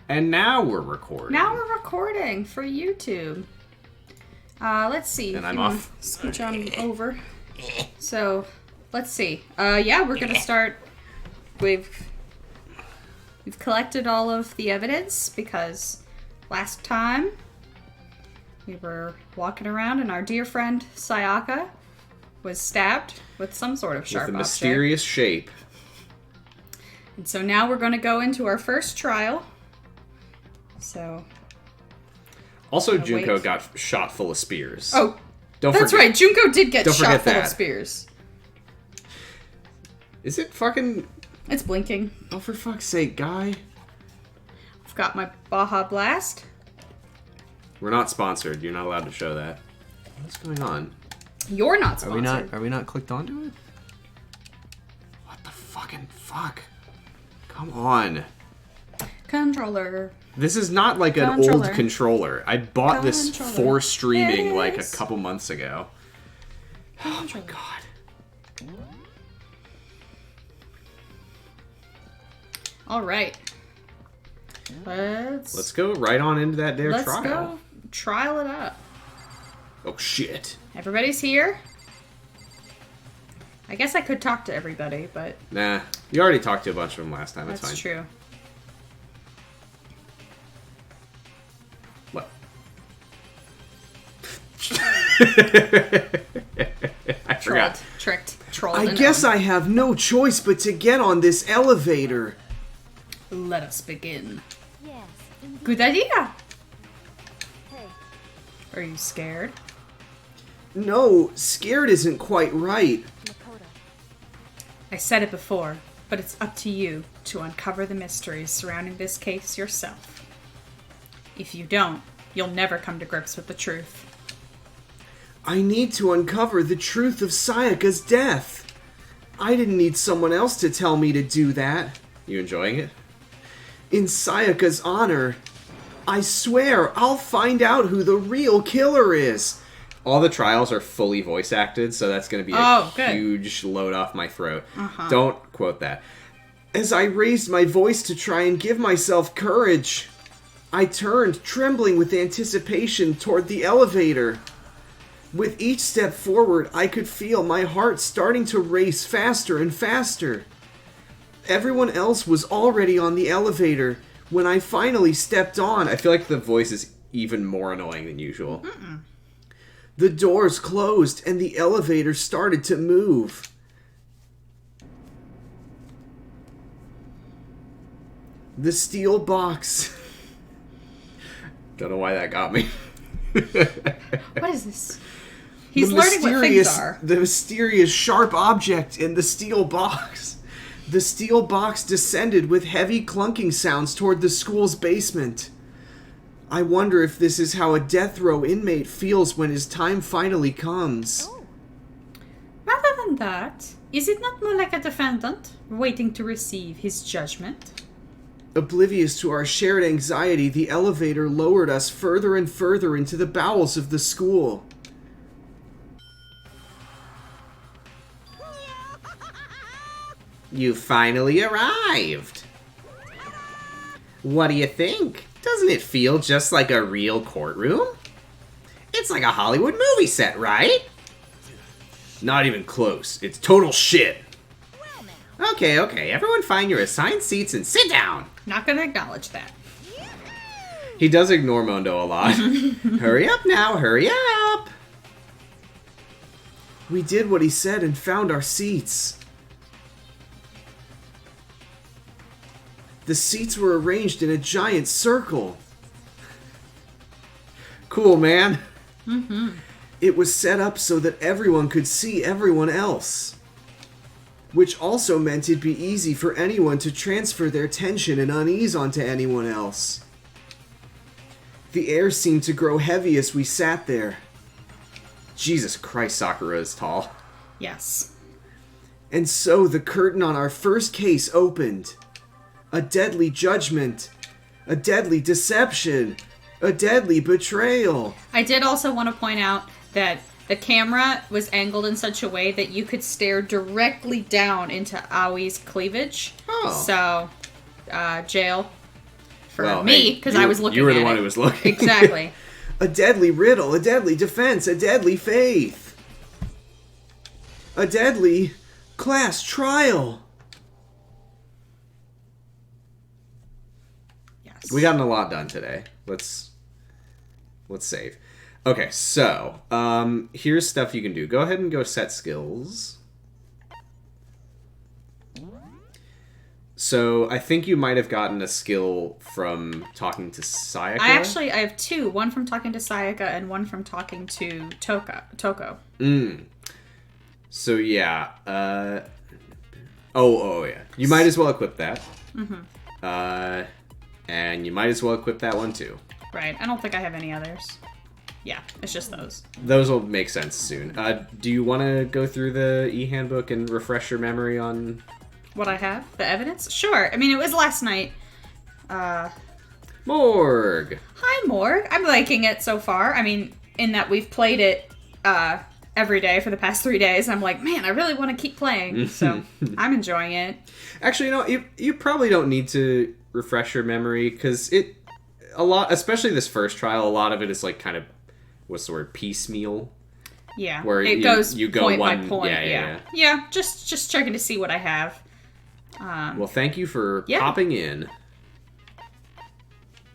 And now we're recording. Now we're recording for YouTube. Let's see. And I'm off. Scooch on over. So, let's see. Yeah, we're gonna start. We've collected all of the evidence because last time we were walking around and our dear friend Sayaka was stabbed with some sort of sharp with a object. mysterious shape. And so now we're going to go into our first trial. So. Also, Junko got shot full of spears. Oh, that's right. Junko did get shot full of spears. Is it fucking... It's blinking. Oh, for fuck's sake, guy. I've got my Baja Blast. We're not sponsored. You're not allowed to show that. What's going on? You're not sponsored. Are we not clicked onto it? What the fucking fuck? Come on. Controller. This is not like an old controller. I bought this for streaming like a couple months ago. Oh my god. All right. Let's go right on into that trial. Let's go trial it up. Oh shit. Everybody's here. I guess I could talk to everybody, but... Nah. You already talked to a bunch of them last time. It's fine. That's true. What? I forgot. Trolled. I guess I have no choice but to get on this elevator. Let us begin. Yes. Good idea. Hey. Are you scared? No, scared isn't quite right. Makoto. I said it before, but it's up to you to uncover the mysteries surrounding this case yourself. If you don't, you'll never come to grips with the truth. I need to uncover the truth of Sayaka's death. I didn't need someone else to tell me to do that. You enjoying it? In Sayaka's honor, I swear I'll find out who the real killer is. All the trials are fully voice acted, so that's going to be a huge load off my throat. Don't quote that. As I raised my voice to try and give myself courage, I turned, trembling with anticipation, toward the elevator. With each step forward, I could feel my heart starting to race faster and faster. Everyone else was already on the elevator when I finally stepped on. I feel like the voice is even more annoying than usual. The doors closed and the elevator started to move. The steel box. Don't know why that got me. What is this? He's learning what things are. The mysterious sharp object in the steel box. The steel box descended with heavy clunking sounds toward the school's basement. I wonder if this is how a death row inmate feels when his time finally comes. Oh. Rather than that, is it not more like a defendant waiting to receive his judgment? Oblivious to our shared anxiety, the elevator lowered us further and further into the bowels of the school. You finally arrived. What do you think? Doesn't it feel just like a real courtroom? It's like a Hollywood movie set, right? Not even close. It's total shit. Okay, everyone find your assigned seats and sit down. Not gonna acknowledge that. He does ignore Mondo a lot. Hurry up now, hurry up! We did what he said and found our seats. The seats were arranged in a giant circle. Cool, man. It was set up so that everyone could see everyone else. Which also meant it'd be easy for anyone to transfer their tension and unease onto anyone else. The air seemed to grow heavy as we sat there. Jesus Christ, Sakura is tall. Yes. And so the curtain on our first case opened. A deadly judgment. A deadly deception. A deadly betrayal. I did also want to point out that the camera was angled in such a way that you could stare directly down into Aoi's cleavage. Oh. So, jail. for Well, me hey, because you I were- was looking. You were the at one it. who was looking. Exactly. A deadly riddle, a deadly defense, a deadly faith. A deadly class trial. Yes. We gotten a lot done today. Let's save. Okay, so here's stuff you can do. Go ahead and go set skills. So I think you might have gotten a skill from talking to Sayaka. I have two. One from talking to Sayaka and one from talking to Toko. So yeah. Oh yeah. You might as well equip that. And you might as well equip that one too. Right. I don't think I have any others. Yeah, it's just those. Those will make sense soon. Do you want to go through the e-handbook and refresh your memory on... What I have? The evidence? Sure. I mean, it was last night. Morg! Hi, Morg. I'm liking it so far. I mean, in that we've played it every day for the past 3 days. I'm like, man, I really want to keep playing. So I'm enjoying it. Actually, you probably don't need to refresh your memory, because a lot, especially this first trial, a lot of it is like kind of, what's the word, piecemeal. Yeah. Where it you goes go point one, by point. Yeah, just checking to see what I have. Well, thank you for Yeah. popping in.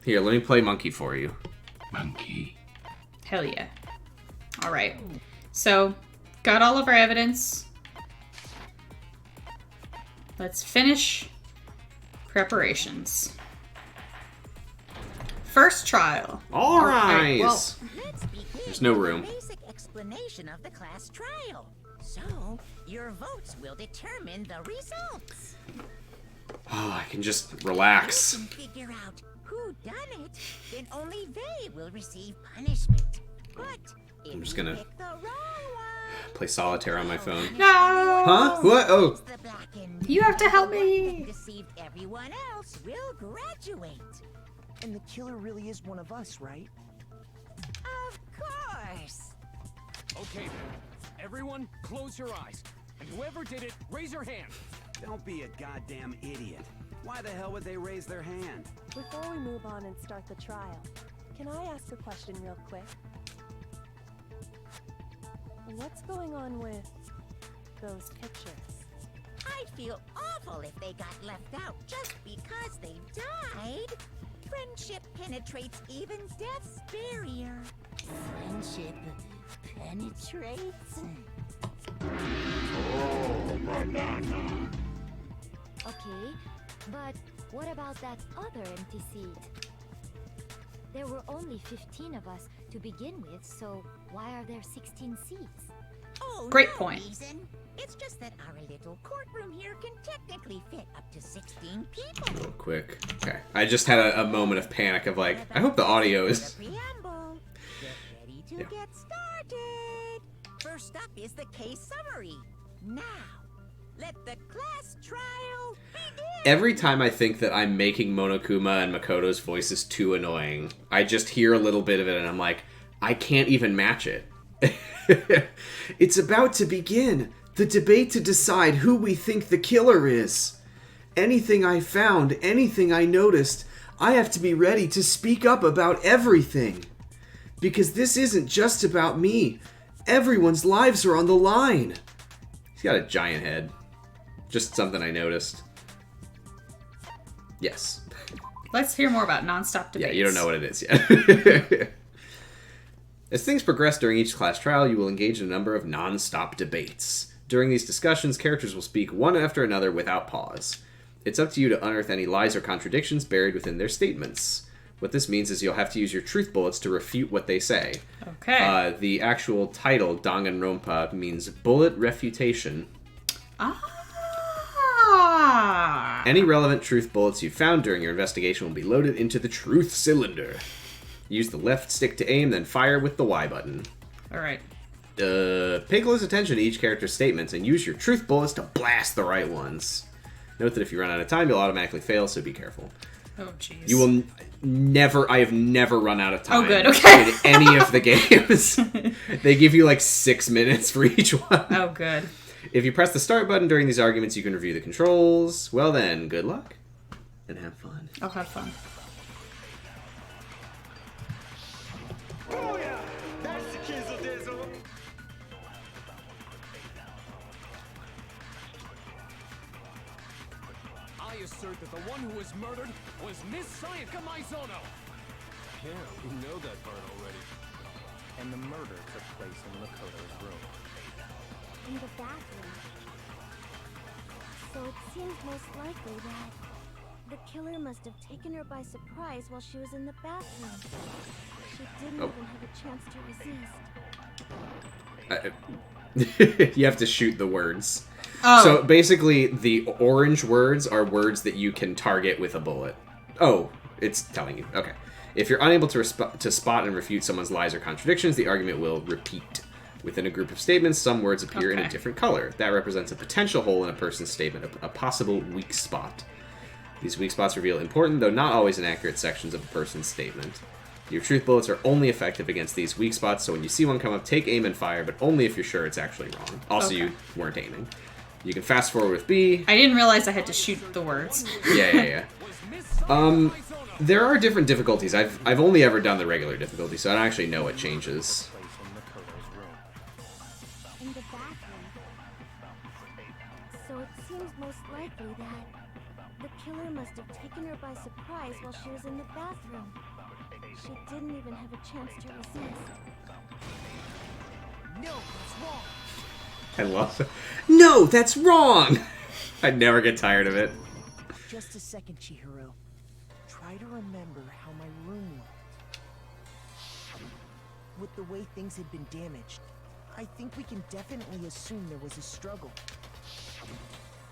Here, let me play Monkey for you. Monkey. Hell yeah. All right. So, got all of our evidence. Let's finish preparations. First trial. All right. well, Let's begin There's no with a room. basic explanation of the class trial. So, your votes will determine the results. Oh, I can just relax. If you can figure out who done it, then only they will receive punishment. But if I'm just you gonna pick the wrong one, play solitaire on my phone. No! Huh? What? Oh. the blackened, You have to help the one me. that deceived everyone else will graduate. And the killer really is one of us, right? Of course. Okay then. Everyone, close your eyes. And whoever did it, raise your hand. Don't be a goddamn idiot. Why the hell would they raise their hand? Before we move on and start the trial, can I ask a question real quick? What's going on with those pictures? I'd feel awful if they got left out just because they died. Friendship penetrates even death's barrier. Friendship penetrates? Okay, but what about that other empty seat? There were only 15 of us to begin with, so why are there 16 seats? Oh, Great no point. reason. It's just that our little courtroom here can technically fit up to 16 people. Real quick. Okay. I just had a moment of panic of like, I hope the audio is... The preamble. Get ready to get started. First up is the case summary. Now, let the class trial begin. Every time I think that I'm making Monokuma and Makoto's voices too annoying, I just hear a little bit of it and I'm like, I can't even match it. It's about to begin. The debate to decide who we think the killer is. Anything I found, anything I noticed, I have to be ready to speak up about everything. Because this isn't just about me. Everyone's lives are on the line. He's got a giant head. Just something I noticed. Yes. Let's hear more about nonstop debates. Yeah, you don't know what it is yet. As things progress during each class trial, you will engage in a number of non-stop debates. During these discussions, characters will speak one after another without pause. It's up to you to unearth any lies or contradictions buried within their statements. What this means is you'll have to use your truth bullets to refute what they say. Okay. The actual title, Danganronpa, means bullet refutation. Ah. Any relevant truth bullets you found during your investigation will be loaded into the truth cylinder. Use the left stick to aim, then fire with the Y button. All right. Pay close attention to each character's statements and use your truth bullets to blast the right ones. Note that if you run out of time, you'll automatically fail, so be careful. Oh, jeez. You will I have never run out of time. Oh, good, okay. In any of the games. They give you like 6 minutes for each one. Oh, good. If you press the start button during these arguments, you can review the controls. Well then, good luck. And have fun. I'll have fun. assert that the one who was murdered was Miss Sayaka Maizono. Yeah, we know that part already. And the murder took place in Makoto's room. In the bathroom. So it seems most likely that the killer must have taken her by surprise while she was in the bathroom. She didn't even have a chance to resist. You have to shoot the words. Oh. So basically, the orange words are words that you can target with a bullet. Oh, it's telling you. Okay. If you're unable to spot and refute someone's lies or contradictions, the argument will repeat. Within a group of statements, some words appear in a different color. That represents a potential hole in a person's statement, a possible weak spot. These weak spots reveal important, though not always inaccurate, sections of a person's statement. Your truth bullets are only effective against these weak spots, so when you see one come up, take aim and fire, but only if you're sure it's actually wrong. Also, you weren't aiming. You can fast forward with B. I didn't realize I had to shoot the words. Yeah. There are different difficulties. I've only ever done the regular difficulty, so I don't actually know what changes. In the bathroom. So it seems most likely that the killer must have taken her by surprise while she was in the bathroom. She didn't even have a chance to resist. No, that's wrong. I love it. No, that's wrong! I never get tired of it. Just a second, Chihiro. Try to remember how my room looked. With the way things had been damaged, I think we can definitely assume there was a struggle.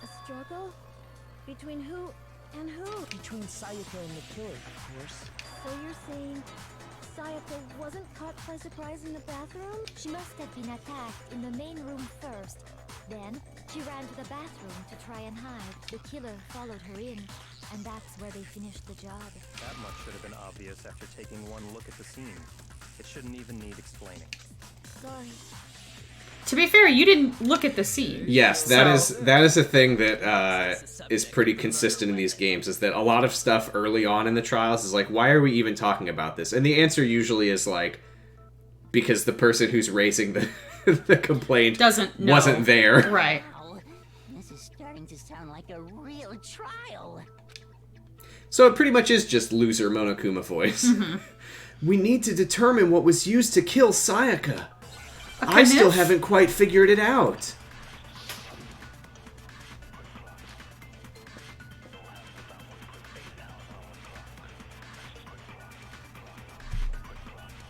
A struggle? Between who and who? Between Sayaka and the killer, of course. So you're saying Sayaka wasn't caught by surprise in the bathroom? She must have been attacked in the main room first. Then, she ran to the bathroom to try and hide. The killer followed her in, and that's where they finished the job. That much should have been obvious after taking one look at the scene. It shouldn't even need explaining. Sorry. To be fair, you didn't look at the scene. Yes, that is a thing that is pretty consistent in these games, is that a lot of stuff early on in the trials is like, why are we even talking about this? And the answer usually is like, because the person who's raising the the complaint wasn't there. Right. Wow, this is starting to sound like a real trial. So it pretty much is just loser Monokuma voice. Mm-hmm. We need to determine what was used to kill Sayaka. I still haven't quite figured it out.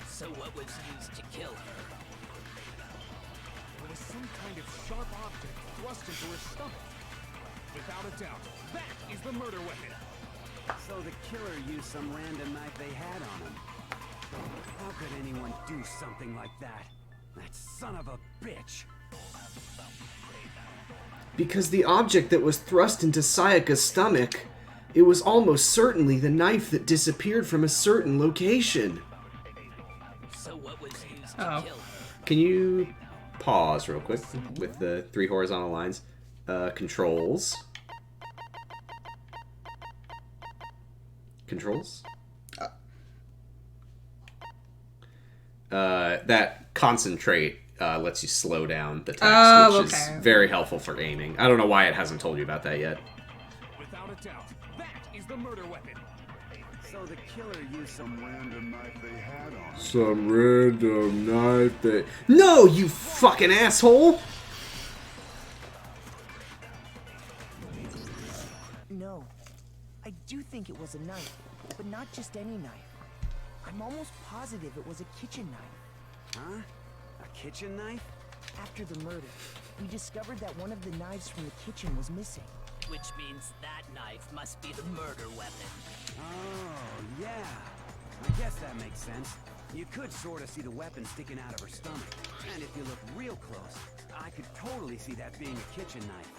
So what was used to kill her? There was some kind of sharp object thrust into her stomach. Without a doubt, that is the murder weapon. So the killer used some random knife they had on him. How could anyone do something like that? That son of a bitch! Because the object that was thrust into Sayaka's stomach, it was almost certainly the knife that disappeared from a certain location. So what was used to kill her? Can you pause real quick with the 3 horizontal lines? Controls. Controls? That concentrate lets you slow down the text, which is very helpful for aiming. I don't know why it hasn't told you about that yet. Without a doubt, that is the murder weapon. So the killer used some random knife they had on him. Some random knife that... No, you fucking asshole! No. I do think it was a knife, but not just any knife. I'm almost positive it was a kitchen knife. Huh? A kitchen knife? After the murder, we discovered that one of the knives from the kitchen was missing. Which means that knife must be the murder weapon. Oh, yeah. I guess that makes sense. You could sort of see the weapon sticking out of her stomach. And if you look real close, I could totally see that being a kitchen knife.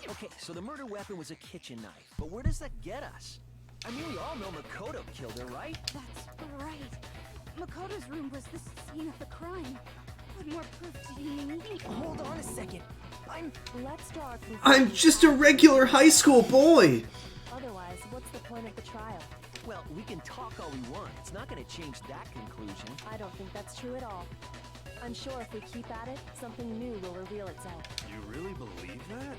Okay, so the murder weapon was a kitchen knife. But where does that get us? I mean, we all know Makoto killed her, right? That's right. Makoto's room was the scene of the crime. What more proof do you need? Hold on a second. Let's draw our conclusions. I'm just a regular high school boy! Otherwise, what's the point of the trial? Well, we can talk all we want. It's not going to change that conclusion. I don't think that's true at all. I'm sure if we keep at it, something new will reveal itself. You really believe that?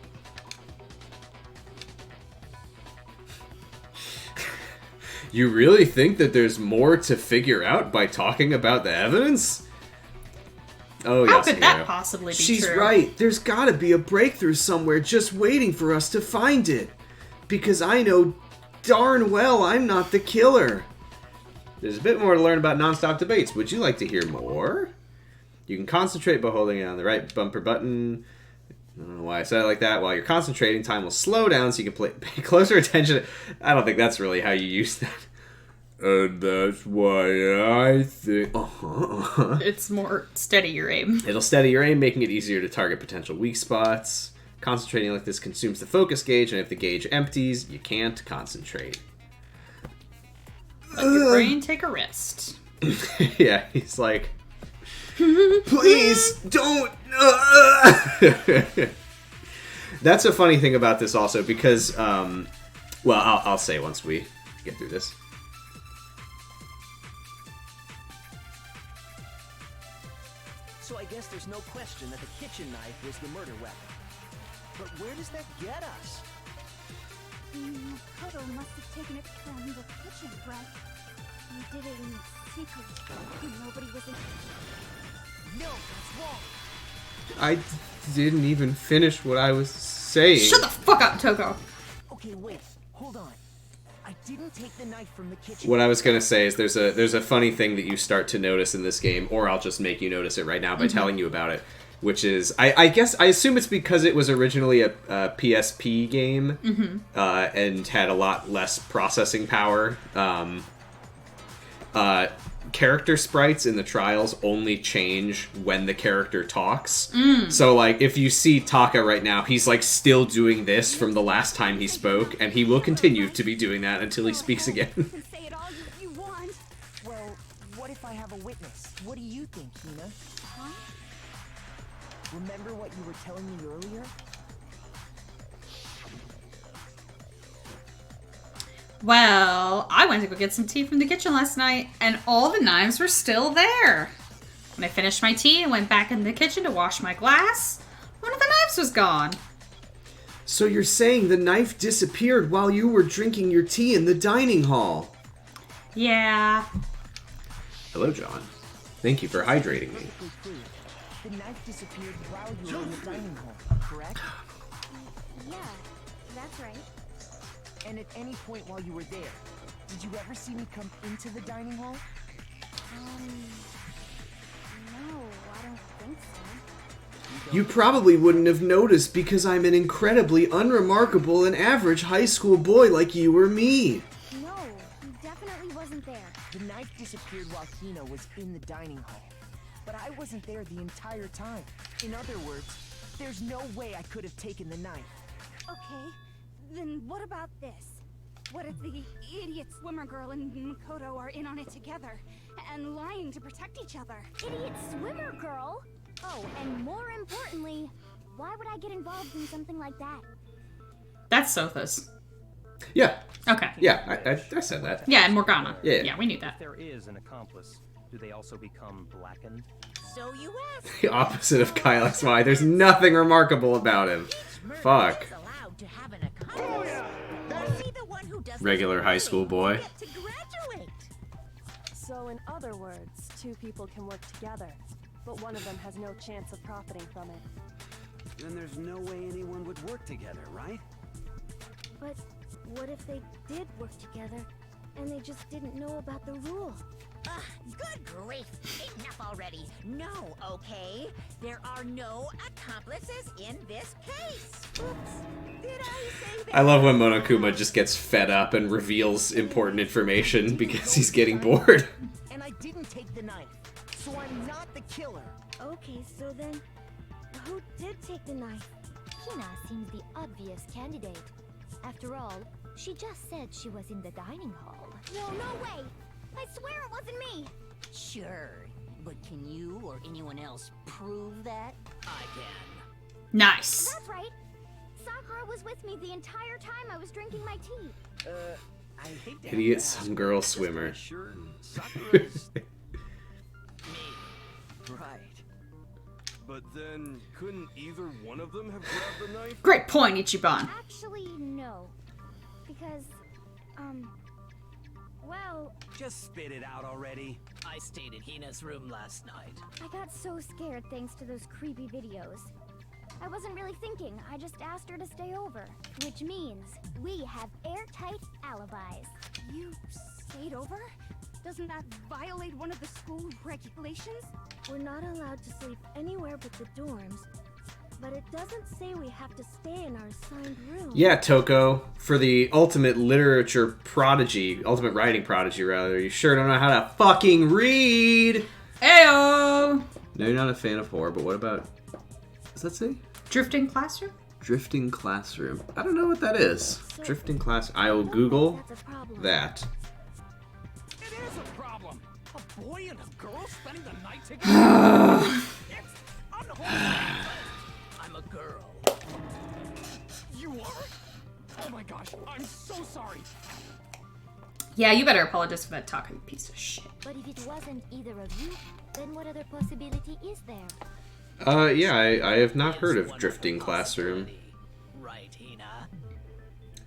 You really think that there's more to figure out by talking about the evidence? Oh, How yes, could that Hero. possibly be She's true? right. There's gotta be a breakthrough somewhere just waiting for us to find it. Because I know darn well I'm not the killer. There's a bit more to learn about non-stop debates. Would you like to hear more? You can concentrate by holding it on the right bumper button. I don't know why I said it like that. While you're concentrating, time will slow down so you can pay closer attention. I don't think that's really how you use that. And that's why I think... It's more steady your aim. It'll steady your aim, making it easier to target potential weak spots. Concentrating like this consumes the focus gauge, and if the gauge empties, you can't concentrate. Let your brain take a rest. Yeah, he's like... Please, don't... That's a funny thing about this also, because... well, I'll say once we get through this. So I guess there's no question that the kitchen knife was the murder weapon. But where does that get us? Makoto must have taken it from the kitchen, right? He did it in secret. Nobody was in... No, that's wrong. I didn't even finish what I was saying. Shut the fuck up, Toko. Okay, wait. Hold on. I didn't take the knife from the kitchen. What I was gonna say is there's a funny thing that you start to notice in this game, or I'll just make you notice it right now by telling you about it, which is I assume it's because it was originally a PSP game and had a lot less processing power. Character sprites in the trials only change when the character talks. So, like, if you see Taka right now, he's, like, still doing this from the last time he spoke, and he will continue to be doing that until he speaks again. Say it all you want. Well, what if I have a witness? What do you think, Hina? Huh? Remember what you were telling me earlier? Well, I went to go get some tea from the kitchen last night, and all the knives were still there. When I finished my tea and went back in the kitchen to wash my glass, one of the knives was gone. So you're saying the knife disappeared while you were drinking your tea in the dining hall? Yeah. Hello, John. Thank you for hydrating me. The knife disappeared while you were in the dining hall, correct? Yeah, that's right. And at any point while you were there, did you ever see me come into the dining hall? No, I don't think so. You probably wouldn't have noticed because I'm an incredibly unremarkable and average high school boy like you or me. No, he definitely wasn't there. The knife disappeared while Hina was in the dining hall. But I wasn't there the entire time. In other words, there's no way I could have taken the knife. Okay, then what about this? What if the idiot swimmer girl and Makoto are in on it together and lying to protect each other? Idiot swimmer girl? Oh, and more importantly, why would I get involved in something like that? That's Sothis. Yeah. Okay. Yeah, I said that. Yeah, and Morgana. Yeah. Yeah, we knew that. If there is an accomplice, do they also become blackened? So you ask. The opposite of Kyle XY. There's nothing remarkable about him. Fuck. Allowed to have an accomplice. Only the one who doesn't Regular high school boy. get to graduate. So in other words, two people can work together, but one of them has no chance of profiting from it. Then there's no way anyone would work together, right? But what if they did work together and they just didn't know about the rule? Good grief. Enough already. No, okay? There are no accomplices in this case. Oops. Did I say that? I love when Monokuma just gets fed up and reveals important information because he's getting bored. And I didn't take the knife, so I'm not the killer. Okay, so then, who did take the knife? Hina seems the obvious candidate. After all, she just said she was in the dining hall. No way. I swear it wasn't me. Sure, but can you or anyone else prove that? I can. Nice. That's right. Sakura was with me the entire time I was drinking my tea. I hate to Idiot have to ask, some girl just swimmer. Sure, Sakura's right. But then, couldn't either one of them have grabbed the knife? Great point, Ichiban. Actually, no. Because, Just spit it out already. I stayed in Hina's room last night. I got so scared thanks to those creepy videos. I wasn't really thinking, I just asked her to stay over. Which means we have airtight alibis. You stayed over? Doesn't that violate one of the school regulations? We're not allowed to sleep anywhere but the dorms, but it doesn't say we have to stay in our assigned room. Yeah, Toko, for the ultimate literature prodigy, ultimate writing prodigy, rather, you sure don't know how to fucking read! Ayo! No, you're not a fan of horror, but what about... Does that say? Drifting classroom? Drifting classroom. I don't know what that is. Drifting class... I will Google that. It is a problem. A boy and a girl spending the night together. It's unholy. I'm a girl. You are? Oh my gosh, I'm so sorry. Yeah, you better apologize for that Taka, you piece of shit. But if it wasn't either of you, then what other possibility is there? Yeah, I have not heard of Drifting Classroom. Right, Hina?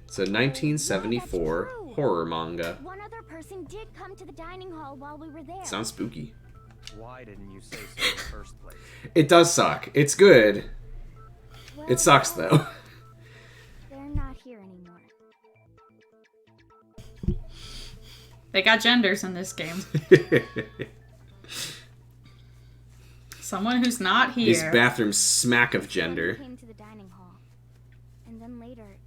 It's a 1974 horror manga. One other person did come to the dining hall while we were there. Sounds spooky. Why didn't you say so in the first place? It does suck. It's good. Well, It sucks, though. They're not here anymore. They got genders in this game. Someone who's not here. These bathrooms smack of gender. Came to the dining hall, and then later,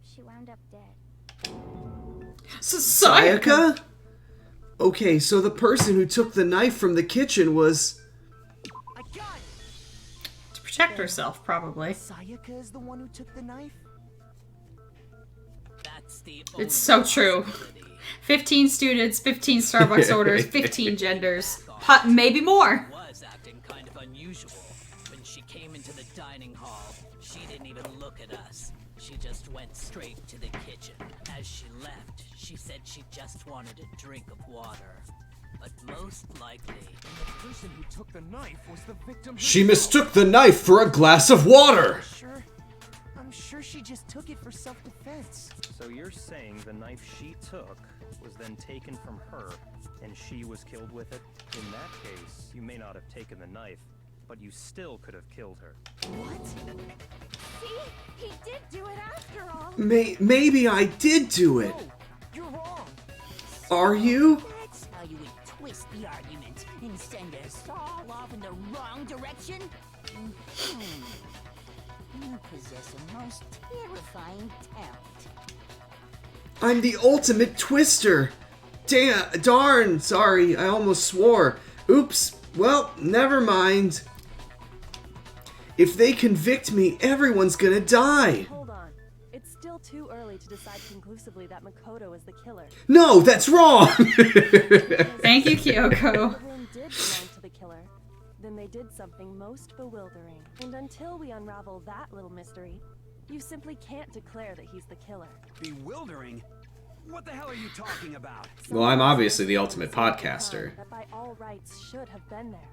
she wound up dead. Sayaka? Okay, so the person who took the knife from the kitchen was... I got it! To protect herself, probably. Sayaka is the one who took the knife? That's the It's so true. 15 students, 15 Starbucks orders, 15 genders. Maybe more. Was acting kind of unusual. When she came into the dining hall, she didn't even look at us. She just went straight to the kitchen. As she left, she said she just wanted a drink of water. But most likely, The person who took the knife was the victim. She mistook the knife for a glass of water! I'm sure she just took it for self-defense. So you're saying the knife she took was then taken from her, and she was killed with it? In that case, you may not have taken the knife, but you still could have killed her. What? See? He did do it after all. Maybe I did do it. No, you're wrong. Are you? That's how you would twist the argument and send us all off in the wrong direction? You possess a most terrifying talent. I'm the ultimate twister. Darn, sorry, I almost swore. Oops, well, never mind. If they convict me, everyone's gonna die. Hold on. It's still too early to decide conclusively that Makoto is the killer. No, that's wrong! Thank you, Kyoko. The room did belong to the killer. Then they did something most bewildering. And until we unravel that little mystery, you simply can't declare that he's the killer. Bewildering? What the hell are you talking about? Well, I'm obviously the ultimate podcaster. That by all rights should have been there.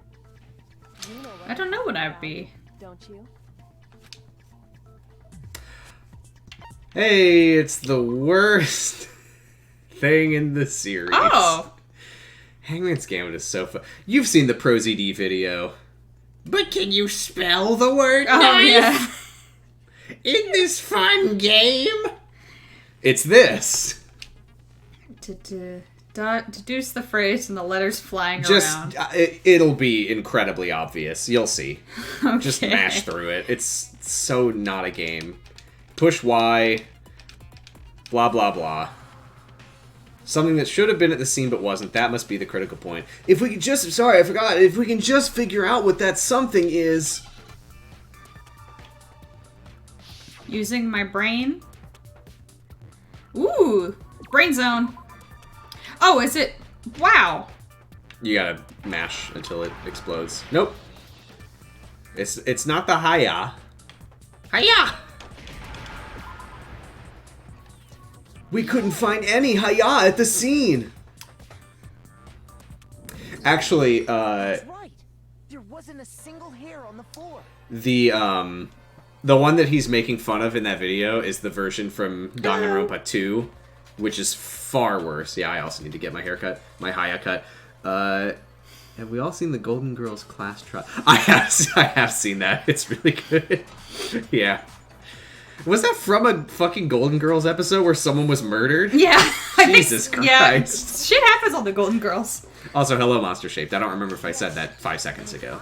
You know what I don't know what I'd be. Don't you? Hey, it's the worst thing in the series. Oh! Hangman's Gambit is so fun. You've seen the ProZD video. But can you spell the word knife? Yeah. In this fun game? It's this. Deduce the phrase and the letters flying Just, around. it'll be incredibly obvious. You'll see. Okay. Just mash through it. It's so not a game. Push Y. Blah, blah, blah. Something that should have been at the scene but wasn't. That must be the critical point. If we could just... Sorry, I forgot. If we can just figure out what that something is... Using my brain. Ooh! Brain zone. Oh, is it... Wow. You gotta mash until it explodes. Nope. It's not the Haya. Haya! We couldn't find any Haya at the scene. Actually, That's right. There wasn't a single hair on the floor. the one that he's making fun of in that video is the version from Danganronpa 2. which is far worse. Yeah, I also need to get my haircut, my haircut. Have we all seen the Golden Girls class trial? I have seen that. It's really good. Yeah. Was that from a fucking Golden Girls episode where someone was murdered? Yeah. Jesus Christ. Yeah, shit happens on the Golden Girls. Also, hello, Monster Shaped. I don't remember if I said that 5 seconds ago.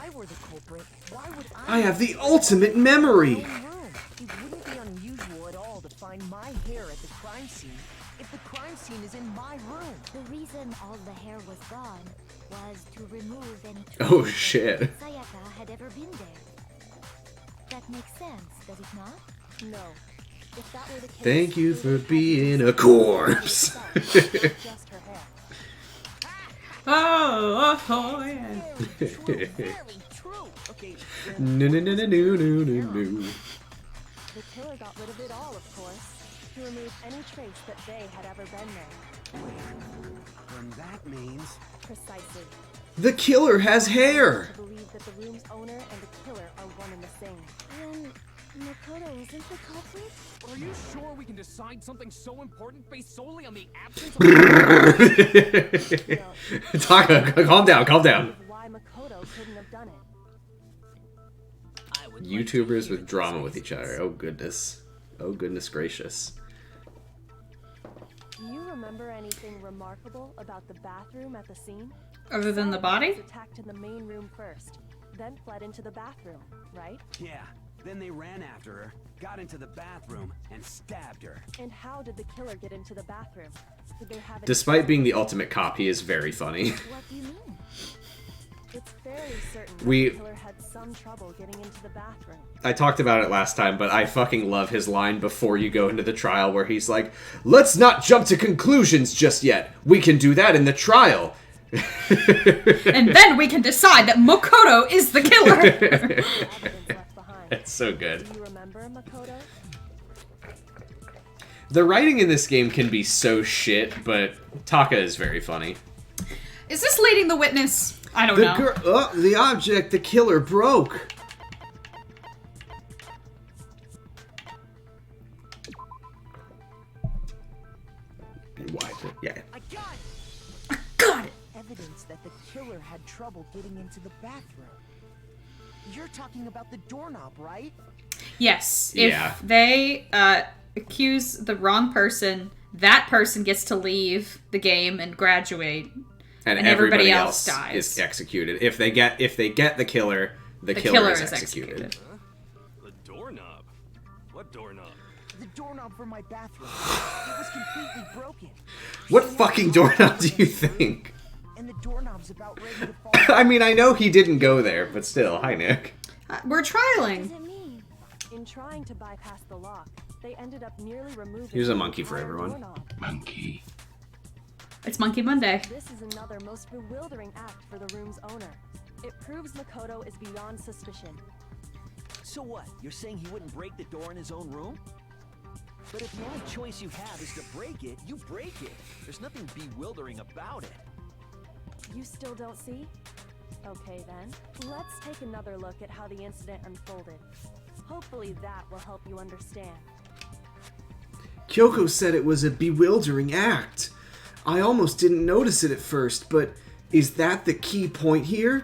I have the ultimate memory! It wouldn't be unusual at all to find my hair at the crime scene if the crime scene is in my room. The reason all the hair was gone was to remove any Oh, traces shit. that Sayaka had ever been there. That makes sense, does it not? No. If that were the case, Thank you for being a corpse. just her hair. Oh, yeah. No. The killer got rid of it all, of course, to remove any trace that they had ever been there. Then that means... Precisely. The killer has hair! To believe that the room's owner and the killer are one and the same. Then Makoto isn't the culprit? Are you sure we can decide something so important based solely on the absence of... Taka, calm down. Why Makoto couldn't have done it. YouTubers with drama with each other. Oh goodness gracious. Do you remember anything remarkable about the bathroom at the scene? Other than the body? Was attacked in the main room first, then fled into the bathroom, right? Yeah. Then they ran after her, got into the bathroom, and stabbed her. And how did the killer get into the bathroom? Did they have Despite being the ultimate cop, he is very funny. What do you mean? It's fairly certain We- the killer had some trouble getting into the bathroom. I talked about it last time, but I fucking love his line before you go into the trial where he's like, "Let's not jump to conclusions just yet. We can do that in the trial." And then we can decide that Makoto is the killer. That's so good. Do you remember Makoto? The writing in this game can be so shit, but Taka is very funny. Is this leading the witness? I don't know. The object the killer broke. Why? Yeah. I got it! Got it! Evidence that the killer had trouble getting into the bathroom. You're talking about the doorknob, right? Yes. Yeah. If they accuse the wrong person, that person gets to leave the game and graduate. And everybody else dies. Is executed. If they get the killer, the killer is executed. The doorknob? What doorknob? The doorknob for my bathroom. It was completely broken. What fucking doorknob do you think? And the doorknob's about ready to fall. I mean, I know he didn't go there, but still. Hi, Nick. We're trialing. In trying to bypass the lock, they ended up nearly removing. Here's a monkey for everyone. Doorknob. Monkey. It's Monkey Monday. This is another most bewildering act for the room's owner. It proves Makoto is beyond suspicion. So what? You're saying he wouldn't break the door in his own room? But if the only choice you have is to break it, you break it. There's nothing bewildering about it. You still don't see? Okay then, let's take another look at how the incident unfolded. Hopefully that will help you understand. Kyoko said it was a bewildering act. I almost didn't notice it at first, but is that the key point here?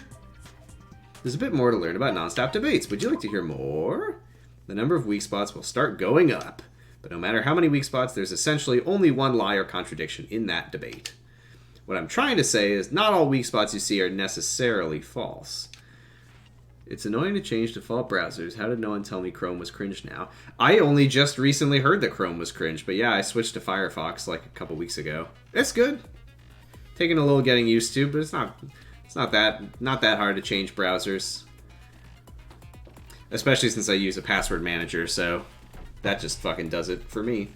There's a bit more to learn about non-stop debates. Would you like to hear more? The number of weak spots will start going up. But no matter how many weak spots, there's essentially only one lie or contradiction in that debate. What I'm trying to say is not all weak spots you see are necessarily false. It's annoying to change default browsers. How did no one tell me Chrome was cringe now? I only just recently heard that Chrome was cringe, but yeah, I switched to Firefox like a couple weeks ago. It's good. Taking a little getting used to, but it's not that hard to change browsers. Especially since I use a password manager, so that just fucking does it for me.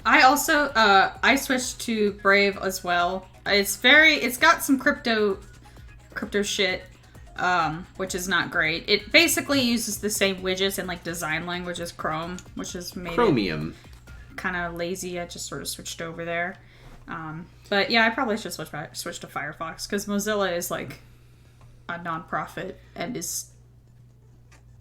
I also I switched to Brave as well. It's got some crypto shit, which is not great. It basically uses the same widgets and like design language as Chrome, which has made Chromium. it kind of lazy. I just sort of switched over there. But yeah, I probably should switch to Firefox because Mozilla is like a non-profit and is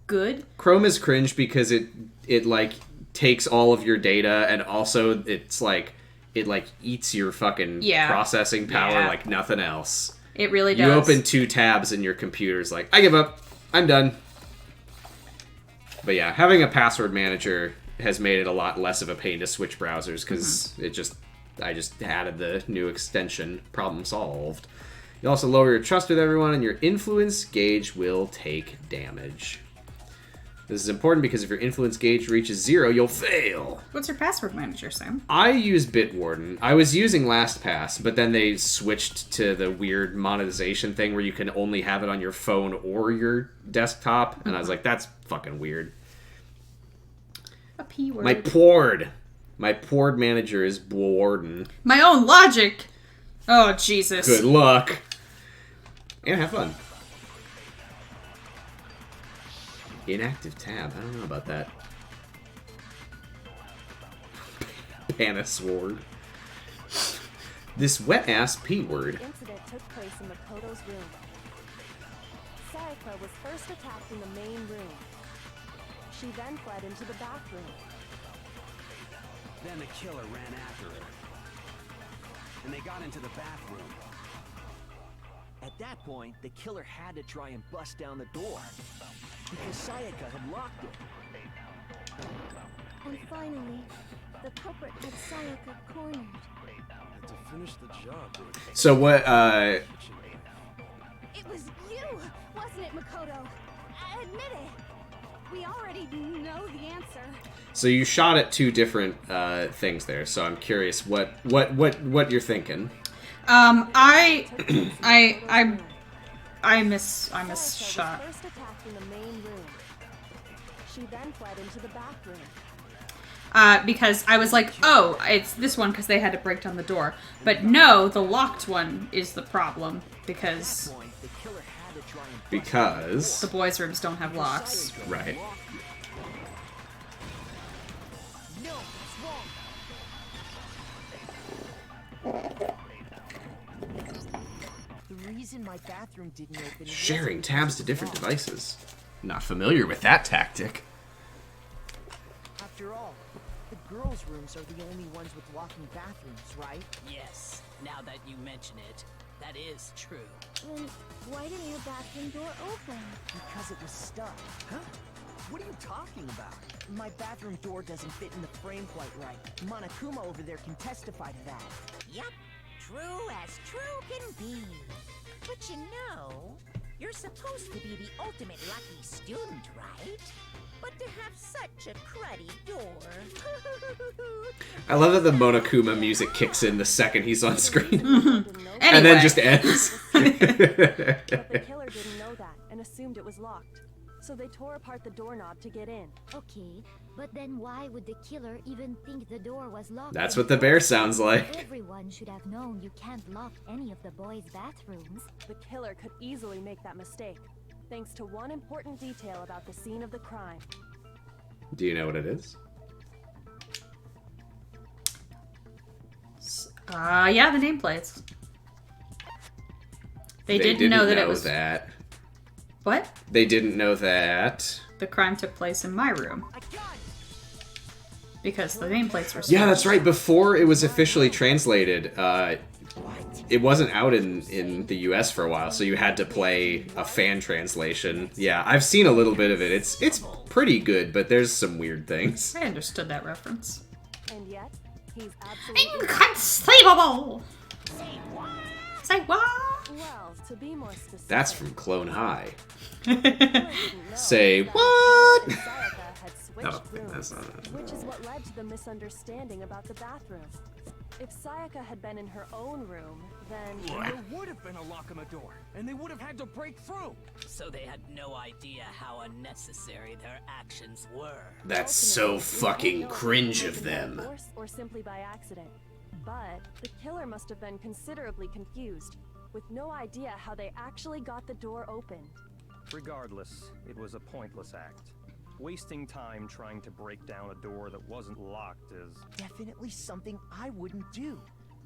good. Chrome is cringe because it like takes all of your data and also it's like it like eats your fucking Yeah. processing power Yeah. like nothing else. It really You does. open 2 tabs and your computer's like, I give up. I'm done. But yeah, having a password manager has made it a lot less of a pain to switch browsers because I just added the new extension. Problem solved. You also lower your trust with everyone, and your influence gauge will take damage. This is important because if your influence gauge reaches 0, you'll fail. What's your password manager, Sam? I use Bitwarden. I was using LastPass, but then they switched to the weird monetization thing where you can only have it on your phone or your desktop, and I was like, that's fucking weird. A P word. My Pord manager is Bwarden. My own logic! Oh, Jesus. Good luck. And have fun. Inactive tab. I don't know about that. Panasword. This wet-ass P-word. The incident took place in Makoto's room. Sayaka was first attacked in the main room. She then fled into the bathroom. Then the killer ran after her. And they got into the bathroom. At that point, the killer had to try and bust down the door. Because Sayaka had locked it. And finally, the culprit had Sayaka cornered. To finish the job, dude. So what, It was you, wasn't it, Makoto? Admit it. We already know the answer. So you shot at 2 different things there, so I'm curious what you're thinking. I miss Sayaka shot. was first attacked in the main room. She then fled into the bathroom. Because I was like, oh, it's this one because they had to break down the door. But no, the locked one is the problem because the boys' rooms don't have locks. Right. The reason my bathroom didn't open. Sharing tabs to different devices. Not familiar with that tactic. After all, the girls' rooms are the only ones with walking bathrooms, right? Yes, now that you mention it, that is true. Then why didn't your bathroom door open? Because it was stuck. Huh? What are you talking about? My bathroom door doesn't fit in the frame quite right. Monokuma over there can testify to that. Yep, true as true can be. But you know, you're supposed to be the ultimate lucky student, right? But to have such a cruddy door. I love that the Monokuma music kicks in the second he's on screen. Anyway. And then just ends. But the killer didn't know that and assumed it was locked. So they tore apart the doorknob to get in. Okay, but then why would the killer even think the door was locked? That's what the bear sounds like. Everyone should have known you can't lock any of the boys' bathrooms. The killer could easily make that mistake, thanks to one important detail about the scene of the crime. Do you know what it is? Yeah, the nameplates. They didn't know that it was that. What? They didn't know that. The crime took place in my room. Because the nameplates were switched. Yeah, that's right. Before it was officially translated, it wasn't out in the US for a while, so you had to play a fan translation. Yeah, I've seen a little bit of it. It's pretty good, but there's some weird things. I understood that reference. And yet, he's absolutely inconceivable. Say what? Well, to be more specific, That's from Clone High. Say what? Sayaka had switched No, that's rooms, not it. which is what led to the misunderstanding about the bathroom. If Sayaka had been in her own room, then There would have been a lock on the door, and they would have had to break through. So they had no idea how unnecessary their actions were. That's so fucking cringe of by them. force or simply by accident. But the killer must have been considerably confused, with no idea how they actually got the door opened. Regardless, it was a pointless act. Wasting time trying to break down a door that wasn't locked is... Definitely something I wouldn't do,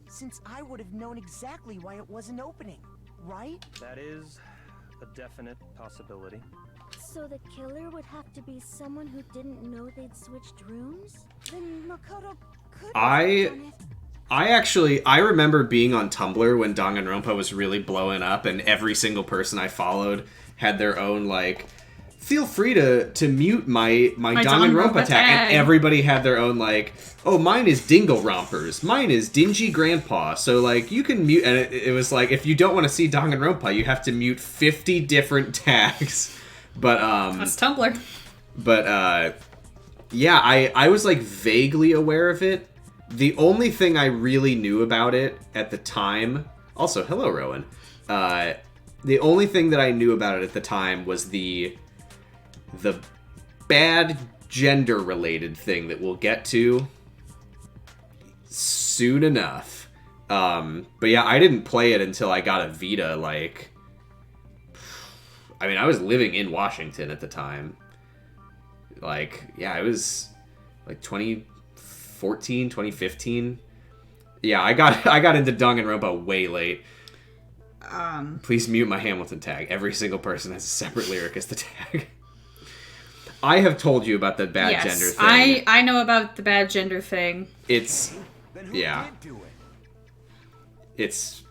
since I would have known exactly why it wasn't opening, right? That is a definite possibility. So the killer would have to be someone who didn't know they'd switched rooms? Then Makoto could I have done it. I remember being on Tumblr when Danganronpa was really blowing up, and every single person I followed had their own, like, feel free to mute my Danganronpa tag. And everybody had their own, like, oh, mine is Dingle Rompers. Mine is Dingy Grandpa. So, like, you can mute, and it was like, if you don't want to see Danganronpa, you have to mute 50 different tags. But, That's Tumblr. But, yeah, I was, like, vaguely aware of it. The only thing I really knew about it at the time... Also, hello, Rowan. The only thing that I knew about it at the time was the bad gender-related thing that we'll get to soon enough. But yeah, I didn't play it until I got a Vita, like... I mean, I was living in Washington at the time. Like, yeah, it was like 2014, 2015. Yeah, I got into Danganronpa way late. Please mute my Hamilton tag. Every single person has a separate lyric as the tag. I have told you about the bad gender thing. I know about the bad gender thing. It's... yeah. It's...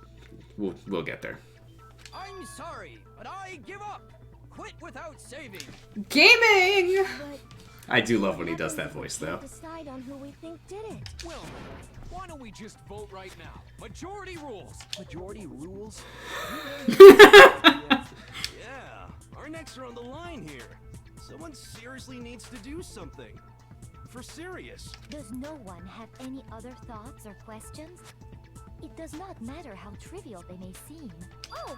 We'll get there. I'm sorry, but I give up. Quit without saving. Gaming! I do love when he does that voice, though. Decide on who we think did it. Well, why don't we just vote right now? Majority rules. Majority rules? Yeah, our necks are on the line here. Someone seriously needs to do something. For serious. Does no one have any other thoughts or questions? It does not matter how trivial they may seem. Oh,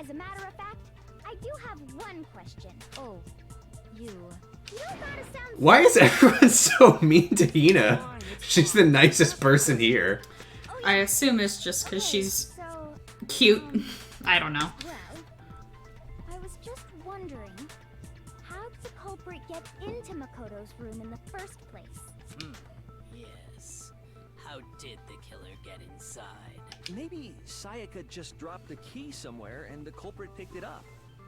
as a matter of fact, I do have one question. Oh, you don't gotta sound... Why is everyone so mean to Hina? She's the nicest person here. I assume it's just because she's cute. I don't know. Well, I was just wondering, how did the culprit get into Makoto's room in the first place? Yes. How did the killer get inside? Maybe Sayaka just dropped the key somewhere and the culprit picked it up.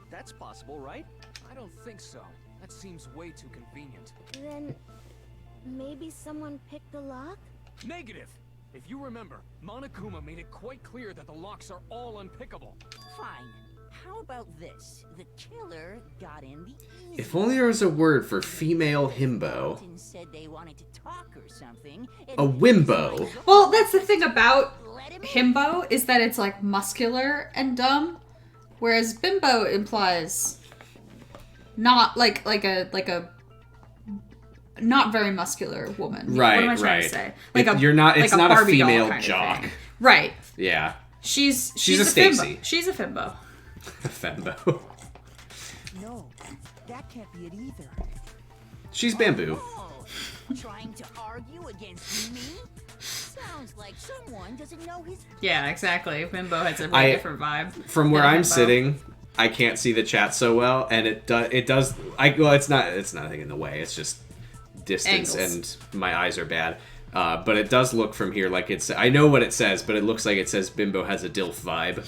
That's possible, right? I don't think so. That seems way too convenient. Then maybe someone picked the lock? Negative! If you remember, Monokuma made it quite clear that the locks are all unpickable. Fine. How about this? The killer got in the easy. If only there was a word for female himbo. Said they wanted to talk or something. A wimbo. Well, that's the thing about himbo, is that it's like muscular and dumb, whereas bimbo implies not like a not very muscular woman. Right, what am I trying to say? Like it's not a Barbie doll female kind of jock. thing. Right. Yeah. She's a Stacy. fimbo. She's a fimbo. A fembo. No, that can't be it either. She's bamboo. Trying to argue against me? Sounds like someone doesn't know his... Yeah, exactly. Bimbo has a very different vibe. From where I'm sitting, I can't see the chat so well, and it does. Well, it's not a thing in the way. It's just distance, Angles. and my eyes are bad. But it does look from here like it's... I know what it says, but it looks like it says Bimbo has a DILF vibe.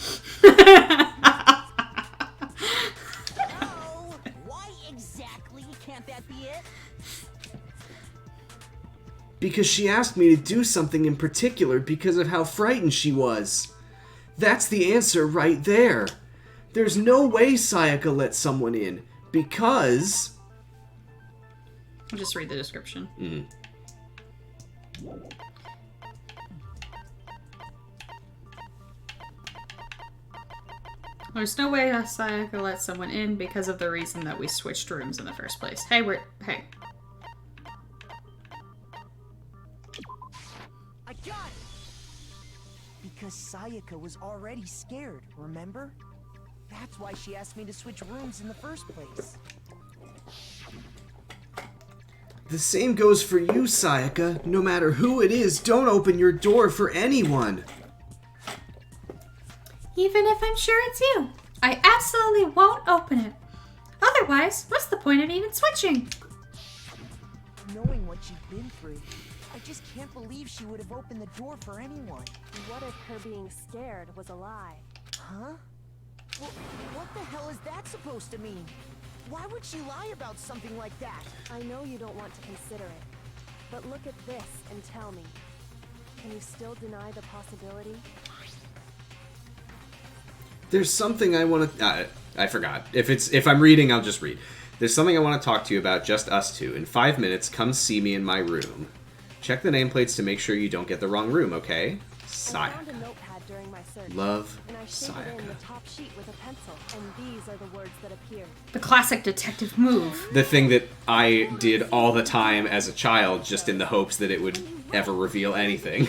Oh, why exactly can't that be it? Because she asked me to do something in particular because of how frightened she was. That's the answer right there. There's no way Sayaka let someone in, because... I'll just read the description. There's no way Sayaka let someone in because of the reason that we switched rooms in the first place. Hey. I got it! Because Sayaka was already scared, remember? That's why she asked me to switch rooms in the first place. The same goes for you, Sayaka. No matter who it is, don't open your door for anyone. Even if I'm sure it's you, I absolutely won't open it. Otherwise, what's the point of even switching? Knowing what she'd been through, I just can't believe she would have opened the door for anyone. What if her being scared was a lie? Huh? Well, what the hell is that supposed to mean? Why would she lie about something like that? I know you don't want to consider it, but look at this and tell me. Can you still deny the possibility? There's something I want to... I forgot. If I'm reading, I'll just read. There's something I want to talk to you about, just us two. In 5 minutes, come see me in my room. Check the nameplates to make sure you don't get the wrong room, okay? I found a notepad during my search. Love, and I shaded in the top sheet with a pencil, and these are the words that appeared. The classic detective move. The thing that I did all the time as a child, just in the hopes that it would ever reveal anything.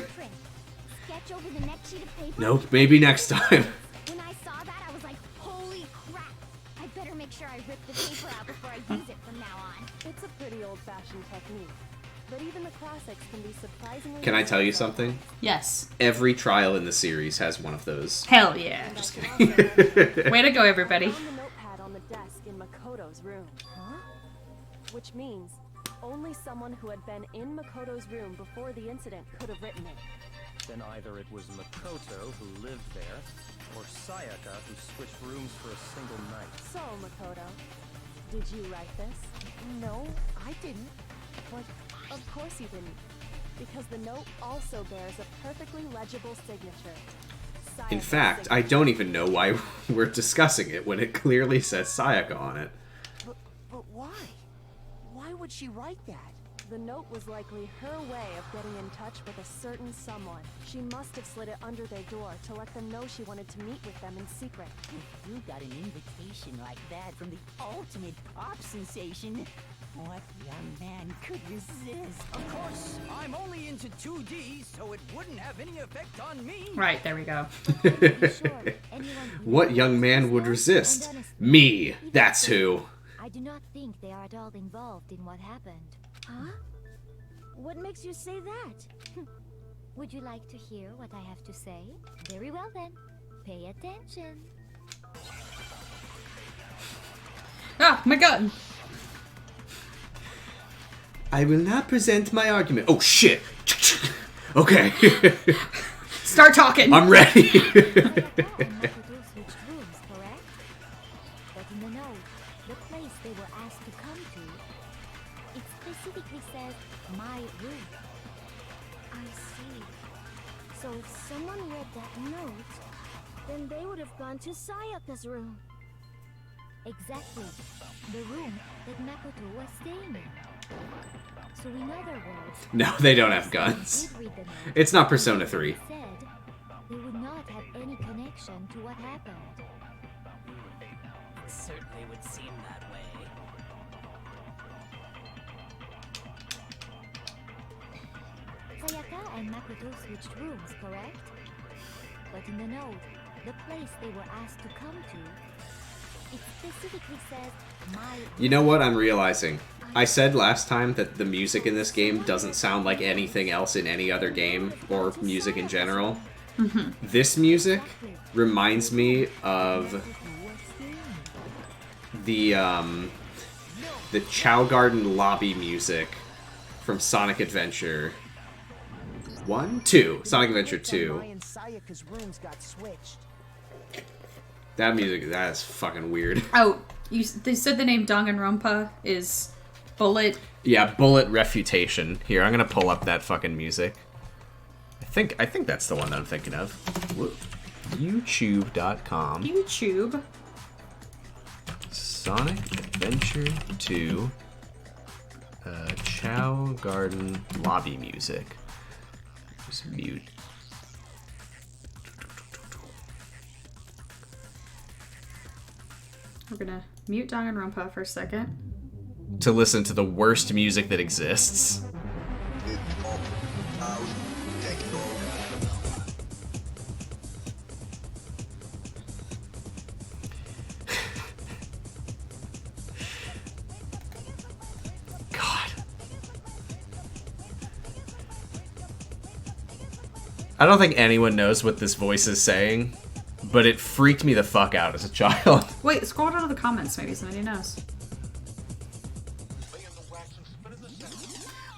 Sketch over the next sheet of paper. Nope, maybe next time. When I saw that, I was like, holy crap! I better make sure I rip the paper out before I use it from now on. It's a pretty old-fashioned technique, but even the classics can be surprisingly... Can I tell you something? Yes. Every trial in the series has one of those. Hell yeah. Just kidding. Way to go, everybody. I found the notepad on the desk in Makoto's room. Huh? Which means only someone who had been in Makoto's room before the incident could have written it. Then either it was Makoto who lived there, or Sayaka who switched rooms for a single night. So, Makoto, did you write this? No, I didn't. But of course you didn't, because the note also bears a perfectly legible signature. In fact, I don't even know why we're discussing it when it clearly says Sayaka on it. But why? Why would she write that? The note was likely her way of getting in touch with a certain someone. She must have slid it under their door to let them know she wanted to meet with them in secret. If you got an invitation like that from the ultimate pop sensation, what young man could resist? Of course, I'm only into 2D, so it wouldn't have any effect on me. Right, there we go. What young man would resist? Me, that's who. I do not think they are at all involved in what happened. Huh? What makes you say that? Would you like to hear what I have to say? Very well then. Pay attention. Oh, my gun. I will not present my argument. Oh, shit. Okay. Start talking. I'm ready. But in the note, the place they were asked to come to, it specifically says my room. I see. So if someone read that note, then they would have gone to Sayaka's room. Exactly. The room that Makoto was staying in. So in other words... No, they don't have guns. It's not Persona 3. Said they would not have any connection to what happened. It certainly would seem that way. Sayaka and Makoto switched rooms, correct? But in the note, the place they were asked to come to, it specifically says my... You know what I'm realizing? I said last time that the music in this game doesn't sound like anything else in any other game, or music in general. Mm-hmm. This music reminds me of the Chow Garden lobby music from Sonic Adventure 1? 2. Sonic Adventure 2. That music, that is fucking weird. Oh, they said the name Danganronpa is Bullet. Yeah, Bullet Refutation. Here, I'm gonna pull up that fucking music. I think that's the one that I'm thinking of. YouTube.com. YouTube. Sonic Adventure 2. Chow Garden lobby music. Just mute. We're gonna mute Danganronpa for a second. To listen to the worst music that exists. God. I don't think anyone knows what this voice is saying, but it freaked me the fuck out as a child. Wait, scroll down to the comments, maybe somebody knows.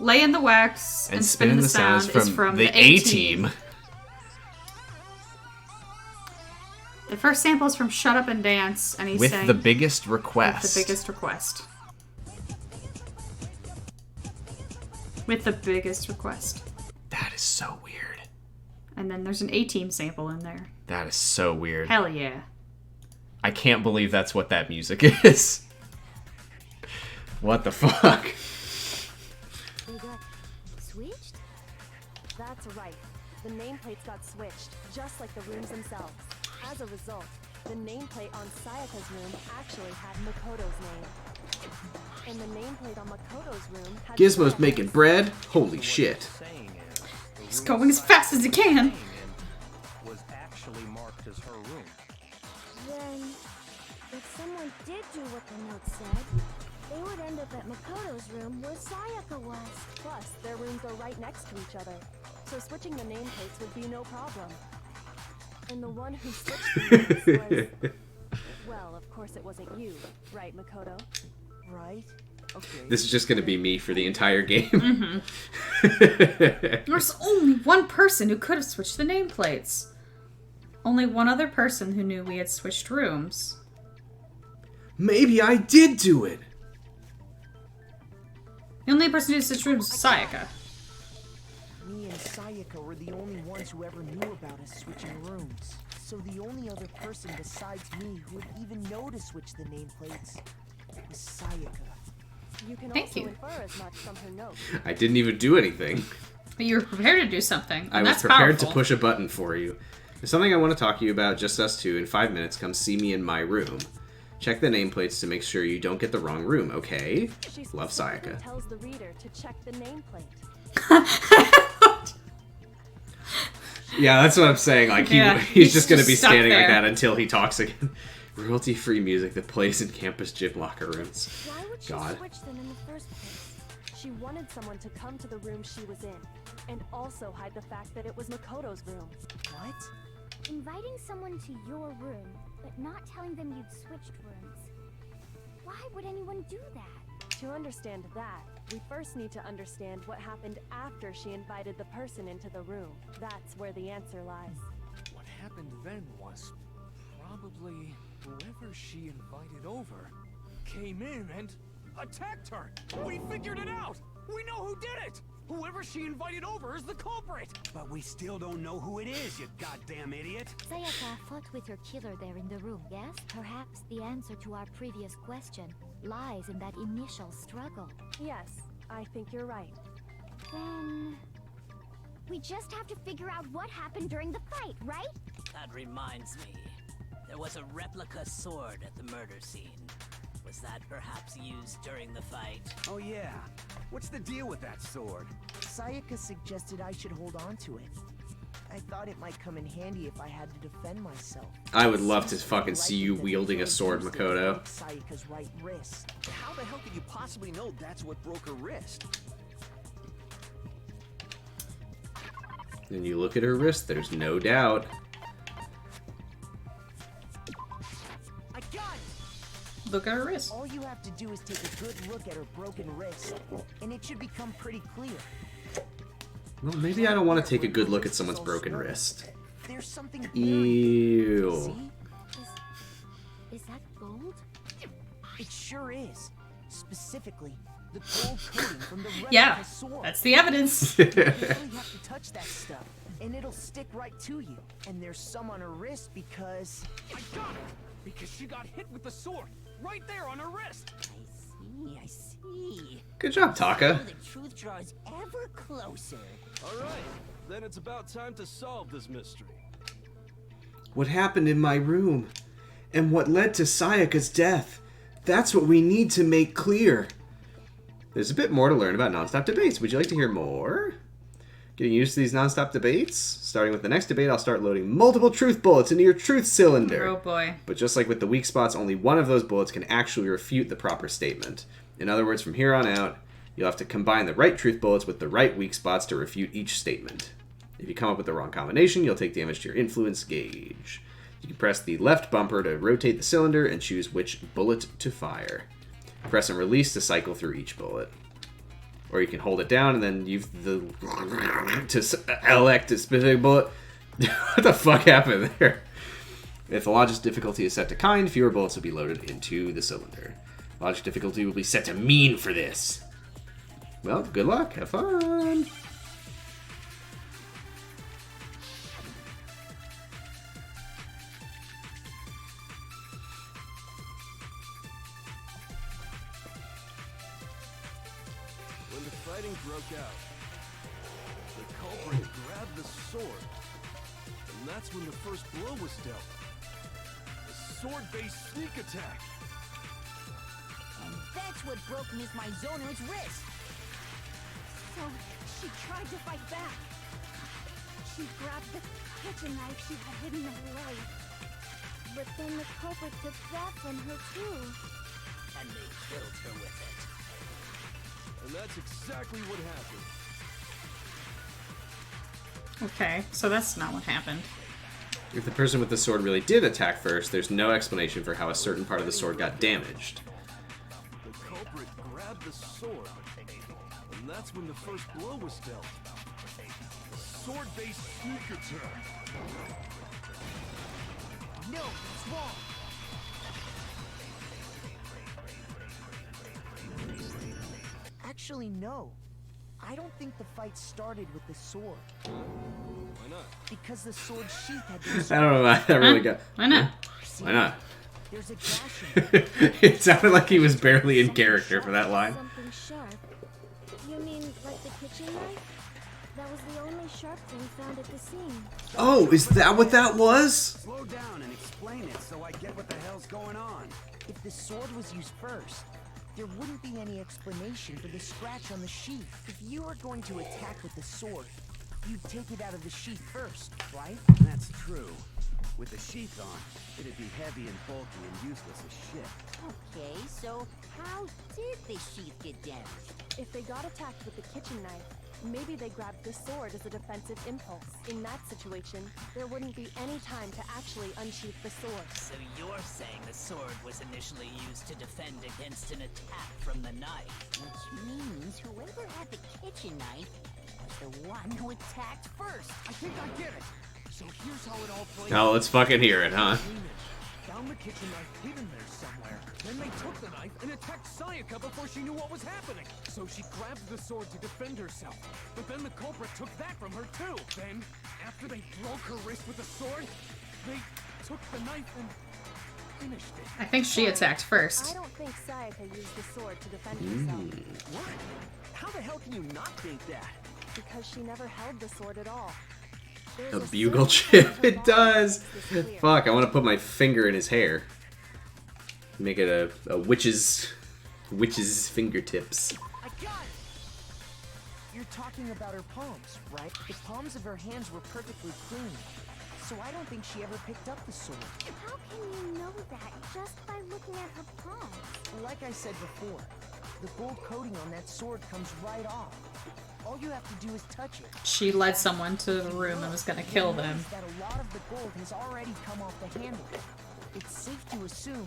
Lay in the wax and spin in the sound is from the A-Team. The first sample is from Shut Up and Dance, and he's With saying... the biggest request. With the biggest request. With the biggest request. That is so weird. And then there's an A-Team sample in there. That is so weird. Hell yeah. I can't believe that's what that music is. What the fuck? They got switched? That's right. The nameplates got switched, just like the rooms themselves. As a result, the nameplate on Sayaka's room actually had Makoto's name. And the nameplate on Makoto's room had Gizmo's Sayaka's. making bread? Holy shit. He's going as fast as he can. Was actually marked as her room. Then, if someone did do what the note said, they would end up at Makoto's room where Sayaka was. Plus, their rooms are right next to each other, so switching the nameplates would be no problem. And the one who switched the names was... Well, of course it wasn't you, right, Makoto? Right? Okay. This is just gonna be me for the entire game. Mm-hmm. There's only one person who could have switched the nameplates. Only one other person who knew we had switched rooms. Maybe I did do it. The only person who switched rooms was Sayaka. Me and Sayaka were the only ones who ever knew about us switching rooms. So the only other person besides me who would even know to switch the nameplates was Sayaka. You can Thank also you. infer as much from her note. I didn't even do anything. But you were prepared to do something. And I was that's prepared powerful. to push a button for you. There's something I want to talk to you about, just us two. In 5 minutes, come see me in my room. Check the nameplates to make sure you don't get the wrong room, okay? She Love, specifically Sayaka. tells the reader to check the nameplate. Yeah, that's what I'm saying. Like Yeah, he's just gonna be stuck standing like there. that until he talks again. Royalty-free music that plays in campus gym locker rooms. Why would she God. switch them in the first place? She wanted someone to come to the room she was in, and also hide the fact that it was Makoto's room. What? Inviting someone to your room, but not telling them you'd switched rooms. Why would anyone do that? To understand that, we first need to understand what happened after she invited the person into the room. That's where the answer lies. What happened then was probably whoever she invited over came in and attacked her. We figured it out. We know who did it. Whoever she invited over is the culprit. But we still don't know who it is, you goddamn idiot. Sayaka fought with her killer there in the room, yes? Perhaps the answer to our previous question lies in that initial struggle. Yes, I think you're right. Then... we just have to figure out what happened during the fight, right? That reminds me. There was a replica sword at the murder scene. Was that perhaps used during the fight? Oh yeah. What's the deal with that sword? Sayaka suggested I should hold on to it. I thought it might come in handy if I had to defend myself. I would love to fucking see you wielding a sword, Makoto. Sayaka's right wrist. How the hell could you possibly know that's what broke her wrist? And you look at her wrist, there's no doubt. I got it! Look at her wrist. All you have to do is take a good look at her broken wrist, and it should become pretty clear. Well, maybe I don't want to take a good look at someone's broken wrist. There's something Ew. See? Is that gold? It sure is. Specifically, the gold coating from the replica Yeah, sword. that's the evidence. You barely have to touch that stuff, and it'll stick right to you. And there's some on her wrist because... I got it! Because she got hit with the sword right there on her wrist. I see. Good job, Taka. So the truth draws ever closer. All right, then it's about time to solve this mystery. What happened in my room? And what led to Sayaka's death? That's what we need to make clear. There's a bit more to learn about nonstop debates. Would you like to hear more? Getting used to these nonstop debates? Starting with the next debate, I'll start loading multiple truth bullets into your truth cylinder. Oh boy. But just like with the weak spots, only one of those bullets can actually refute the proper statement. In other words, from here on out, you'll have to combine the right truth bullets with the right weak spots to refute each statement. If you come up with the wrong combination, you'll take damage to your influence gauge. You can press the left bumper to rotate the cylinder and choose which bullet to fire. Press and release to cycle through each bullet. Or you can hold it down and then use the to elect a specific bullet. What the fuck happened there? If the logic difficulty is set to kind, fewer bullets will be loaded into the cylinder. Logic difficulty will be set to mean for this. Well, good luck. Have fun. when the fighting broke out. The culprit grabbed the sword, and that's when the first blow was dealt. A sword-based sneak attack. And that's what broke Miss Mizono's wrist. So she tried to fight back. She grabbed the kitchen knife she had hidden away. But then the culprit took that from her too. And they killed her with it. And that's exactly what happened. Okay, so that's not what happened. If the person with the sword really did attack first, there's no explanation for how a certain part of the sword got damaged. The culprit grabbed the sword, and that's when the first blow was dealt. A sword-based sneak attack. No, it's wrong. Actually, no. I don't think the fight started with the sword. Why not? Because the sword sheath had been... I don't know why that really got... Why not? Why not? There's a gash in it. It sounded like he was barely in character for that line. Something sharp. You mean like the kitchen knife? That was the only sharp thing found at the scene. Oh, is that what that was? Slow down and explain it so I get what the hell's going on. If the sword was used first, there wouldn't be any explanation for the scratch on the sheath. If you were going to attack with the sword, you'd take it out of the sheath first, right? That's true. With the sheath on, it'd be heavy and bulky and useless as shit. Okay, so how did the sheath get damaged? If they got attacked with the kitchen knife, maybe they grabbed the sword as a defensive impulse. In that situation, there wouldn't be any time to actually unsheath the sword. So you're saying the sword was initially used to defend against an attack from the knife. Which means whoever had the kitchen knife was the one who attacked first. I think I get it. So here's how it all played. Now let's fucking hear it, huh? Found the kitchen knife hidden there somewhere. Then they took the knife and attacked Sayaka before she knew what was happening. So she grabbed the sword to defend herself. But then the culprit took that from her too. Then, after they broke her wrist with the sword, they took the knife and finished it. I think she attacked I first. don't think Sayaka used the sword to defend herself. What? How the hell can you not think that? Because she never held the sword at all. A bugle chip, it does! Fuck, I want to put my finger in his hair. Make it a witch's fingertips. I got it! You're talking about her palms, right? The palms of her hands were perfectly clean. So I don't think she ever picked up the sword. How can you know that just by looking at her palms? Like I said before, the gold coating on that sword comes right off. All you have to do is touch it. She led someone to the room and was gonna kill them. Notice that a lot of the gold has already come off the handle. It's safe to assume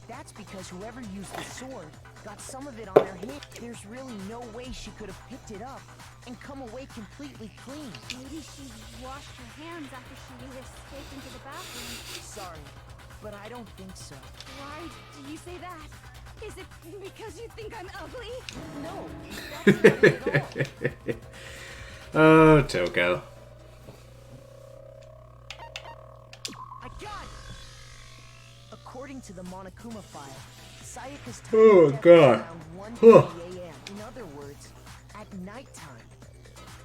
that's because whoever used the sword got some of it on their hand. There's really no way she could have picked it up and come away completely clean. Maybe she washed her hands after she escaped into the bathroom. Sorry, but I don't think so. Why do you say that? Is it because you think I'm ugly? No, that's not it at all. Oh, Toko. I got it! According to the Monokuma file, Sayaka's time Oh, of death God. was around 1:30 Huh. a.m. In other words, at nighttime.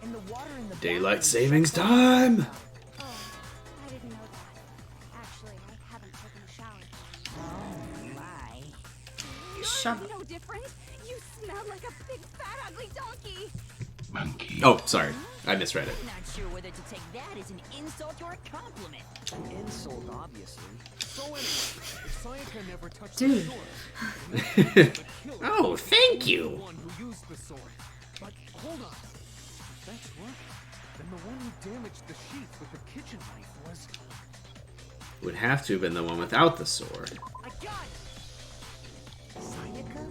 And the water in the Daylight bathroom savings shuts off. time! Oh, I didn't know that. Actually, I haven't taken a shower. Oh my. Shut You're no different. You smell like a big fat ugly donkey. Oh, sorry. I misread it. I'm not sure whether to take that as an insult or a compliment. An insult, obviously. So anyway, if Sayaka never touched Dude. the sword, then that means the killer Oh, was thank the you. one who used the sword. But hold on. If that's right, then the one who damaged the sheath with the kitchen knife was... Would have to have been the one without the sword. I got it! Sayaka?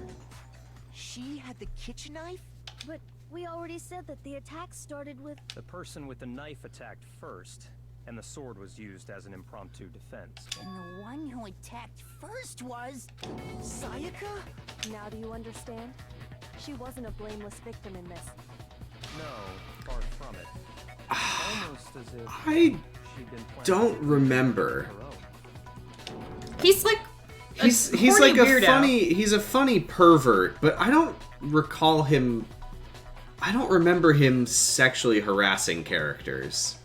She had the kitchen knife? But we already said that the attack started with... The person with the knife attacked first, and the sword was used as an impromptu defense. And the one who attacked first was... Sayaka? Now do you understand? She wasn't a blameless victim in this. No, far from it. Almost as if I she'd been planning don't to remember. her own. He's like He's horny like a weirdo. funny, he's a funny pervert, but I don't recall him I don't remember him sexually harassing characters.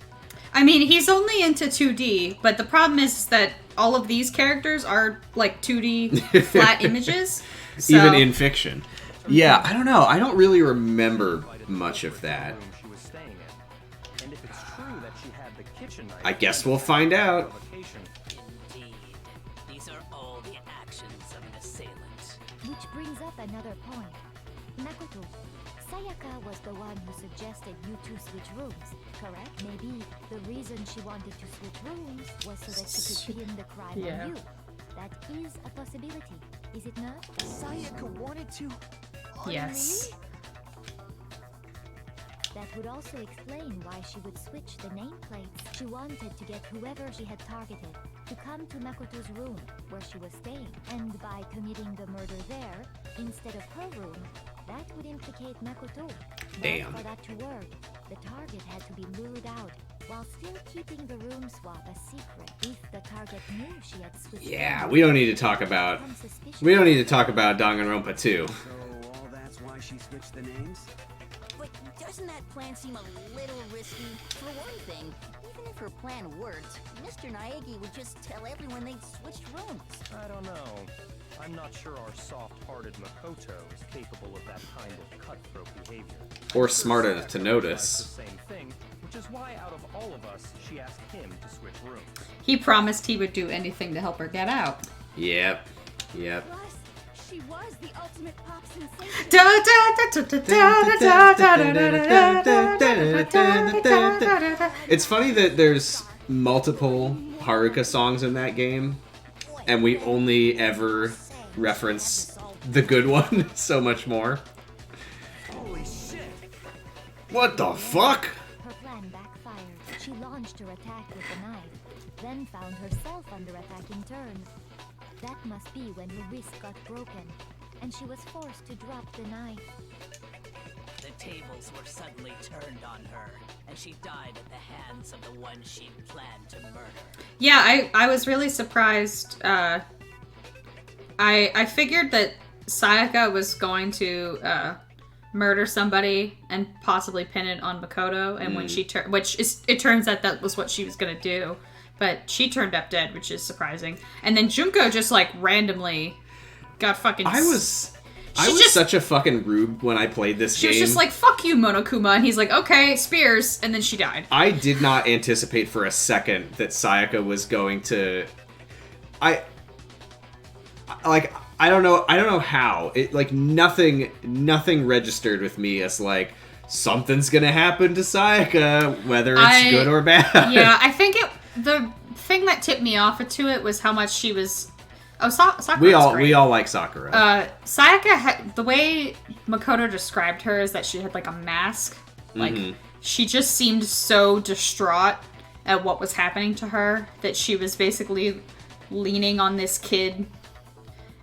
I mean, he's only into 2D, but the problem is that all of these characters are like 2D flat images. So... Even in fiction. Yeah, I don't know. I don't really remember much of that. I guess we'll find out. Indeed. These are all the actions of an assailant. Which brings up another point. Makoto, Sayaka was the one who suggested you two switch rooms, correct? Maybe the reason she wanted to switch rooms was so that she could pin the crime on you. That is a possibility, is it not? Sayaka wanted to... Yes. Me? That would also explain why she would switch the nameplates. She wanted to get whoever she had targeted to come to Makoto's room, where she was staying. And by committing the murder there, instead of her room, that would implicate Makoto. Damn. But for that to work, the target had to be lured out, while still keeping the room swap a secret. If the target knew she had switched... Yeah, we don't need to talk about... Danganronpa 2. So all that's why she switched the names? But doesn't that plan seem a little risky? For one thing, even if her plan worked, Mr. Naegi would just tell everyone they'd switched rooms. I don't know. I'm not sure our soft-hearted Makoto is capable of that kind of cutthroat behavior. Or smart enough to notice. The same thing, which is why out of all of us, she asked him to switch rooms. He promised he would do anything to help her get out. Yep. Plus, she was the ultimate pop sensation. It's funny that there's multiple Haruka songs in that game, and we only ever reference the good one so much more. Holy shit! What the fuck? Her plan backfired. She launched her attack with a knife, then found herself under attack in turn. That must be when her wrist got broken, and she was forced to drop the knife. The tables were suddenly turned on her, and she died at the hands of the one she'd planned to murder. Yeah, I was really surprised. I figured that Sayaka was going to murder somebody and possibly pin it on Makoto, and when she it turns out that was what she was gonna do. But she turned up dead, which is surprising. And then Junko just, like, randomly got fucking... I was such a fucking rube when I played this game. She was just like, fuck you, Monokuma. And he's like, okay, spears. And then she died. I did not anticipate for a second that Sayaka was going to... I don't know how. It, like, nothing registered with me as, like, something's gonna happen to Sayaka, whether it's good or bad. Yeah, I think the thing that tipped me off to it was how much she was... Oh, Sakura. We all like Sakura. Sayaka, the way Makoto described her is that she had like a mask. Like, she just seemed so distraught at what was happening to her that she was basically leaning on this kid,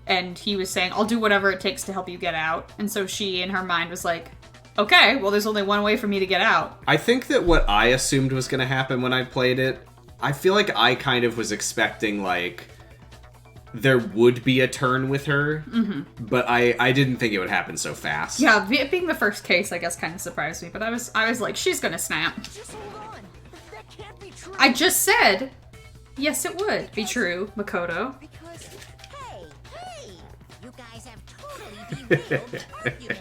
and he was saying, I'll do whatever it takes to help you get out. And so she, in her mind, was like, okay, well, there's only one way for me to get out. I think that what I assumed was going to happen when I played it, I feel like I kind of was expecting, like, there would be a turn with her, but I didn't think it would happen so fast. Yeah, it being the first case, I guess, kind of surprised me, but I was like, she's gonna snap. Just hold on. That can't be true. I just said, yes, it would be true, Makoto. Because, hey, you guys have totally derailed the argument.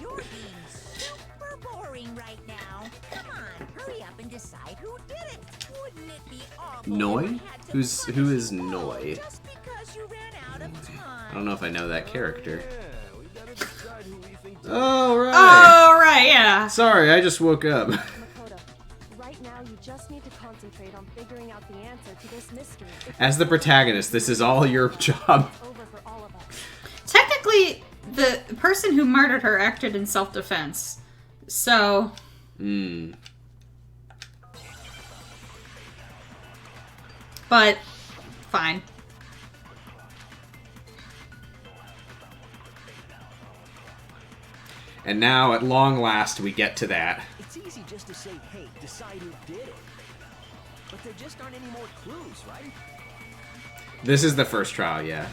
You're being super boring right now. Come on, hurry up and decide who did it. Wouldn't it be awful? Noi? Who is Noi? Just because you ran out of time. I don't know if I know that character. Yeah, we gotta decide who we think. Oh, right. Oh, right, yeah. Sorry, I just woke up. Makoto, right now you just need to concentrate on figuring out the answer to this mystery. As the protagonist, this is all your job. Over for all of us. Technically, the person who murdered her acted in self-defense, so... But, fine. And now, at long last, we get to that. It's easy just to say, hey, decide who did it. But there just aren't any more clues, right? This is the first trial, yeah.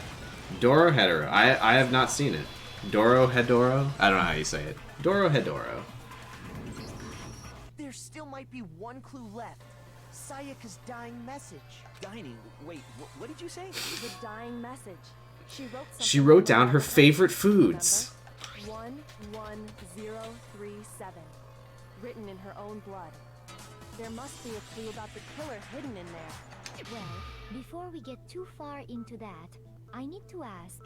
Doro Hedoro. I have not seen it. Doro Hedoro? I don't know how you say it. Doro Hedoro. might be one clue left. Sayaka's dying message. Dining? Wait, what did you say? The dying message. She wrote down her favorite foods. 11037. Written in her own blood. There must be a clue about the killer hidden in there. Well, before we get too far into that, I need to ask,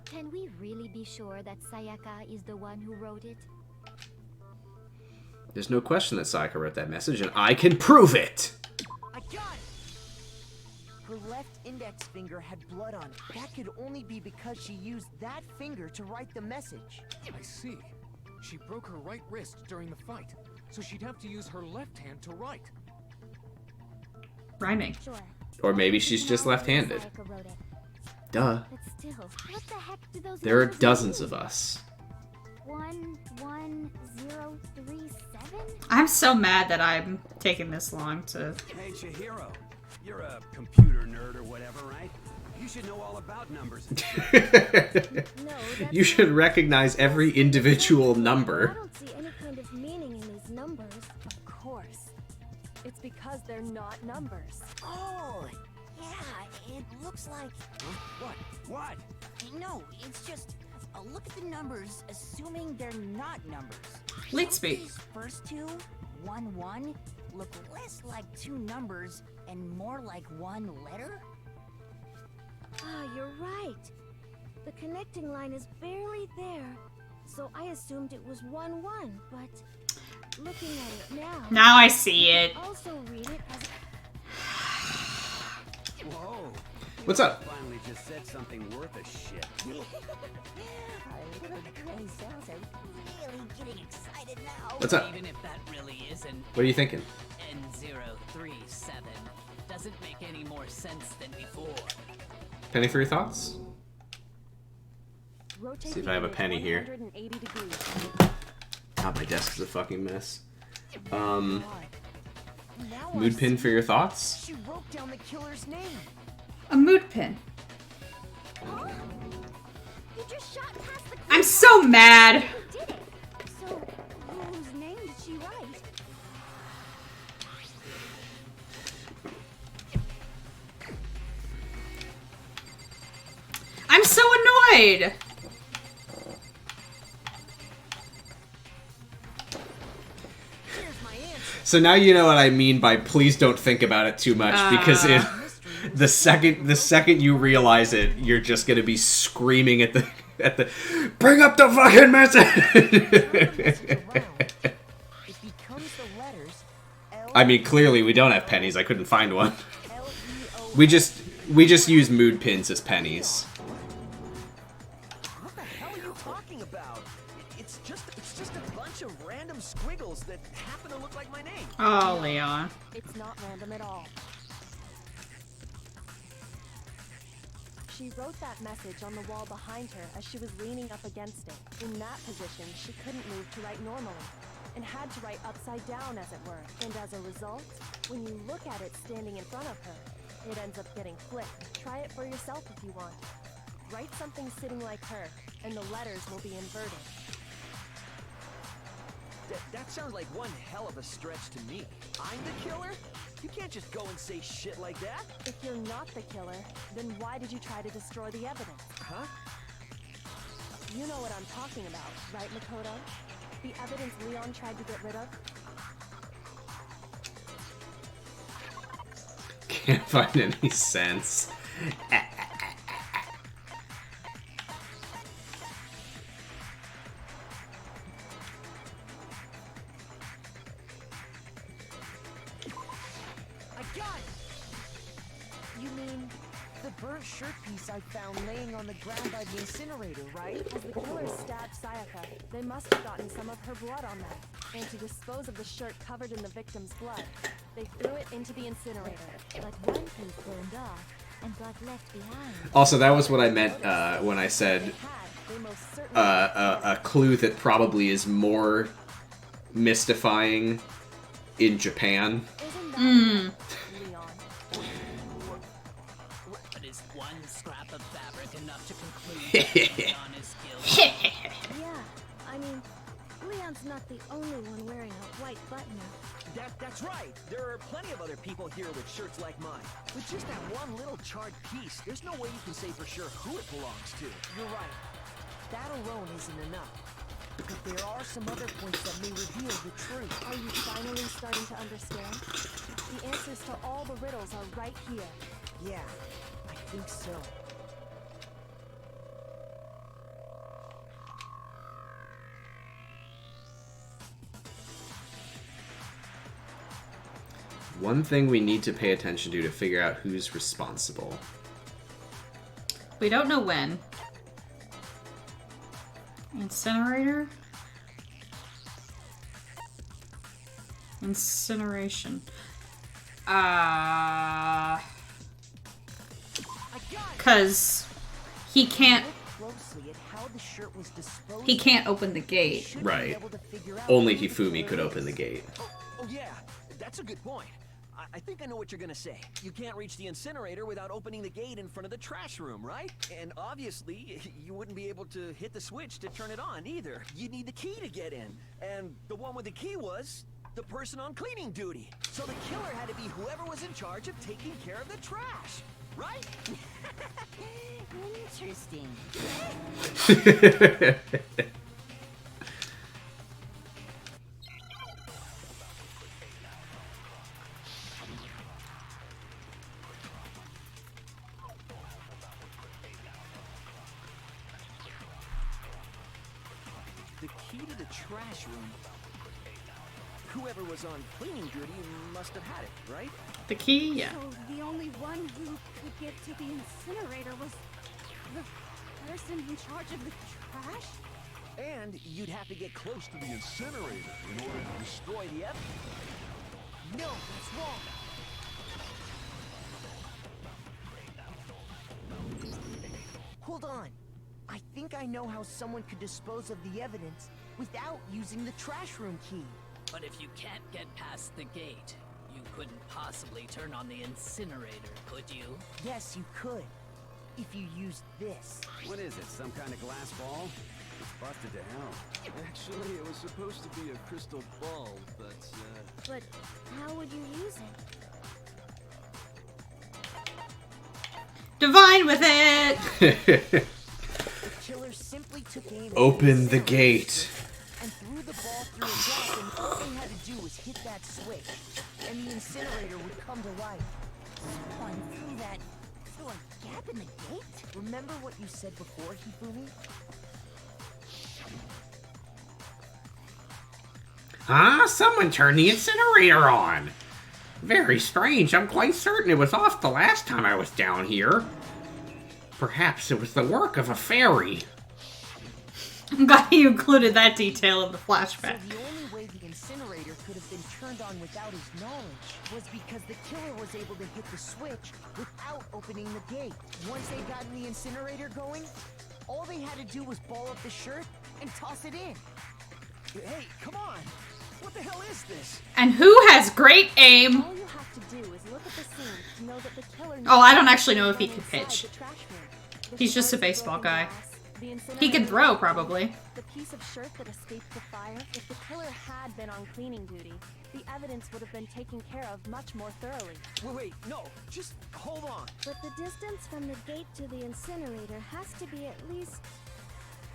can we really be sure that Sayaka is the one who wrote it? There's no question that Sayaka wrote that message, and I can prove it! I got it! Her left index finger had blood on it. That could only be because she used that finger to write the message. I see. She broke her right wrist during the fight, so she'd have to use her left hand to write. Rhyming. Sure. Or maybe she's just left-handed. Duh. But still, what the heck do those There are numbers dozens mean? of us. 11037? I'm so mad that I'm taking this long to... Hey, Chihiro. You're a computer nerd or whatever, right? You should know all about numbers and shit. You should recognize every individual I number. don't see any kind of meaning in these numbers. Of course. It's because they're not numbers. Oh, yeah, it looks like... Huh? What? No, it's just... look at the numbers, assuming they're not numbers. Lead speed. These first two, 1, 1, look less like two numbers and more like one letter? Ah, you're right. The connecting line is barely there, so I assumed it was 1, 1, but looking at it now... Now I see it. Also read it as... Whoa. What's up? Finally just said something worth a shit. Our little gray cells are really getting excited now. What's up? Even if that really isn't What are you thinking? N037, doesn't make any more sense than before. Penny for your thoughts? Rotate See if the I have a image penny here. 180 degrees. God, my desk is a fucking mess. Now I Mood pin see. for your thoughts? She wrote down the killer's name. A mood pin. You just shot past the... I'm so mad. You did it! So, whose name did she write? I'm so annoyed. So now you know what I mean by please don't think about it too much, because the second you realize it, you're just gonna be screaming at the bring up the fucking message. It becomes the letters I mean, clearly we don't have pennies. I couldn't find one. We just use mood pins as pennies. What the hell are you talking about? It's just a bunch of random squiggles that happen to look like my name. Oh, Leon. It's not random at all. She wrote that message on the wall behind her as she was leaning up against it. In that position, she couldn't move to write normally, and had to write upside down, as it were. And as a result, when you look at it standing in front of her, it ends up getting flipped. Try it for yourself if you want. Write something sitting like her, and the letters will be inverted. That sounds like one hell of a stretch to me. I'm the killer? You can't just go and say shit like that. If you're not the killer, then why did you try to destroy the evidence? Huh? You know what I'm talking about, right, Makoto? The evidence Leon tried to get rid of? Can't find any sense. I got it! You mean the burnt shirt piece I found laying on the ground by the incinerator, right? As the killers stabbed Sayaka, they must have gotten some of her blood on them. And to dispose of the shirt covered in the victim's blood, they threw it into the incinerator. But one piece burned off, and blood left behind. Also, that was what I meant when I said a clue that probably is more mystifying in Japan. Mm. But is one scrap of fabric enough to conclude that Leon is guilty? Yeah, I mean, Leon's not the only one wearing a white button-up. That's right. There are plenty of other people here with shirts like mine. With just that one little charred piece, there's no way you can say for sure who it belongs to. You're right. That alone isn't enough. But there are some other points that may reveal the truth. Are you finally starting to understand? The answers to all the riddles are right here. Yeah, I think so. One thing we need to pay attention to figure out who's responsible. We don't know when. Incinerator? Incineration. Cause he can't open the gate. Right. Only Hifumi could open the gate. Oh yeah, that's a good point. I think I know what you're gonna say. You can't reach the incinerator without opening the gate in front of the trash room, right? And obviously, you wouldn't be able to hit the switch to turn it on either. You need the key to get in. And the one with the key was the person on cleaning duty. So the killer had to be whoever was in charge of taking care of the trash, right? Interesting. The key to the trash room. Whoever was on cleaning duty must have had it, right? The key, yeah. So the only one who could get to the incinerator was the person in charge of the trash? And you'd have to get close to the incinerator in order to destroy the evidence. No, that's wrong. Hold on. I think I know how someone could dispose of the evidence without using the trash room key. But if you can't get past the gate, you couldn't possibly turn on the incinerator, could you? Yes, you could. If you used this. What is it, some kind of glass ball? It's busted to hell. Actually, it was supposed to be a crystal ball, but, But how would you use it? Divine with it! The killer simply took aim at Open the gate. and threw the ball through a gap, and all they had to do was hit that switch, and the incinerator would come to life. Someone threw that through a gap in the gate? Remember what you said before, Hifumi? Huh? Someone turned the incinerator on. Very strange. I'm quite certain it was off the last time I was down here. Perhaps it was the work of a fairy. I'm glad you included that detail in the flashback. So the only way the incinerator could have been turned on without his knowledge was because the killer was able to hit the switch without opening the gate. Once they got the incinerator going, all they had to do was ball up the shirt and toss it in. Hey, come on! What the hell is this? And who has great aim? All you have to do is look at the scene to know that the killer Oh, I don't actually know if he can inside pitch. the trash room. The He's just a shards, baseball broken guy. glass, the He incinerator can throw, was probably. The piece of shirt that escaped the fire. If the killer had been on cleaning duty, the evidence would have been taken care of much more thoroughly. Wait, no, just hold on. But the distance from the gate to the incinerator has to be at least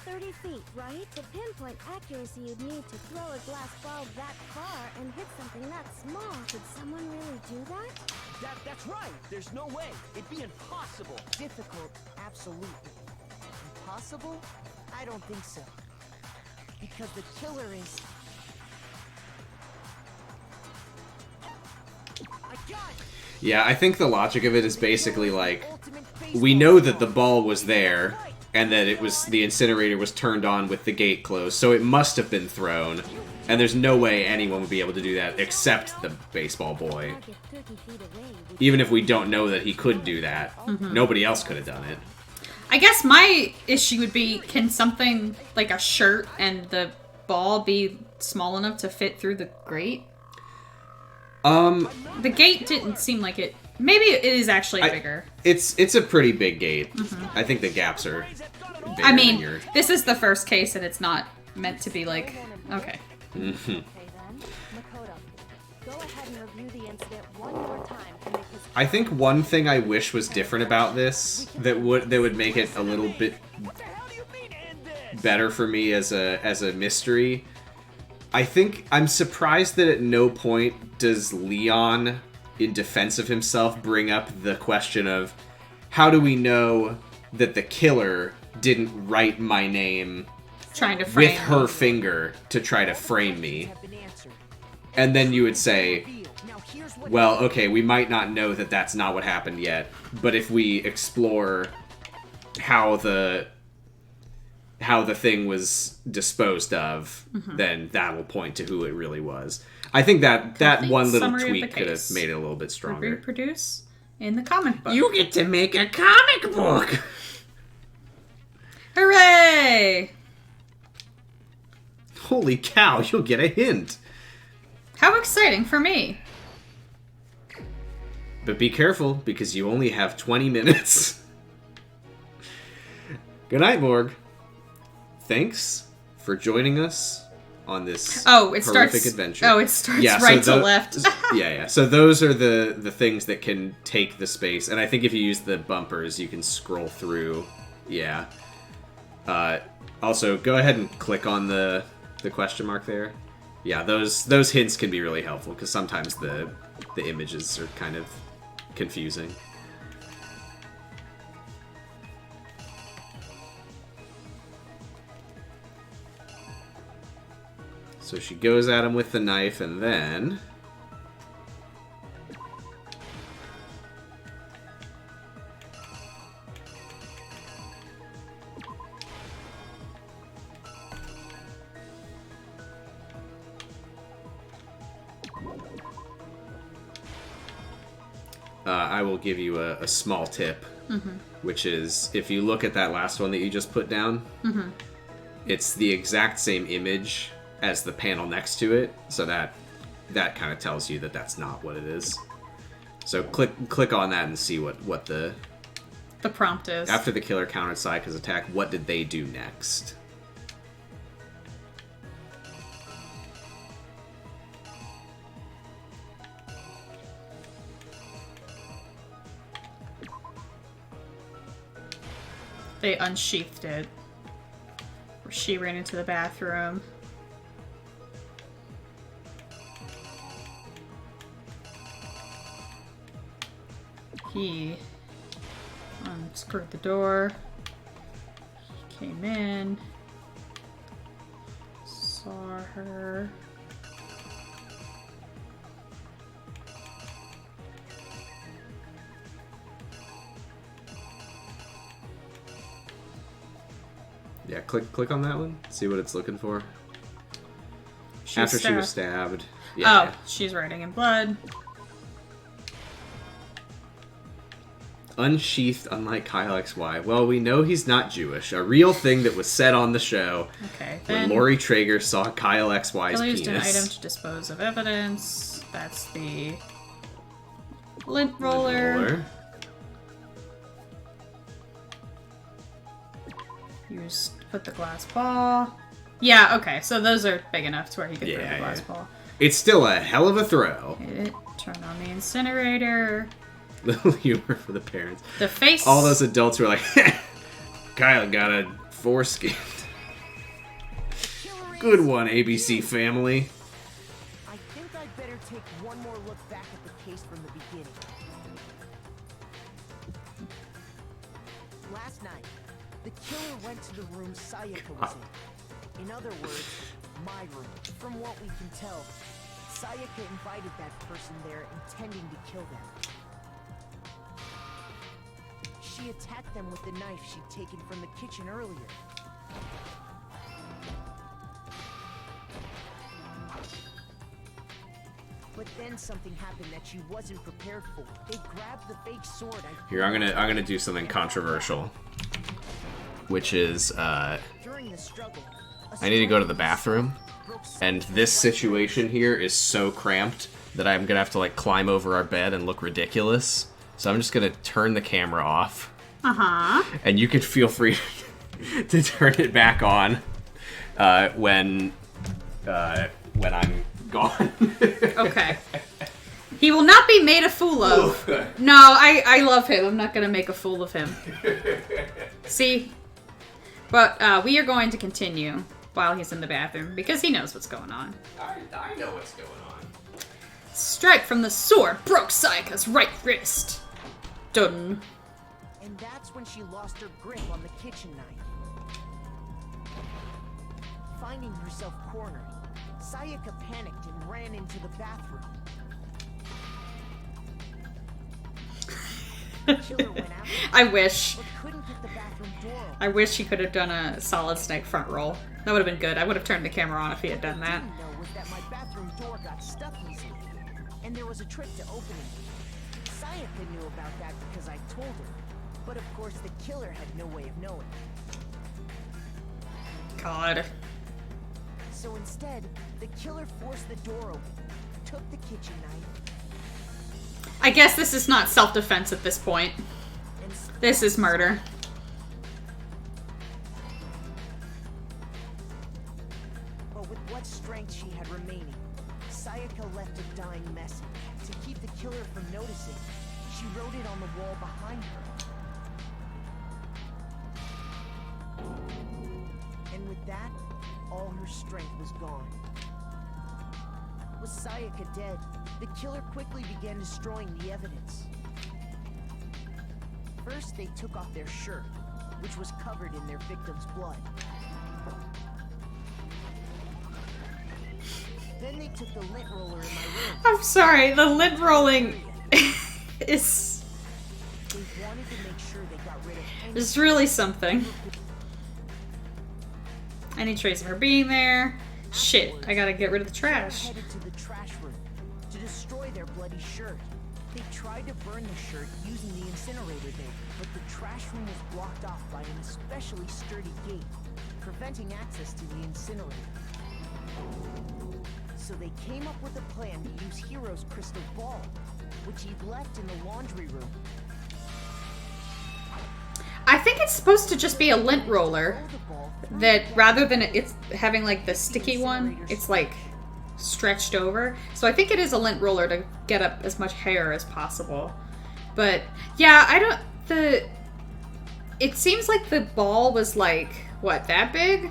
30 feet, right? The pinpoint accuracy you'd need to throw a glass ball that far and hit something that small. Could someone really do that? That's right. There's no way. It'd be impossible. Difficult, absolutely. Impossible? I don't think so. Because the killer is... I got it. Yeah, I think the logic of it is basically like, we know that the ball was there, and that it was the incinerator was turned on with the gate closed, so it must have been thrown. And there's no way anyone would be able to do that except the baseball boy. Even if we don't know that he could do that, nobody else could have done it. I guess my issue would be, can something like a shirt and the ball be small enough to fit through the grate? The gate didn't seem like it. Maybe it is actually bigger. It's a pretty big gate. I think the gaps are bigger I mean, than your... this is the first case and it's not meant to be like Okay. Okay then, Makoto, go ahead and review the incident one more time to make his... I think one thing I wish was different about this that would make it a little bit better for me as a mystery. I think I'm surprised that at no point does Leon, in defense of himself, bring up the question of how do we know that the killer didn't write my name trying to frame with her finger to try to frame me. And then you would say, well, okay, we might not know that that's not what happened yet, but if we explore how the thing was disposed of, then that will point to who it really was. I think that one little tweak could have made it a little bit stronger. Reproduce in the comic book. You get to make a comic book! Hooray! Holy cow, you'll get a hint. How exciting for me. But be careful, because you only have 20 minutes. Good night, Morg. Thanks for joining us on this horrific adventure. Oh, it starts right to left. Yeah. So those are the things that can take the space. And I think if you use the bumpers, you can scroll through. Yeah. Also, go ahead and click on the question mark there. Yeah, those hints can be really helpful, because sometimes the images are kind of confusing. So she goes at him with the knife, and then... I will give you a small tip, which is, if you look at that last one that you just put down, it's the exact same image as the panel next to it, so that kind of tells you that that's not what it is. So click on that and see what the prompt is. After the killer countered Sayaka's attack, what did they do next? They unsheathed it. She ran into the bathroom. He unscrewed the door. He came in. Saw her. Yeah, click on that one. See what it's looking for. After she was stabbed. Yeah. Oh, she's writing in blood. Unsheathed, unlike Kyle XY. Well, we know he's not Jewish. A real thing that was said on the show. Okay, when Lori Traeger saw Kyle XY's used an penis. item to dispose of evidence. That's the lint roller. Used to put the glass ball. Yeah, okay, so those are big enough to where he could throw the glass ball. It's still a hell of a throw. Hit it, turn on the incinerator. Little humor for the parents. The face. All those adults were like, Kyle got a foreskin. Good one, ABC family. I think I'd better take one more look back at the case from the beginning. Last night, the killer went to the room Sayaka was in. In other words, my room. From what we can tell, Sayaka invited that person there intending to kill them. She attacked them with the knife she'd taken from the kitchen earlier. But then something happened that she wasn't prepared for. They grabbed the fake sword. Here, I'm gonna do something controversial, which is during the struggle, I need to go to the bathroom, and this situation here is so cramped that I'm gonna have to like climb over our bed and look ridiculous. So I'm just gonna turn the camera off. And you can feel free to turn it back on when when I'm gone. Okay. He will not be made a fool of. No, I love him. I'm not going to make a fool of him. See? But we are going to continue while he's in the bathroom because he knows what's going on. I know what's going on. Strike from the sword broke Sayaka's right wrist. Done. And that's when she lost her grip on the kitchen knife. Finding herself cornered, Sayaka panicked and ran into the bathroom. The killer went after her, I wish. but couldn't get the bathroom door open. I wish he could have done a solid snake front roll. That would have been good. I would have turned the camera on if he had done that. What I didn't know was that my bathroom door got stuck easily, and there was a trick to opening it. Sayaka knew about that because I told her, but of course the killer had no way of knowing. God. So instead, the killer forced the door open, took the kitchen knife, I guess this is not self-defense at this point. This is murder. but with what strength she had remaining, Sayaka left a dying message. To keep the killer from noticing, she wrote it on the wall behind her. And with that, all her strength was gone. With Sayaka dead, the killer quickly began destroying the evidence. First, they took off their shirt, which was covered in their victim's blood. Then they took the lint roller in my room. I'm sorry, the lint rolling is... They wanted to make sure they got rid of any... It's really something. Any trace of her being there. Shit, I gotta get rid of the trash. Headed to the trash room to destroy their bloody shirt. They tried to burn the shirt using the incinerator there, but the trash room was blocked off by an especially sturdy gate, preventing access to the incinerator. So they came up with a plan to use Hero's crystal ball, which he'd left in the laundry room. I think it's supposed to just be a lint roller. That rather than it's having like the sticky one, it's like stretched over. So I think it is a lint roller to get up as much hair as possible. But yeah, it seems like the ball was like, what, that big?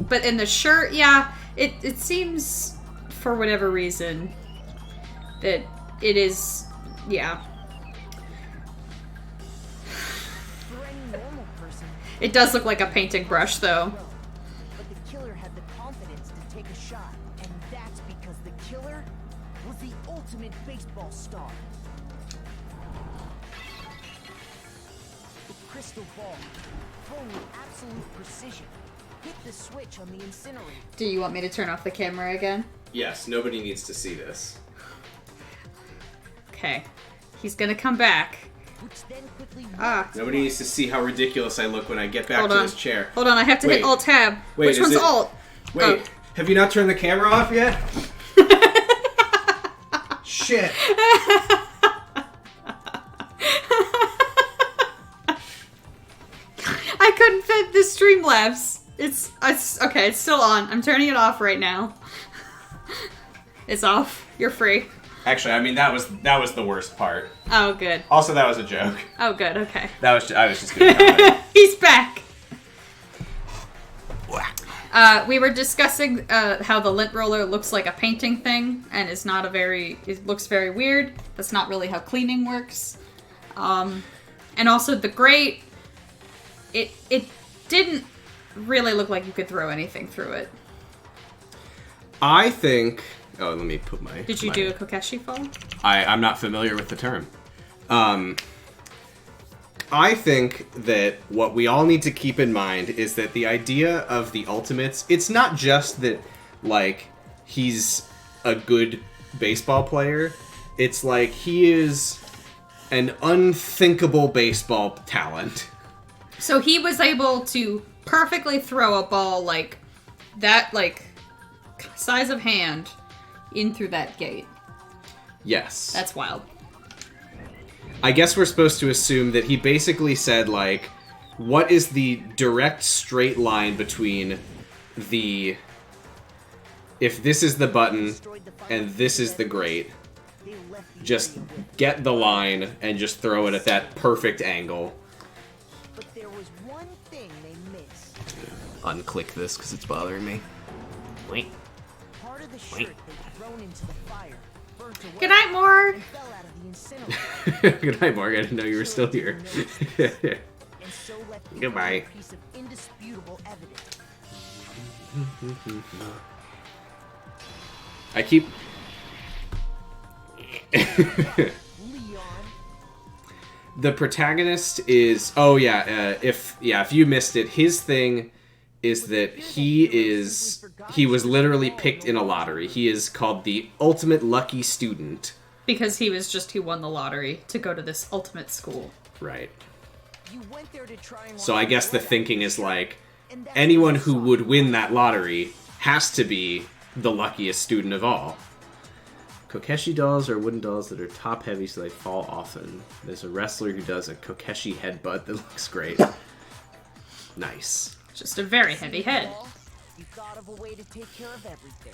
But in the shirt, yeah, it seems for whatever reason that it is, yeah. It does look like a painting brush, though. But the killer had the confidence to take a shot, and that's because the killer was the ultimate baseball star. The crystal ball, thrown with absolute precision, hit the switch on the incinerator. Do you want me to turn off the camera again? Yes, nobody needs to see this. Okay. He's gonna come back. Nobody needs to see how ridiculous I look when I get back to this chair. Hold on, I have to hit Alt-Tab. Which one's Alt? Wait, have you not turned the camera off yet? Shit. I couldn't fit the Streamlabs. It's okay, it's still on. I'm turning it off right now. It's off. You're free. Actually, I mean that was the worst part. Oh, good. Also, that was a joke. Oh, good. Okay. I was just doing comedy. He's back. We were discussing how the lint roller looks like a painting thing and is not it looks very weird. That's not really how cleaning works. And also the grate, it didn't really look like you could throw anything through it. I think. Oh, let me put my. Did you do a Kokeshi fall? I'm not familiar with the term. I think that what we all need to keep in mind is that the idea of the Ultimates, it's not just that, like, he's a good baseball player. It's like he is an unthinkable baseball talent. So he was able to perfectly throw a ball like that, like, size of hand in through that gate. Yes. That's wild. I guess we're supposed to assume that he basically said, like, what is the direct straight line between the if this is the button and this is the grate, just get the line and just throw it at that perfect angle. But there was one thing they missed. Unclick this because it's bothering me. Wait. Part of the shirt they'd thrown into the fire. Good night, Morg. Good night, Morg. I didn't know you were still here. Goodbye. Piece of indisputable evidence. I keep... The protagonist is... Oh, yeah. If you missed it, his thing is that he was literally picked in a lottery. He is called the ultimate lucky student. Because he won the lottery to go to this ultimate school. Right. You went there to try and So I guess the thinking is like, anyone who would win that lottery has to be the luckiest student of all. Kokeshi dolls are wooden dolls that are top heavy so they fall often. There's a wrestler who does a Kokeshi headbutt that looks great. Nice. Just a very heavy head. You thought of a way to take care of everything.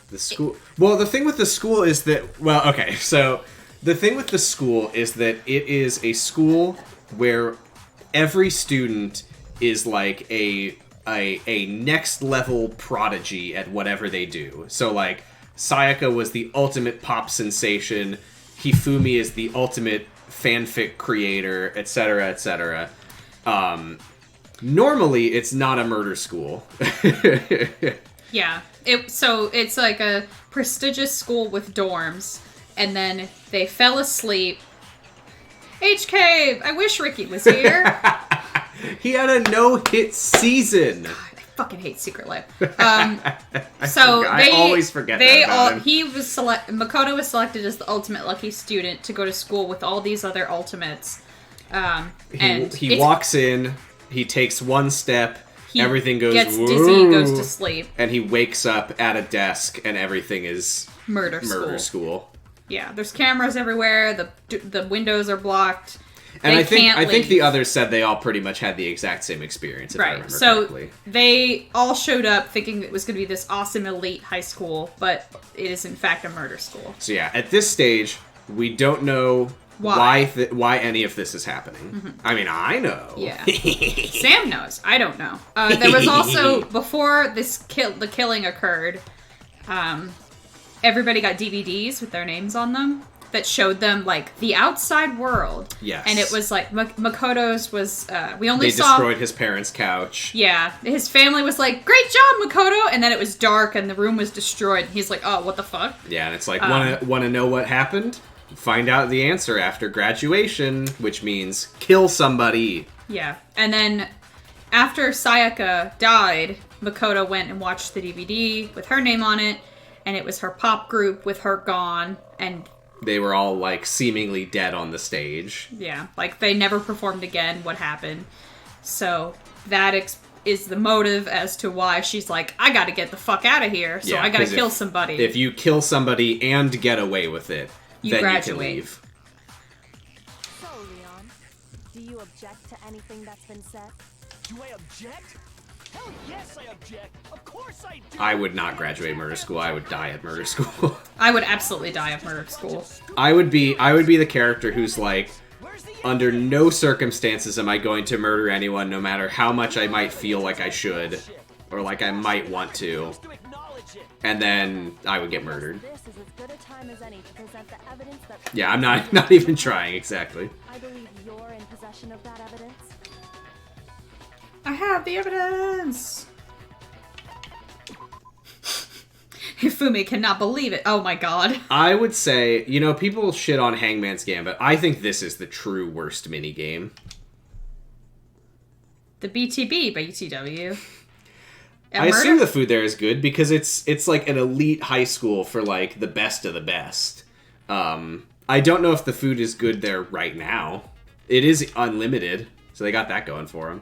The school... Well, the thing with the school is that... Well, okay, so... The thing with the school is that it is a school where every student is like a next level prodigy at whatever they do. So like Sayaka was the ultimate pop sensation, Hifumi is the ultimate fanfic creator, etc., etc. Normally it's not a murder school. Yeah. So it's like a prestigious school with dorms, and then they fell asleep. HK, I wish Ricky was here. He had a no-hit season. God, I fucking hate Secret Life. I always forget that about him. Makoto was selected as the ultimate lucky student to go to school with all these other ultimates. He walks in, he takes one step, everything goes gets whoa, dizzy, goes to sleep, and he wakes up at a desk, and everything is murder school. Yeah, there's cameras everywhere. The windows are blocked. And I think the others said they all pretty much had the exact same experience. If I remember correctly. They all showed up thinking it was going to be this awesome elite high school, but it is in fact a murder school. So yeah, at this stage, we don't know why any of this is happening. Mm-hmm. I mean, I know. Yeah, Sam knows. I don't know. There was also before the killing occurred. Everybody got DVDs with their names on them that showed them like the outside world. Yes. And it was like Makoto's was They destroyed his parents' couch. Yeah. His family was like, "Great job, Makoto!" And then it was dark and the room was destroyed. And he's like, "Oh, what the fuck?" Yeah, and it's like, wanna know what happened? Find out the answer after graduation, which means kill somebody. Yeah. And then after Sayaka died, Makoto went and watched the DVD with her name on it. And it was her pop group with her gone, and they were all like seemingly dead on the stage. Yeah, like they never performed again. What happened? So that is the motive as to why she's like, I got to get the fuck out of here. So I got to kill somebody. If you kill somebody and get away with it, then graduate. You can leave. So, Leon, do you object to anything that's been said? Do I object? Hell yes, I object. Of course I do. I would not graduate murder school. I would die at murder school. I would absolutely die at murder school. I would be the character who's like, under no circumstances am I going to murder anyone, no matter how much I might feel like I should, or like I might want to. And then I would get murdered. This is as good a time as any to present the evidence that... Yeah, I'm not even trying, exactly. I believe you're in possession of that evidence. I have the evidence! Hifumi cannot believe it. Oh my god. I would say, people shit on Hangman's Gambit. I think this is the true worst minigame. The BTB, BTW. I assume the food there is good because it's like an elite high school for like the best of the best. I don't know if the food is good there right now. It is unlimited, so they got that going for them.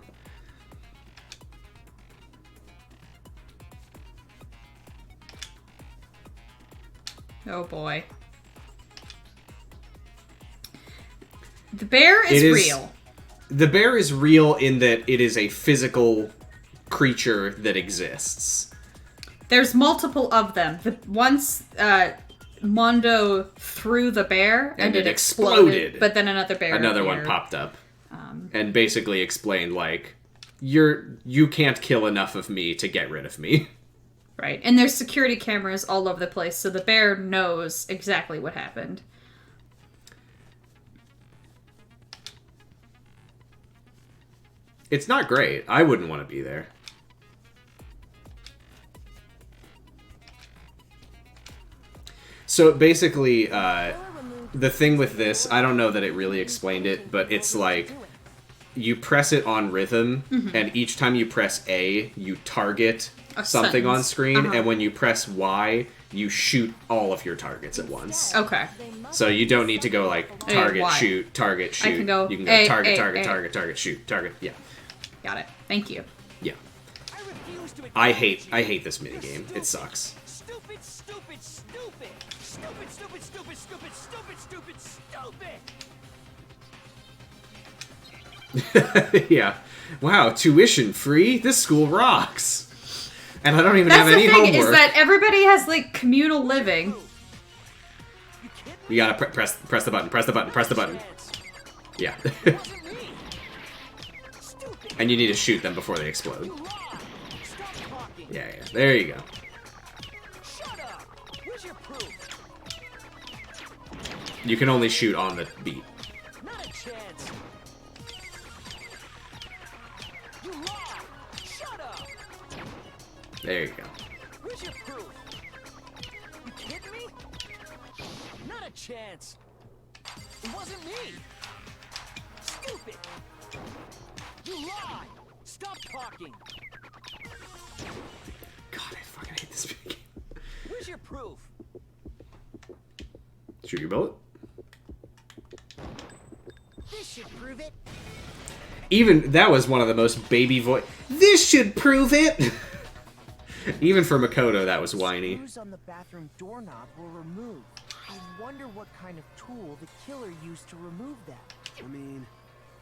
Oh boy. The bear is real. The bear is real in that it is a physical creature that exists. There's multiple of them. Once Mondo threw the bear and it exploded, but then another bear Another appeared. one popped up. And basically explained, like, you can't kill enough of me to get rid of me. Right. And there's security cameras all over the place, so the bear knows exactly what happened. It's not great. I wouldn't want to be there. So basically, the thing with this, I don't know that it really explained it, but it's like, you press it on rhythm, and each time you press A, you target something on screen, and when you press Y, you shoot all of your targets at once. Okay. So you don't need to go like target, Y. shoot, target, shoot. I can go you can go A, target, A, target, A. target, target, shoot, target. Yeah. Got it. Thank you. Yeah. I hate this minigame. It sucks. Stupid, stupid, stupid! Stupid, stupid, stupid, stupid, stupid, stupid, stupid! Yeah. Wow, tuition free? This school rocks. And I don't even have any That's the thing, homework. is that everybody has, like, communal living. You gotta press the button, press the button, press the button. Yeah. And you need to shoot them before they explode. Yeah, yeah. There you go. You can only shoot on the beat. Not a chance. You lie. Shut up. There you go. Where's your proof? You kidding me? Not a chance. It wasn't me. Stupid. You lie. Stop talking. God, I fucking hate this video game. Where's your proof? Shoot your bullet. This should prove it. Even that was one of the most baby voice. This should prove it. Even for Makoto, that was whiny. Screws on the bathroom doorknob were removed. I wonder what kind of tool the killer used to remove that. I mean,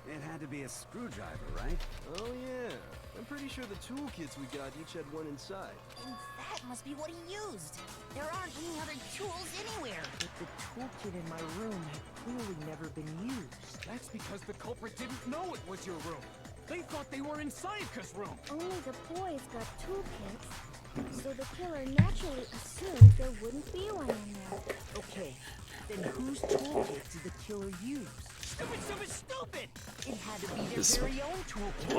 it had to be a screwdriver, right? Oh yeah, I'm pretty sure the toolkits we got each had one inside. And that must be what he used. There aren't any other tools anywhere. But the toolkit in my room had clearly never been used. That's because the culprit didn't know it was your room. They thought they were in Sayaka's room. Only the boys got toolkits, so the killer naturally assumed there wouldn't be one in there. Okay, then whose toolkit did the killer use? Stupid, stupid, stupid! It had to be their very own toolkit.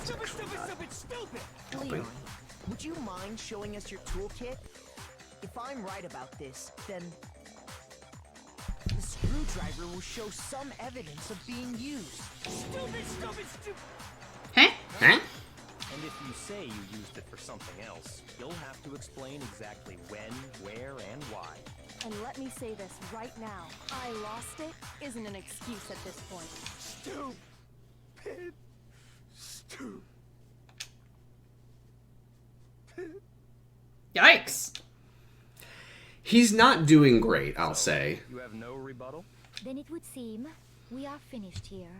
Stupid, stupid, stupid, stupid, stupid! Leon, would you mind showing us your toolkit? If I'm right about this, then the screwdriver will show some evidence of being used. Stupid, stupid, stupid! Huh? Huh? And if you say you used it for something else, you'll have to explain exactly when, where, and why. And let me say this right now. I lost it isn't an excuse at this point. Stupid. Stupid. Yikes. He's not doing great, I'll say. You have no rebuttal? Then it would seem we are finished here.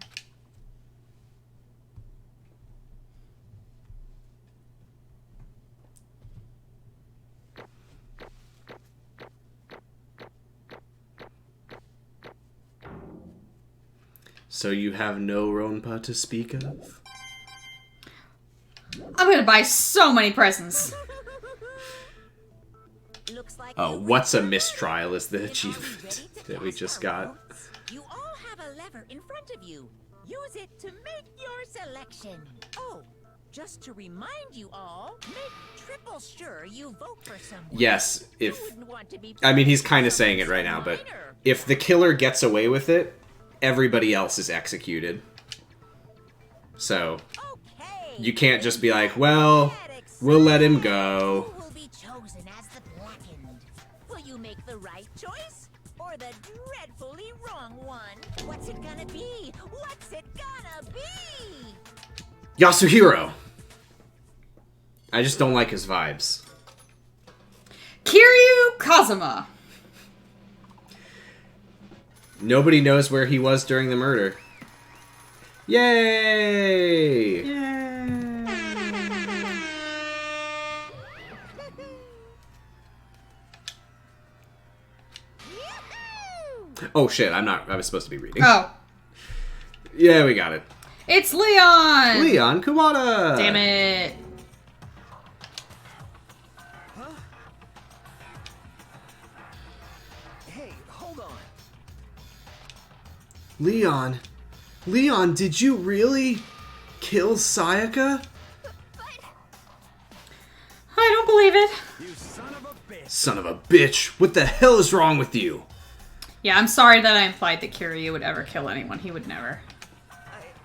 So you have no Ronpa to speak of? I'm gonna buy so many presents. Oh, what's a mistrial is the achievement that we just got. You all have a lever in front of you. Use it to make your selection. Oh, just to remind you all, make triple sure you vote for someone. Yes, if... I mean, he's kind of saying it right now, but if the killer gets away with it, everybody else is executed. So, you can't just be like, well, we'll let him go. Who will be chosen as the blackened? Will you make the right choice? Or the dreadfully wrong one? What's it gonna be? What's it gonna be? Yasuhiro! I just don't like his vibes. Kiryu Kazuma. Nobody knows where he was during the murder. Yay! Oh shit, I was supposed to be reading. Oh. Yeah, we got it. It's Leon! Leon Kuwata! Damn it. Hey, hold on. Leon. Leon, did you really kill Sayaka? I don't believe it. You son of a bitch. Son of a bitch. What the hell is wrong with you? Yeah, I'm sorry that I implied that Kiryu would ever kill anyone. He would never.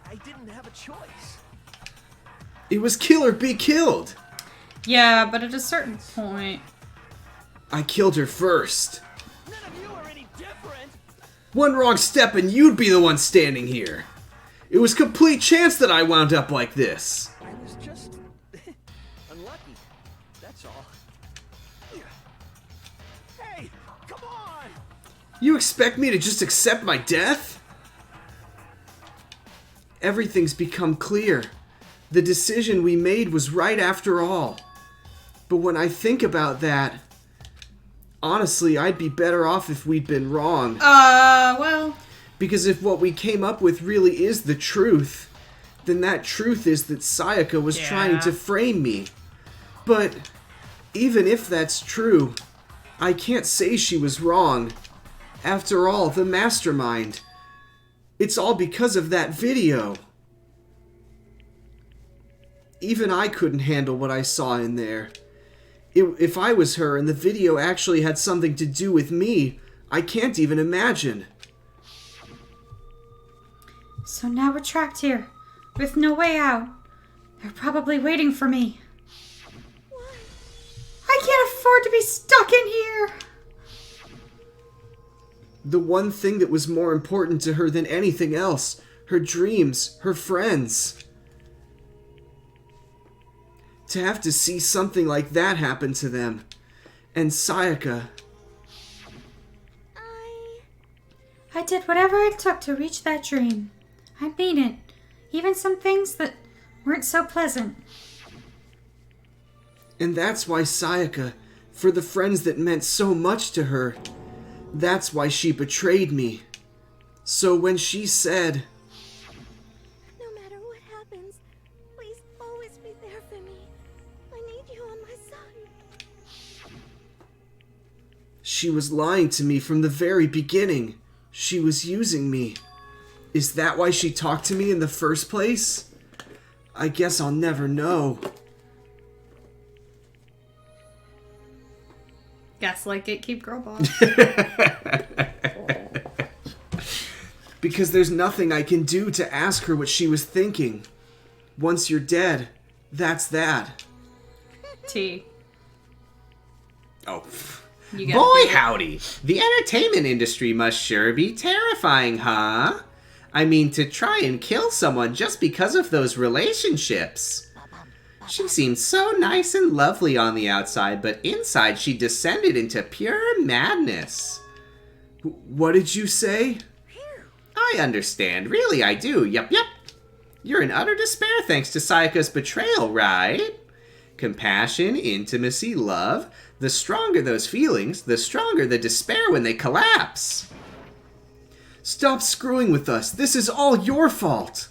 I didn't have a choice. It was kill or be killed. Yeah, but at a certain point... I killed her first. None of you are any different. One wrong step and you'd be the one standing here. It was complete chance that I wound up like this. I was just unlucky. That's all. Hey, come on! You expect me to just accept my death? Everything's become clear. The decision we made was right after all. But when I think about that, honestly, I'd be better off if we'd been wrong. Well... Because if what we came up with really is the truth, then that truth is that Sayaka was trying to frame me. But even if that's true, I can't say she was wrong. After all, the mastermind. It's all because of that video. Even I couldn't handle what I saw in there. If I was her and the video actually had something to do with me, I can't even imagine. So now we're trapped here, with no way out. They're probably waiting for me. I can't afford to be stuck in here! The one thing that was more important to her than anything else, her dreams, her friends. To have to see something like that happen to them. And Sayaka. I did whatever it took to reach that dream. I mean it. Even some things that weren't so pleasant. And that's why Sayaka, for the friends that meant so much to her, that's why she betrayed me. So when she said, No matter what happens, please always be there for me. I need you on my side. she was lying to me from the very beginning. She was using me. Is that why she talked to me in the first place? I guess I'll never know. Gaslight Gatekeep Girl Boss. Because there's nothing I can do to ask her what she was thinking. Once you're dead, that's that. T. Oh. Boy, howdy. The entertainment industry must sure be terrifying, huh? I mean, to try and kill someone just because of those relationships. She seemed so nice and lovely on the outside, but inside she descended into pure madness. What did you say? I understand. Really, I do. Yup. You're in utter despair thanks to Sayaka's betrayal, right? Compassion, intimacy, love. The stronger those feelings, the stronger the despair when they collapse. Stop screwing with us. This is all your fault.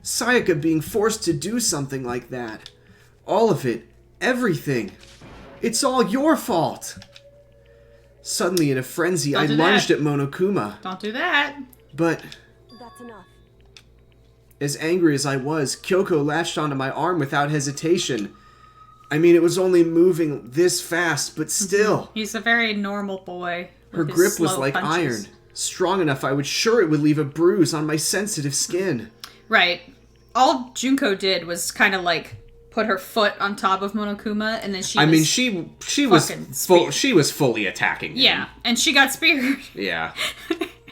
Sayaka being forced to do something like that. All of it. Everything. It's all your fault. Suddenly, in a frenzy, I lunged at Monokuma. Don't do that. But That's enough. as angry as I was, Kyoko latched onto my arm without hesitation. I mean, it was only moving this fast, but still. He's a very normal boy. Her with his grip was slow like punches. iron. Strong enough I was sure it would leave a bruise on my sensitive skin. Right. All Junko did was kind of like put her foot on top of Monokuma, and then she was fully attacking him. Yeah, and she got speared. Yeah.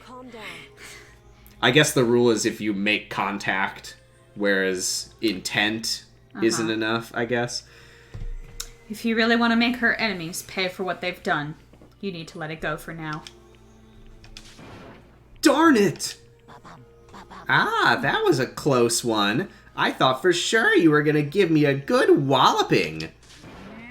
Calm down. I guess the rule is if you make contact, whereas intent isn't enough, I guess. If you really want to make her enemies pay for what they've done, you need to let it go for now. Darn it! Ah, that was a close one. I thought for sure you were gonna give me a good walloping.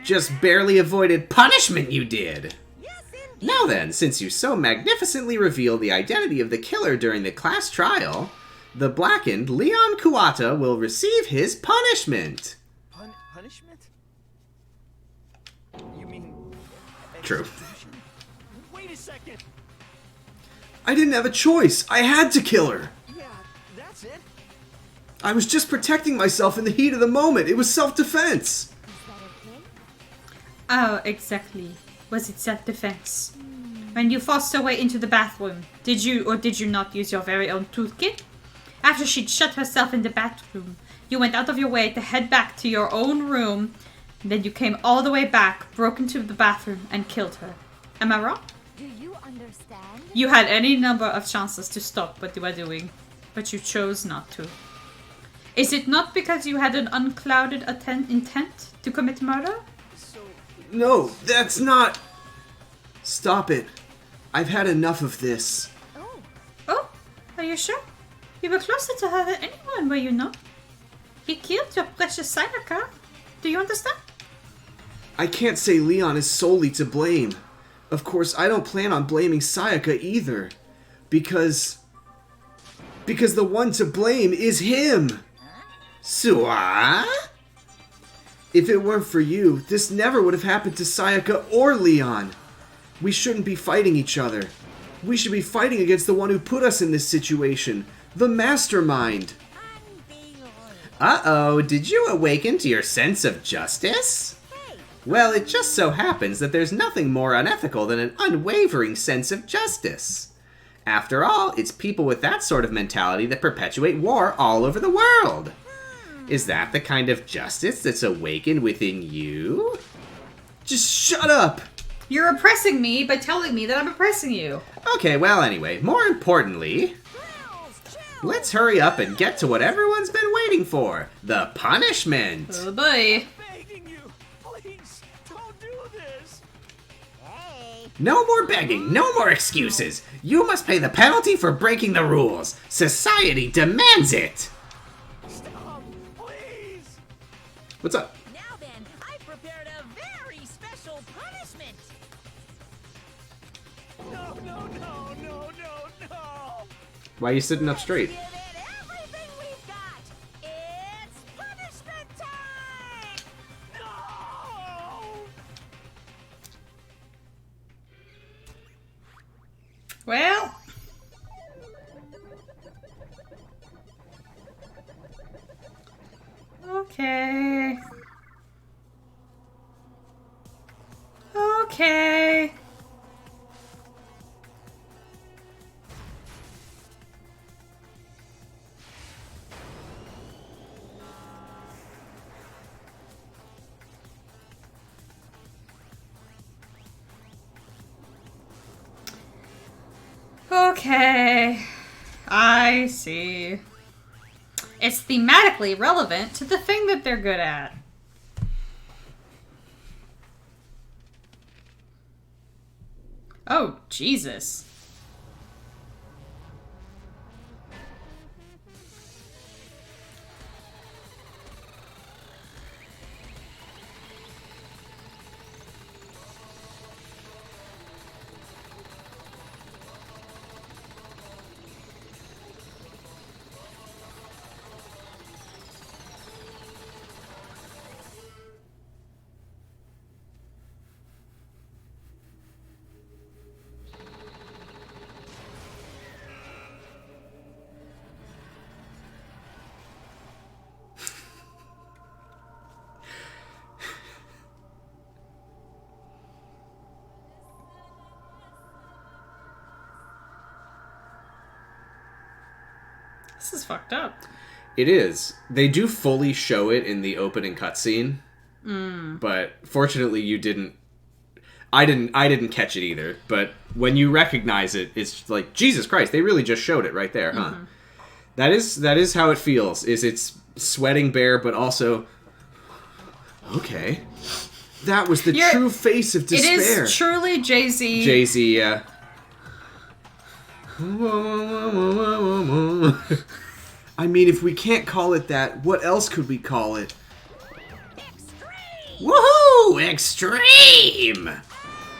Just barely avoided punishment, you did. Yes, Now then, since you so magnificently revealed the identity of the killer during the class trial, the blackened Leon Kuwata will receive his punishment. Punishment? You mean... True. Wait a second! I didn't have a choice. I had to kill her. Yeah, that's it. I was just protecting myself in the heat of the moment. It was self-defense. Oh, exactly. Was it self-defense? When you forced her way into the bathroom, did you or did you not use your very own toolkit? After she'd shut herself in the bathroom, you went out of your way to head back to your own room. Then you came all the way back, broke into the bathroom, and killed her. Am I wrong? Do you understand? You had any number of chances to stop what you were doing, but you chose not to. Is it not because you had an unclouded intent to commit murder? No, that's not... Stop it. I've had enough of this. Oh, are you sure? You were closer to her than anyone, were you not? You killed your precious Sayaka. Do you understand? I can't say Leon is solely to blame. Of course, I don't plan on blaming Sayaka either. Because the one to blame is him. Sua? If it weren't for you, this never would have happened to Sayaka or Leon. We shouldn't be fighting each other. We should be fighting against the one who put us in this situation. The mastermind. Uh-oh, did you awaken to your sense of justice? Well, it just so happens that there's nothing more unethical than an unwavering sense of justice. After all, it's people with that sort of mentality that perpetuate war all over the world. Is that the kind of justice that's awakened within you? Just shut up! You're oppressing me by telling me that I'm oppressing you. Okay, well anyway, more importantly, let's hurry up and get to what everyone's been waiting for. The punishment! Oh boy. No more begging, no more excuses. You must pay the penalty for breaking the rules. Society demands it! Stop, please! What's up? Now then, I prepared a very special punishment. No, no, no, no, no, no! Why are you sitting up straight? Give it everything we've got. It's punishment time! No! Well. Okay. Okay. Okay. I see. It's thematically relevant to the thing that they're good at. Oh, Jesus. This is fucked up. It is. They do fully show it in the opening cutscene, but fortunately you didn't. I didn't catch it either. But when you recognize it, it's like Jesus Christ. They really just showed it right there, huh? That is how it feels. Is it's sweating bare, but also okay. That was the true face of despair. It is truly Jay-Z. Jay-Z, yeah. I mean, if we can't call it that, what else could we call it? Woohoo! Extreme!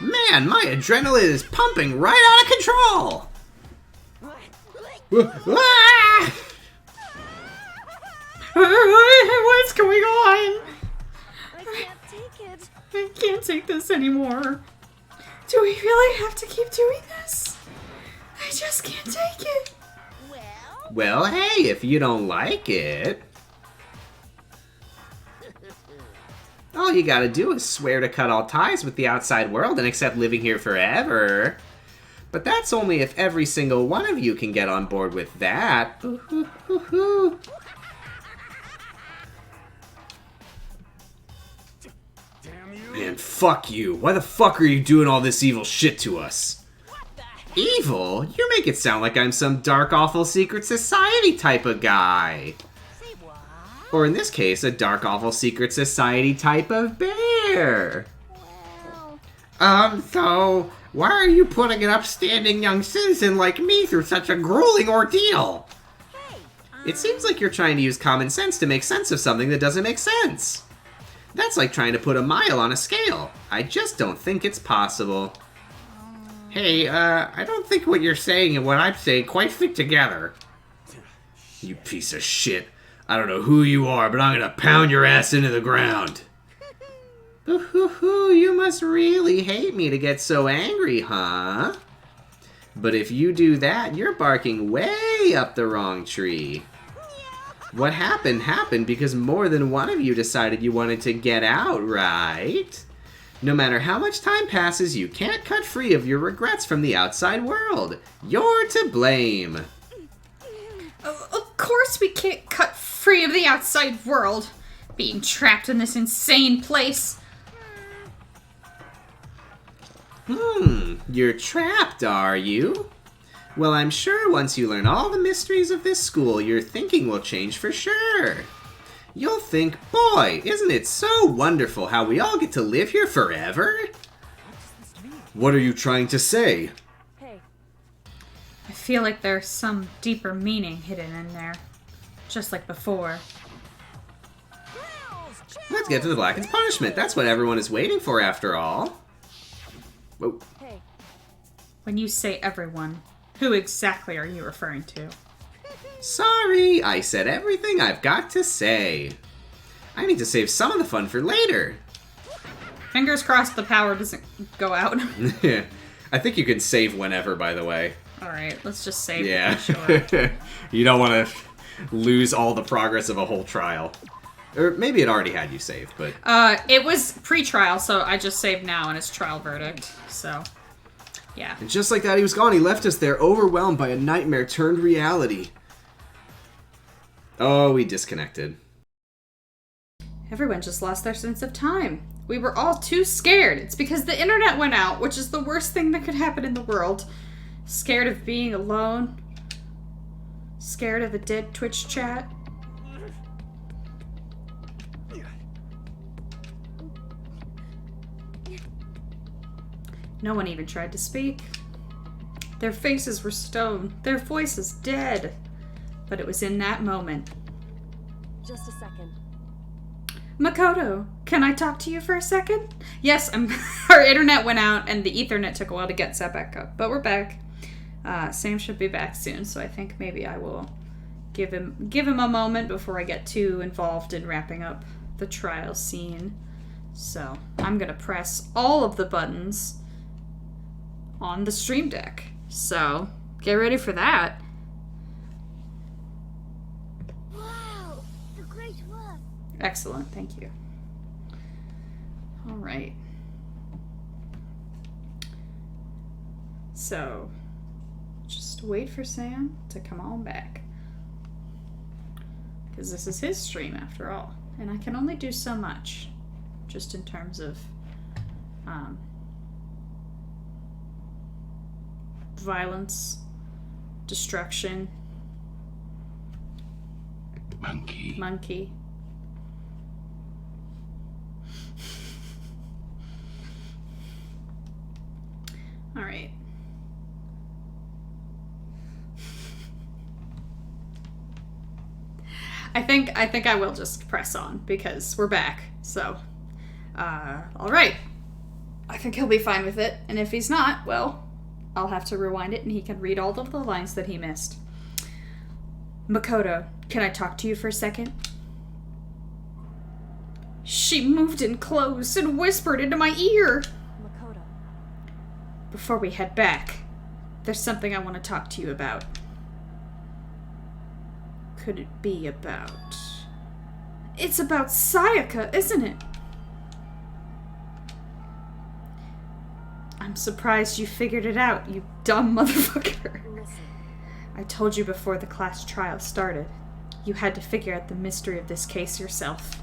Man, my adrenaline is pumping right out of control! Ah! What's going on? I can't take it. I can't take this anymore. Do we really have to keep doing this? I just can't take it. Well, hey, if you don't like it... all you gotta do is swear to cut all ties with the outside world and accept living here forever. But that's only if every single one of you can get on board with that. Man, fuck you. Why the fuck are you doing all this evil shit to us? Evil? You make it sound like I'm some dark, awful secret society type of guy. Or in this case, a dark, awful secret society type of bear. So, why are you putting an upstanding young citizen like me through such a grueling ordeal? It seems like you're trying to use common sense to make sense of something that doesn't make sense. That's like trying to put a mile on a scale. I just don't think it's possible. Hey, I don't think what you're saying and what I'm saying quite fit together. You piece of shit. I don't know who you are, but I'm gonna pound your ass into the ground. You must really hate me to get so angry, huh? But if you do that, you're barking way up the wrong tree. What happened because more than one of you decided you wanted to get out, right? No matter how much time passes, you can't cut free of your regrets from the outside world. You're to blame. Of course we can't cut free of the outside world. Being trapped in this insane place. You're trapped, are you? Well, I'm sure once you learn all the mysteries of this school, your thinking will change for sure. You'll think, boy, isn't it so wonderful how we all get to live here forever? What are you trying to say? Hey. I feel like there's some deeper meaning hidden in there. Just like before. Let's get to the Blacken's punishment. That's what everyone is waiting for after all. Whoa. Hey. When you say everyone, who exactly are you referring to? Sorry, I said everything I've got to say. I need to save some of the fun for later. Fingers crossed the power doesn't go out. I think you can save whenever, by the way. Alright, let's just save. Yeah. Sure. You don't want to lose all the progress of a whole trial. Or maybe it already had you saved, but... It was pre-trial, so I just saved now, and it's trial verdict, so... Yeah. And just like that, he was gone. He left us there, overwhelmed by a nightmare turned reality. Oh, we disconnected. Everyone just lost their sense of time. We were all too scared. It's because the internet went out, which is the worst thing that could happen in the world. Scared of being alone. Scared of a dead Twitch chat. No one even tried to speak. Their faces were stone, their voices dead. But it was in that moment. Just a second. Makoto, can I talk to you for a second? Yes, our internet went out and the Ethernet took a while to get set back up, but we're back. Sam should be back soon, so I think maybe I will give him a moment before I get too involved in wrapping up the trial scene. So I'm gonna press all of the buttons on the stream deck. So get ready for that. Wow, the great work. Excellent, thank you. All right. So just wait for Sam to come on back. Because this is his stream after all. And I can only do so much. Just in terms of violence, destruction. Monkey. All right. I think I will just press on because we're back. So, all right. I think he'll be fine with it. And if he's not, well, I'll have to rewind it and he can read all of the lines that he missed. Makoto, can I talk to you for a second? She moved in close and whispered into my ear. Makoto. Before we head back, there's something I want to talk to you about. Could it be about... It's about Sayaka, isn't it? I'm surprised you figured it out, you dumb motherfucker. Listen. I told you before the class trial started. You had to figure out the mystery of this case yourself.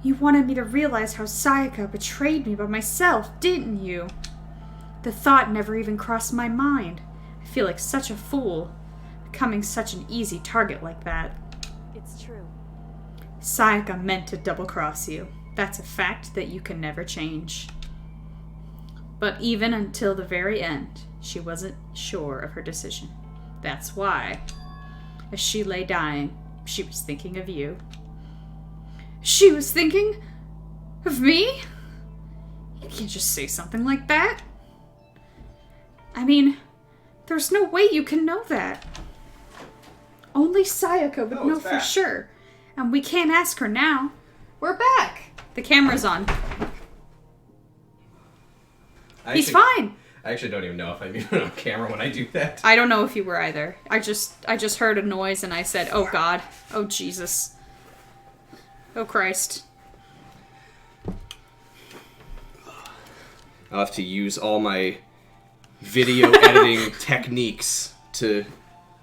You wanted me to realize how Sayaka betrayed me by myself, didn't you? The thought never even crossed my mind. I feel like such a fool, becoming such an easy target like that. It's true. Sayaka meant to double-cross you. That's a fact that you can never change. But even until the very end, she wasn't sure of her decision. That's why, as she lay dying, she was thinking of you. She was thinking of me? You can't just say something like that. I mean, there's no way you can know that. Only Sayaka would know for sure. And we can't ask her now. We're back. The camera's on. He's fine. I actually don't even know if I'm even on camera when I do that. I don't know if you were either. I just heard a noise and I said, oh God. Oh Jesus. Oh Christ. I'll have to use all my video editing techniques to...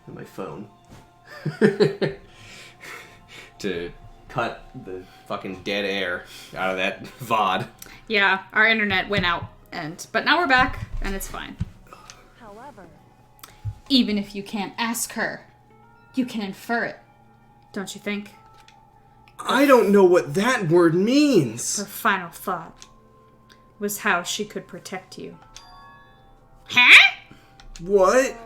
my phone. to cut the fucking dead air out of that VOD. Yeah, our internet went out. But now we're back, and it's fine. However, even if you can't ask her, you can infer it. Don't you think? I don't know what that word means. Her final thought was how she could protect you. Huh? What?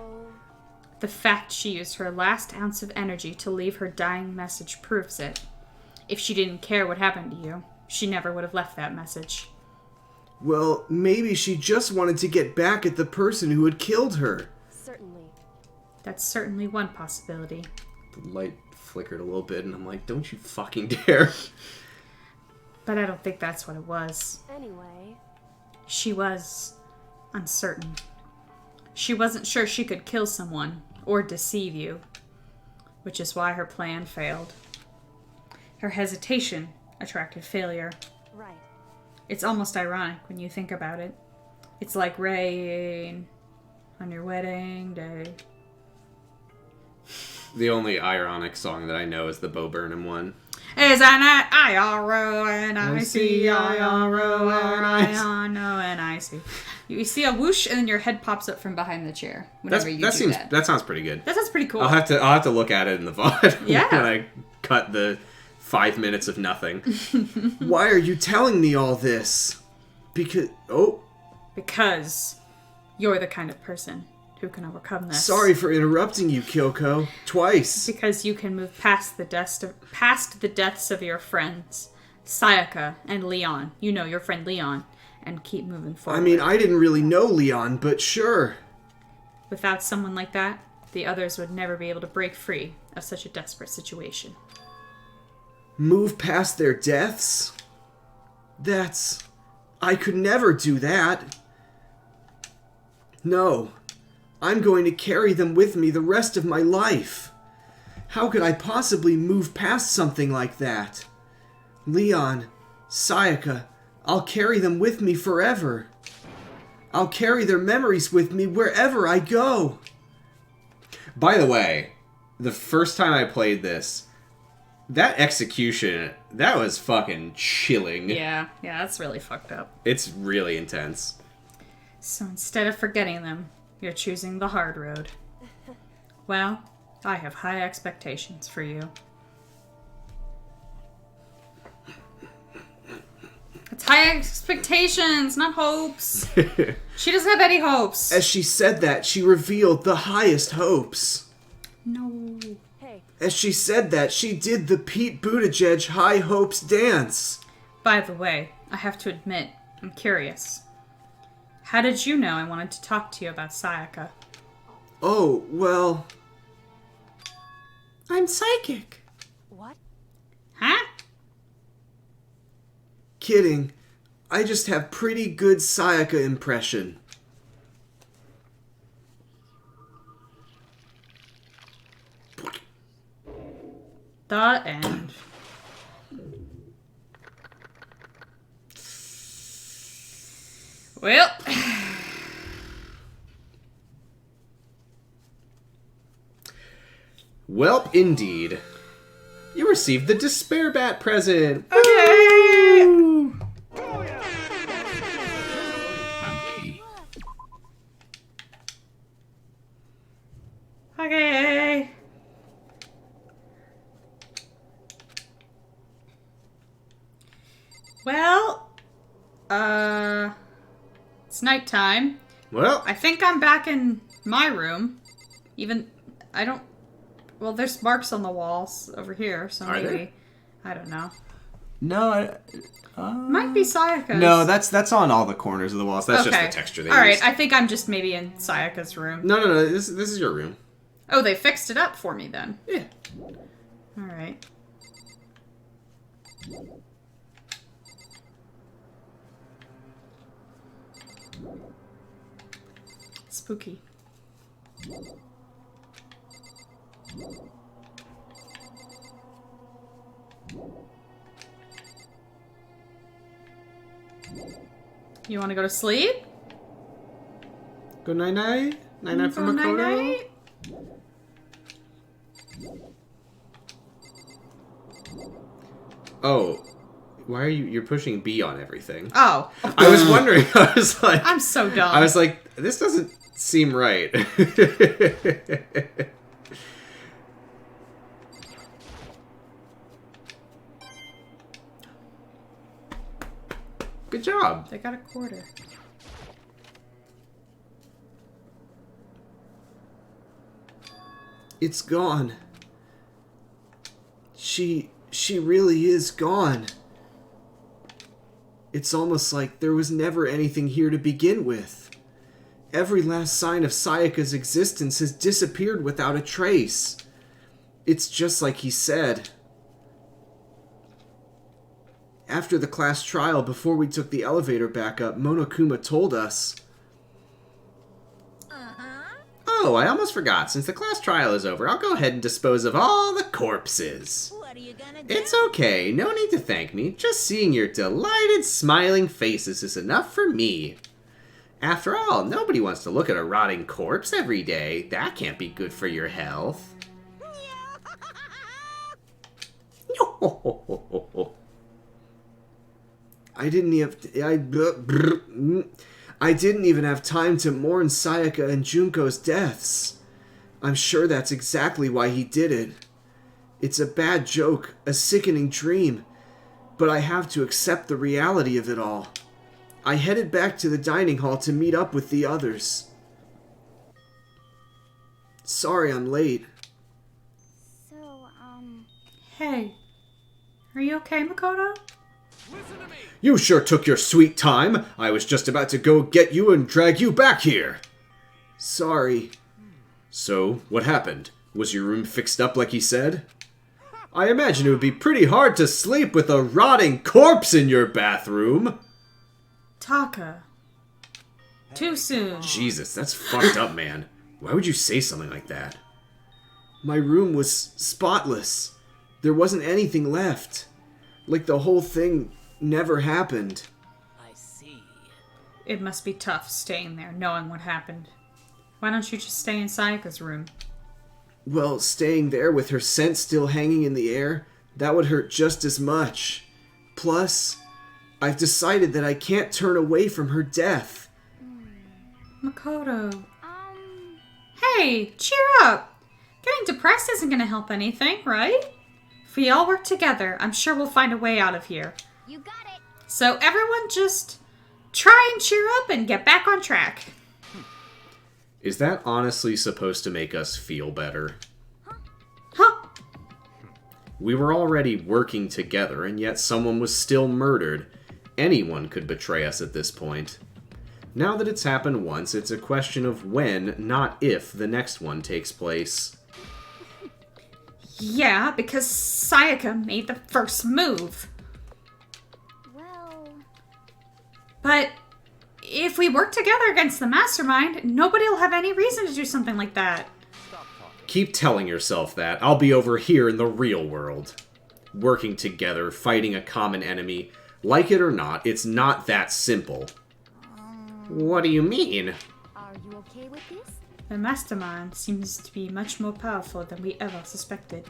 The fact she used her last ounce of energy to leave her dying message proves it. If she didn't care what happened to you, she never would have left that message. Well, maybe she just wanted to get back at the person who had killed her. certainly. That's certainly one possibility. The light flickered a little bit, and I'm like, don't you fucking dare. But I don't think that's what it was. Anyway. She was uncertain. She wasn't sure she could kill someone or deceive you, which is why her plan failed. Her hesitation attracted failure. Right. It's almost ironic when you think about it. It's like rain on your wedding day. The only ironic song that I know is the Bo Burnham one. Is an I-R-O and I see I-R-O and I know and I see. You see a whoosh and then your head pops up from behind the chair whenever you do that. That sounds pretty good. That sounds pretty cool. I'll have to look at it in the VOD. Yeah. When I cut the 5 minutes of nothing. Why are you telling me all this? Because you're the kind of person who can overcome this. Sorry for interrupting you, Kyoko. Twice. Because you can move past the deaths of your friends, Sayaka and Leon. You know your friend Leon, and keep moving forward. I mean, I didn't really know Leon, but sure. Without someone like that, the others would never be able to break free of such a desperate situation. Move past their deaths? I could never do that. No. I'm going to carry them with me the rest of my life. How could I possibly move past something like that? Leon, Sayaka, I'll carry them with me forever. I'll carry their memories with me wherever I go. By the way, the first time I played this, that execution, that was fucking chilling. Yeah, that's really fucked up. It's really intense. So instead of forgetting them, you're choosing the hard road. Well, I have high expectations for you. It's high expectations, not hopes. She doesn't have any hopes. As she said that, she revealed the highest hopes. No. Hey. As she said that, she did the Pete Buttigieg High Hopes dance. By the way, I have to admit, I'm curious. How did you know I wanted to talk to you about Sayaka? Oh, well... I'm psychic. What? Huh? Kidding. I just have pretty good Sayaka impression. The end. Well... Welp, indeed. You received the Despair Bat present. Okay. Woo! Okay. Well, it's nighttime. Well, I think I'm back in my room. Well, there's marks on the walls over here, so Are maybe. there? I don't know. No, Might be Sayaka's. No, that's on all the corners of the walls. That's just the texture they Alright, used. I think I'm just maybe in Sayaka's room. No. This is your room. Oh, they fixed it up for me then. Yeah. Alright. Spooky. You want to go to sleep? Go night-night? Night-night for Go Makoto? night-night? Oh, why are you're pushing B on everything? Oh. I was wondering. I was like, I'm so dumb. I was like, this doesn't seem right. Good job. They got a quarter. It's gone. She really is gone. It's almost like there was never anything here to begin with. Every last sign of Sayaka's existence has disappeared without a trace. It's just like he said. After the class trial, before we took the elevator back up, Monokuma told us... Oh, I almost forgot. Since the class trial is over, I'll go ahead and dispose of all the corpses. What are you gonna do? It's okay. No need to thank me. Just seeing your delighted, smiling faces is enough for me. After all, nobody wants to look at a rotting corpse every day. That can't be good for your health. I didn't even have time to mourn Sayaka and Junko's deaths. I'm sure that's exactly why he did it. It's a bad joke, a sickening dream, but I have to accept the reality of it all. I headed back to the dining hall to meet up with the others. Sorry I'm late. Hey. Are you okay, Makoto? You sure took your sweet time. I was just about to go get you and drag you back here. Sorry. So, what happened? Was your room fixed up like he said? I imagine it would be pretty hard to sleep with a rotting corpse in your bathroom. Taka. Too soon. Jesus, that's fucked up, man. Why would you say something like that? My room was spotless. There wasn't anything left. Like the whole thing never happened. I see. It must be tough staying there, knowing what happened. Why don't you just stay in Sayaka's room? Well, staying there with her scent still hanging in the air, that would hurt just as much. Plus, I've decided that I can't turn away from her death. Makoto. Hey, cheer up! Getting depressed isn't gonna help anything, right? If we all work together, I'm sure we'll find a way out of here. You got it. So everyone just try and cheer up and get back on track. Is that honestly supposed to make us feel better? Huh? We were already working together, and yet someone was still murdered. Anyone could betray us at this point. Now that it's happened once, it's a question of when, not if, the next one takes place. Yeah, because Sayaka made the first move. Well... But if we work together against the mastermind, nobody will have any reason to do something like that. Keep telling yourself that. I'll be over here in the real world. Working together, fighting a common enemy. Like it or not, it's not that simple. What do you mean? Are you okay with this? The mastermind seems to be much more powerful than we ever suspected.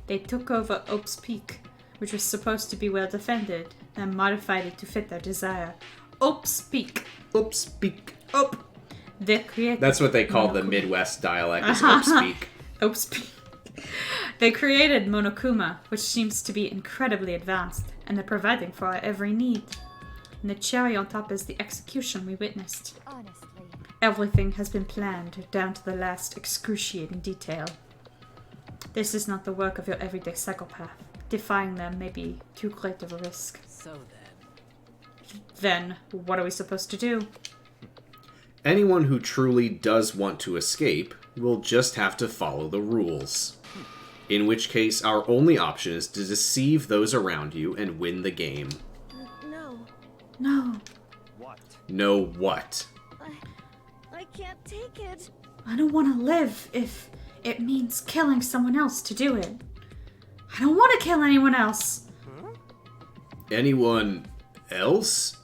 They took over Oak's Peak, which was supposed to be well defended, and modified it to fit their desire. Oak's Peak. Oak's Peak. Oak. They created... That's what they call the Midwest dialect, is Oak's Peak. Oak's Peak. They created Monokuma, which seems to be incredibly advanced, and they're providing for our every need. And the cherry on top is the execution we witnessed. Honestly. Everything has been planned down to the last excruciating detail. This is not the work of your everyday psychopath. Defying them may be too great of a risk. So then, what are we supposed to do? Anyone who truly does want to escape will just have to follow the rules. In which case, our only option is to deceive those around you and win the game. No. No. What? No what? I can't take it. I don't want to live if it means killing someone else to do it. I don't want to kill anyone else. Anyone else?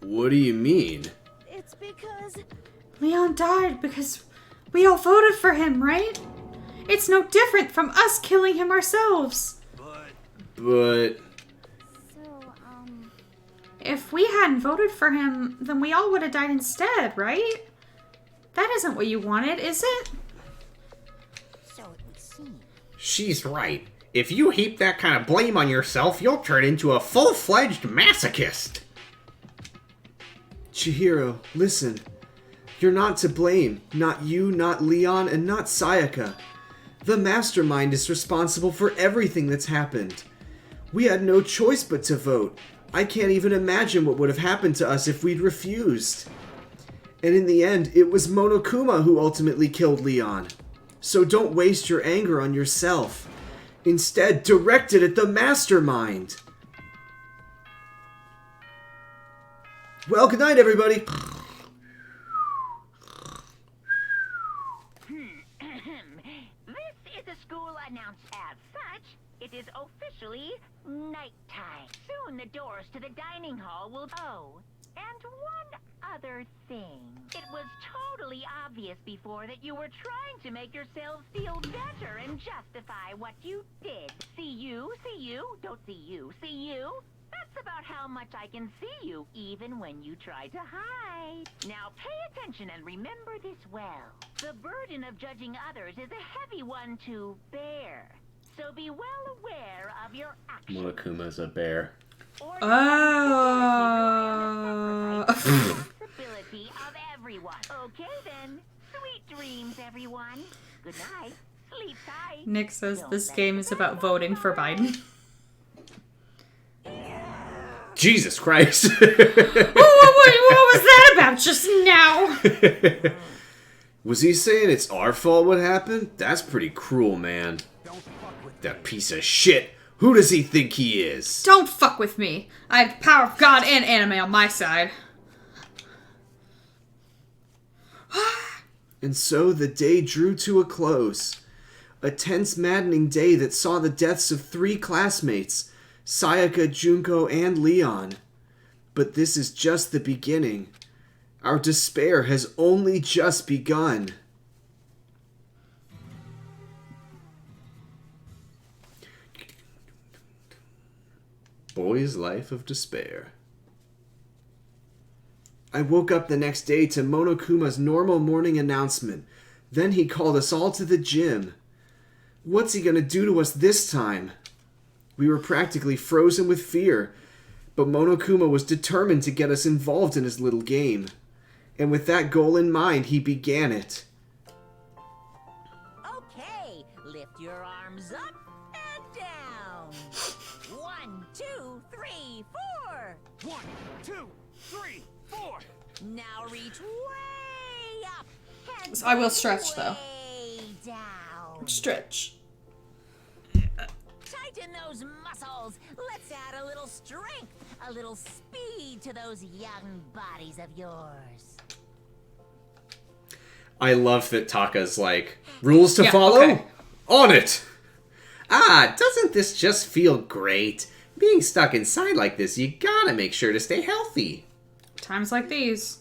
What do you mean? It's because... Leon died because we all voted for him, right? It's no different from us killing him ourselves. But... If we hadn't voted for him, then we all would have died instead, right? That isn't what you wanted, is it? So it would seem. She's right. If you heap that kind of blame on yourself, you'll turn into a full-fledged masochist. Chihiro, listen. You're not to blame. Not you, not Leon, and not Sayaka. The mastermind is responsible for everything that's happened. We had no choice but to vote. I can't even imagine what would have happened to us if we'd refused. And in the end, it was Monokuma who ultimately killed Leon. So don't waste your anger on yourself. Instead, direct it at the mastermind. Well, good night, everybody. This is a school announced as such. It is officially nighttime. Soon the doors to the dining hall will... Oh, and one other thing. It was totally obvious before that you were trying to make yourselves feel better and justify what you did. See you, don't see you, see you. That's about how much I can see you, even when you try to hide. Now pay attention and remember this well. The burden of judging others is a heavy one to bear. So be well aware of your actions. Monokuma's a bear. Responsibility of everyone. Okay then. Sweet dreams, everyone. Good night. Sleep tight. Nick says this game is about voting for Biden. Jesus Christ. What was that about just now? Was he saying it's our fault what happened? That's pretty cruel, man. That piece of shit. Who does he think he is? Don't fuck with me. I have the power of God and anime on my side. And so the day drew to a close. A tense, maddening day that saw the deaths of 3 classmates, Sayaka, Junko, and Leon. But this is just the beginning. Our despair has only just begun. Boy's Life of Despair. I woke up the next day to Monokuma's normal morning announcement. Then he called us all to the gym. What's he gonna do to us this time? We were practically frozen with fear, but Monokuma was determined to get us involved in his little game. And with that goal in mind, he began it. Okay, lift your arms up and down. 1, 2, 3, 4. 1, 2, 3, 4. Now reach way up. And So I will stretch, though. way down. Stretch. Tighten those muscles. Let's add a little strength, a little speed to those young bodies of yours. I love that Taka's like, rules to Yeah, follow? okay. On it! Ah, doesn't this just feel great? Being stuck inside like this, you gotta make sure to stay healthy. Times like these.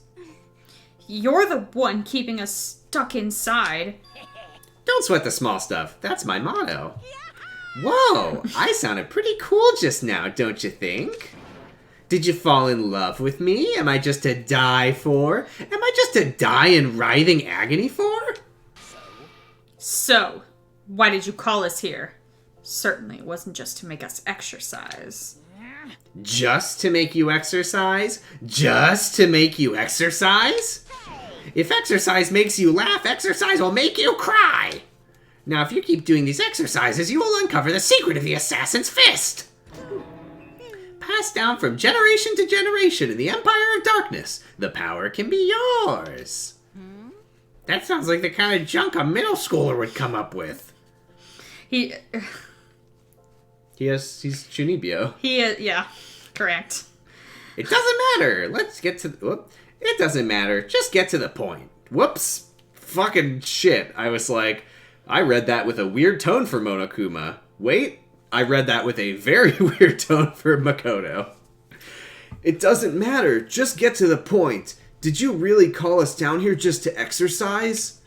You're the one keeping us stuck inside. Don't sweat the small stuff. That's my motto. Whoa, I sounded pretty cool just now, don't you think? Did you fall in love with me? Am I just to die for? Am I just to die in writhing agony for? So, why did you call us here? Certainly it wasn't just to make us exercise. Just to make you exercise? Just to make you exercise? If exercise makes you laugh, exercise will make you cry! Now, if you keep doing these exercises, you will uncover the secret of the assassin's fist! Passed down from generation to generation in the Empire of Darkness, the power can be yours. That sounds like the kind of junk a middle schooler would come up with. He's Chunibyo. Yeah, correct. It doesn't matter. Let's get to it doesn't matter. Just get to the point. Whoops. Fucking shit. I was like, I read that with a weird tone for Monokuma. Wait, I read that with a very weird tone for Makoto. It doesn't matter. Just get to the point. Did you really call us down here just to exercise?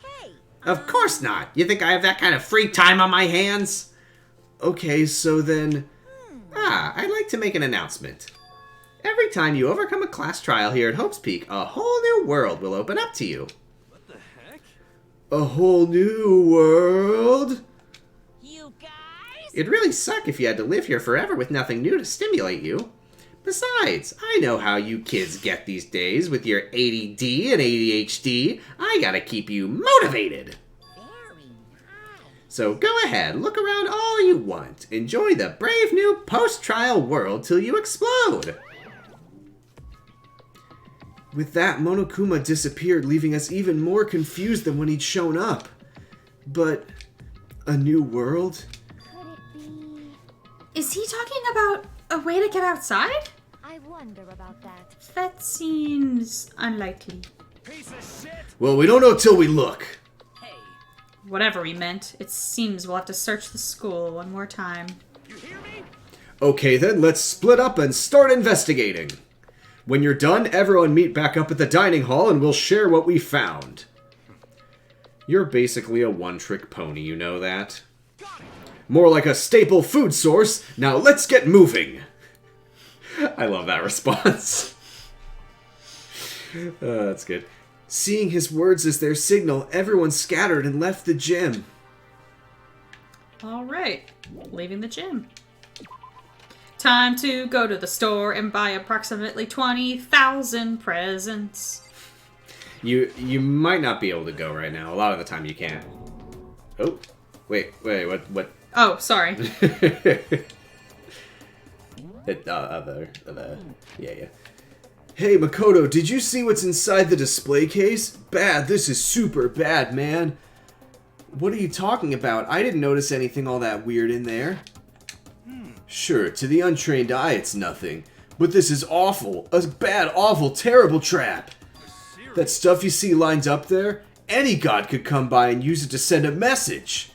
Of course not. You think I have that kind of free time on my hands? Okay, so then... I'd like to make an announcement. Every time you overcome a class trial here at Hope's Peak, a whole new world will open up to you. What the heck? A whole new world? You guys? It'd really suck if you had to live here forever with nothing new to stimulate you. Besides, I know how you kids get these days with your ADD and ADHD. I gotta keep you motivated. So go ahead, look around all you want. Enjoy the brave new post-trial world till you explode. With that, Monokuma disappeared, leaving us even more confused than when he'd shown up. But... a new world? Is he talking about a way to get outside? I wonder about that. That seems unlikely. Piece of shit! Well, we don't know till we look. Whatever he meant, it seems we'll have to search the school one more time. You hear me? Okay then, let's split up and start investigating. When you're done, everyone meet back up at the dining hall and we'll share what we found. You're basically a one-trick pony, you know that? More like a staple food source. Now let's get moving. I love that response. That's good. Seeing his words as their signal, everyone scattered and left the gym. Alright, leaving the gym. Time to go to the store and buy approximately 20,000 presents. You might not be able to go right now. A lot of the time you can't. Oh, wait, what? Oh, sorry. Yeah. Hey, Makoto, did you see what's inside the display case? Bad, this is super bad, man. What are you talking about? I didn't notice anything all that weird in there. Sure, to the untrained eye it's nothing. But this is awful. A bad, awful, terrible trap. That stuff you see lined up there? Any god could come by and use it to send a message.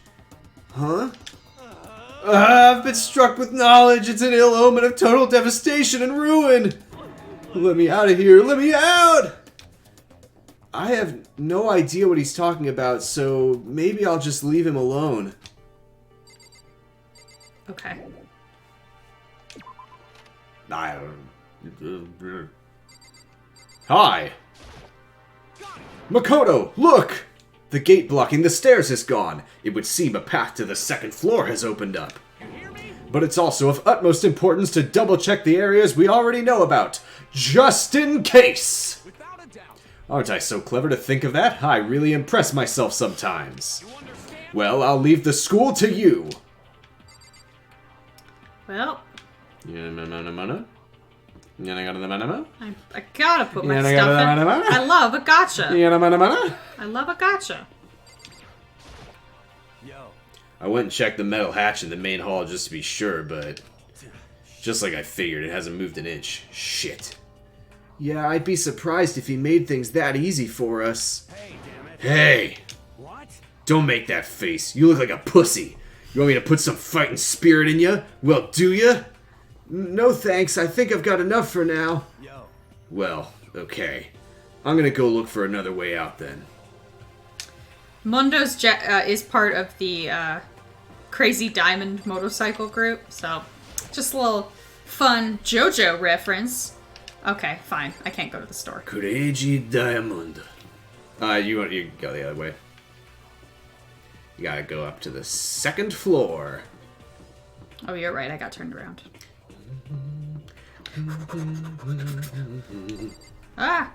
Huh? I've been struck with knowledge. It's an ill omen of total devastation and ruin. Let me out of here. Let me out! I have no idea what he's talking about, so maybe I'll just leave him alone. Okay. Hi! Makoto, look! The gate blocking the stairs is gone. It would seem a path to the second floor has opened up. But it's also of utmost importance to double-check the areas we already know about, just in case! Aren't I so clever to think of that? I really impress myself sometimes. Well, I'll leave the school to you. Well, I gotta put my stuff in. I love a gotcha. I love a gotcha. I went and checked the metal hatch in the main hall just to be sure, but just like I figured, it hasn't moved an inch. Shit. Yeah, I'd be surprised if he made things that easy for us. Hey! What? Don't make that face. You look like a pussy. You want me to put some fighting spirit in you? Well, do ya? No thanks, I think I've got enough for now. Well, okay. I'm gonna go look for another way out then. Mundo's is part of the Crazy Diamond motorcycle group, so just a little fun JoJo reference. Okay, fine. I can't go to the store. Crazy Diamond. You go the other way. You gotta go up to the 2nd floor. Oh, you're right. I got turned around. Ah!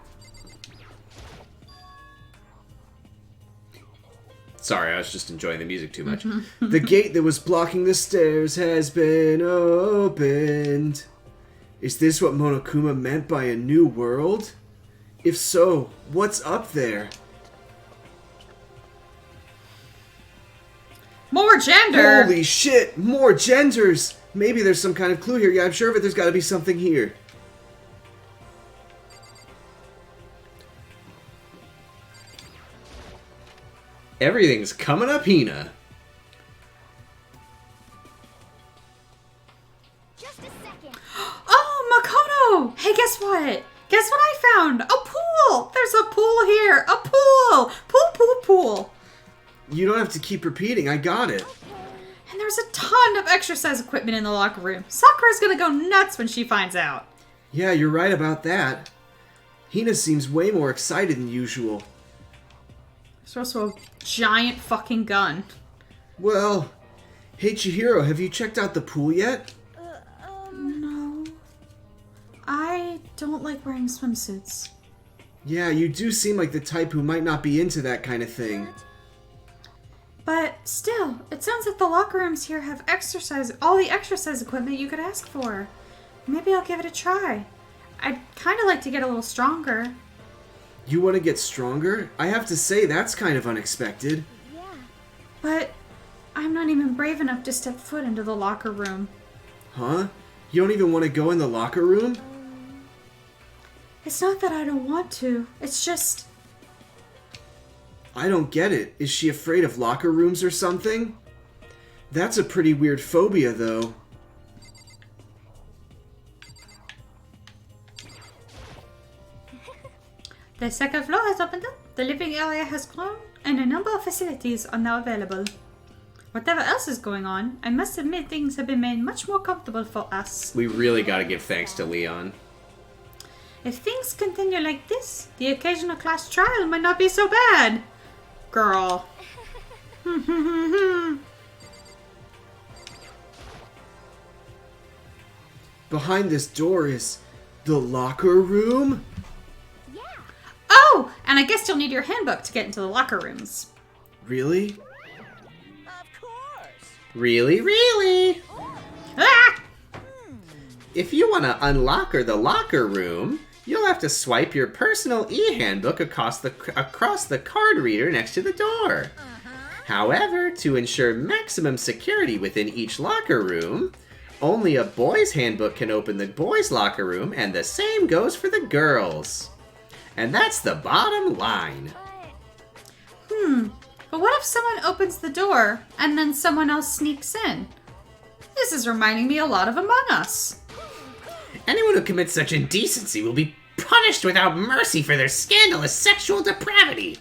Sorry, I was just enjoying the music too much. The gate that was blocking the stairs has been opened. Is this what Monokuma meant by a new world? If so, what's up there? More gender! Holy shit, more genders! Maybe there's some kind of clue here. Yeah, I'm sure of it. There's gotta be something here. Everything's coming up, Hina. Oh, Makoto! Hey, guess what? Guess what I found? A pool! There's a pool here! A pool! Pool! You don't have to keep repeating. I got it. And there's a ton of exercise equipment in the locker room. Sakura's gonna go nuts when she finds out. Yeah, you're right about that. Hina seems way more excited than usual. There's also a giant fucking gun. Well, hey Chihiro, have you checked out the pool yet? No. I don't like wearing swimsuits. Yeah, you do seem like the type who might not be into that kind of thing. But still, it sounds like the locker rooms here have all the exercise equipment you could ask for. Maybe I'll give it a try. I'd kind of like to get a little stronger. You want to get stronger? I have to say, that's kind of unexpected. Yeah. But I'm not even brave enough to step foot into the locker room. Huh? You don't even want to go in the locker room? It's not that I don't want to. It's just... I don't get it. Is she afraid of locker rooms or something? That's a pretty weird phobia, though. The 2nd floor has opened up, the living area has grown, and a number of facilities are now available. Whatever else is going on, I must admit things have been made much more comfortable for us. We really gotta give thanks to Leon. If things continue like this, the occasional class trial might not be so bad. Girl. Behind this door is the locker room? Oh, and I guess you'll need your handbook to get into the locker rooms. Really? Really? Ah! If you want to unlocker the locker room, you'll have to swipe your personal e-handbook across the card reader next to the door. However, to ensure maximum security within each locker room, only a boy's handbook can open the boys' locker room, and the same goes for the girls. And that's the bottom line. But what if someone opens the door and then someone else sneaks in? This is reminding me a lot of Among Us. Anyone who commits such indecency will be punished without mercy for their scandalous sexual depravity.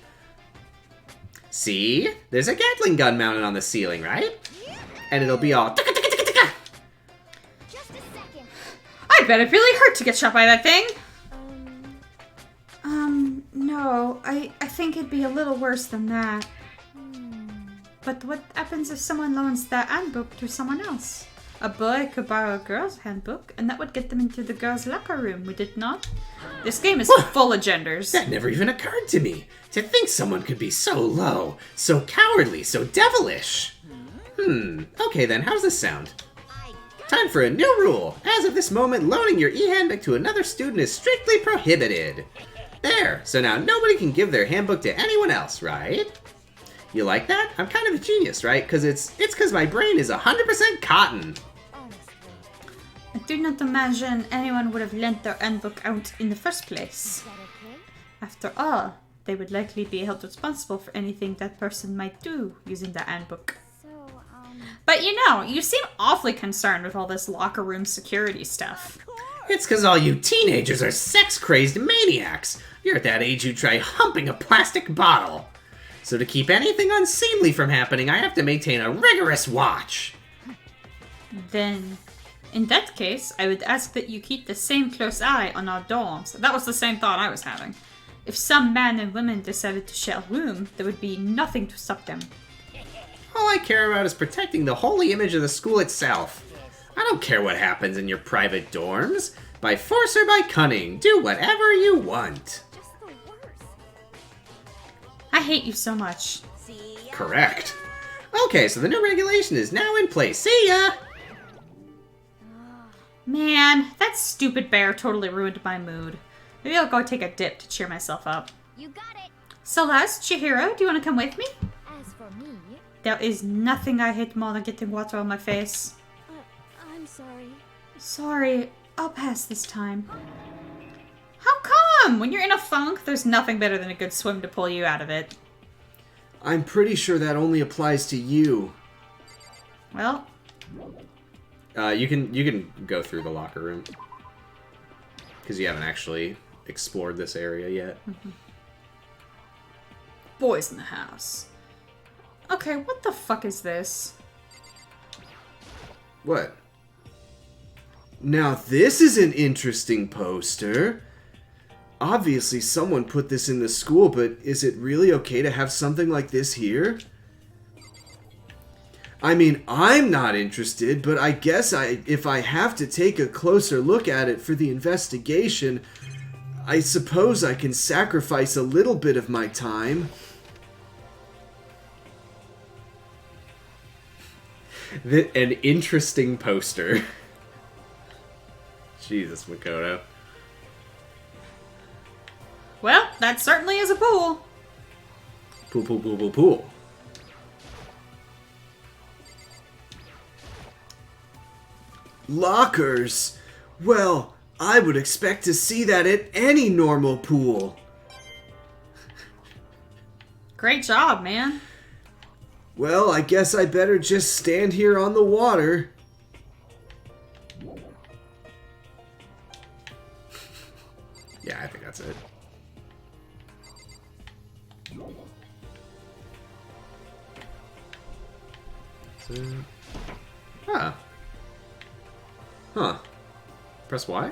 See? There's a Gatling gun mounted on the ceiling, right? And it'll be all... I bet it really hurt to get shot by that thing. No, I think it'd be a little worse than that. But what happens if someone loans their handbook to someone else? A boy could borrow a girl's handbook, and that would get them into the girls' locker room, would it not? This game is full of genders. That never even occurred to me. To think someone could be so low, so cowardly, so devilish. Okay then, how's this sound? I Time for a new rule. As of this moment, loaning your e-handbook to another student is strictly prohibited. There, so now nobody can give their handbook to anyone else, right? You like that? I'm kind of a genius, right? Because it's because my brain is 100% cotton. I do not imagine anyone would have lent their handbook out in the first place. After all, they would likely be held responsible for anything that person might do using the handbook. But you know, you seem awfully concerned with all this locker room security stuff. It's because all you teenagers are sex-crazed maniacs. You're at that age you try humping a plastic bottle. So to keep anything unseemly from happening, I have to maintain a rigorous watch. Then, in that case, I would ask that you keep the same close eye on our dorms. That was the same thought I was having. If some man and women decided to share a room, there would be nothing to stop them. All I care about is protecting the holy image of the school itself. I don't care what happens in your private dorms. By force or by cunning, do whatever you want. I hate you so much. Correct. Okay, so the new regulation is now in place. See ya! Man, that stupid bear totally ruined my mood. Maybe I'll go take a dip to cheer myself up. You got it. Celeste, Chihiro, do you want to come with me? As for me... There is nothing I hate more than getting water on my face. I'm sorry. Sorry, I'll pass this time. How come? When you're in a funk, there's nothing better than a good swim to pull you out of it. I'm pretty sure that only applies to you. Well... You can go through the locker room. Because you haven't actually explored this area yet. Boys in the house. Okay, what the fuck is this? What? Now this is an interesting poster. Obviously someone put this in the school, but is it really okay to have something like this here? I mean, I'm not interested, but I guess if I have to take a closer look at it for the investigation, I suppose I can sacrifice a little bit of my time. An interesting poster. Jesus, Makoto. Well, that certainly is a pool. Pool, pool, pool, pool, pool. Lockers? Well, I would expect to see that at any normal pool. Great job, man. Well, I guess I better just stand here on the water. Yeah, I think that's it. Huh. Huh. Press Y?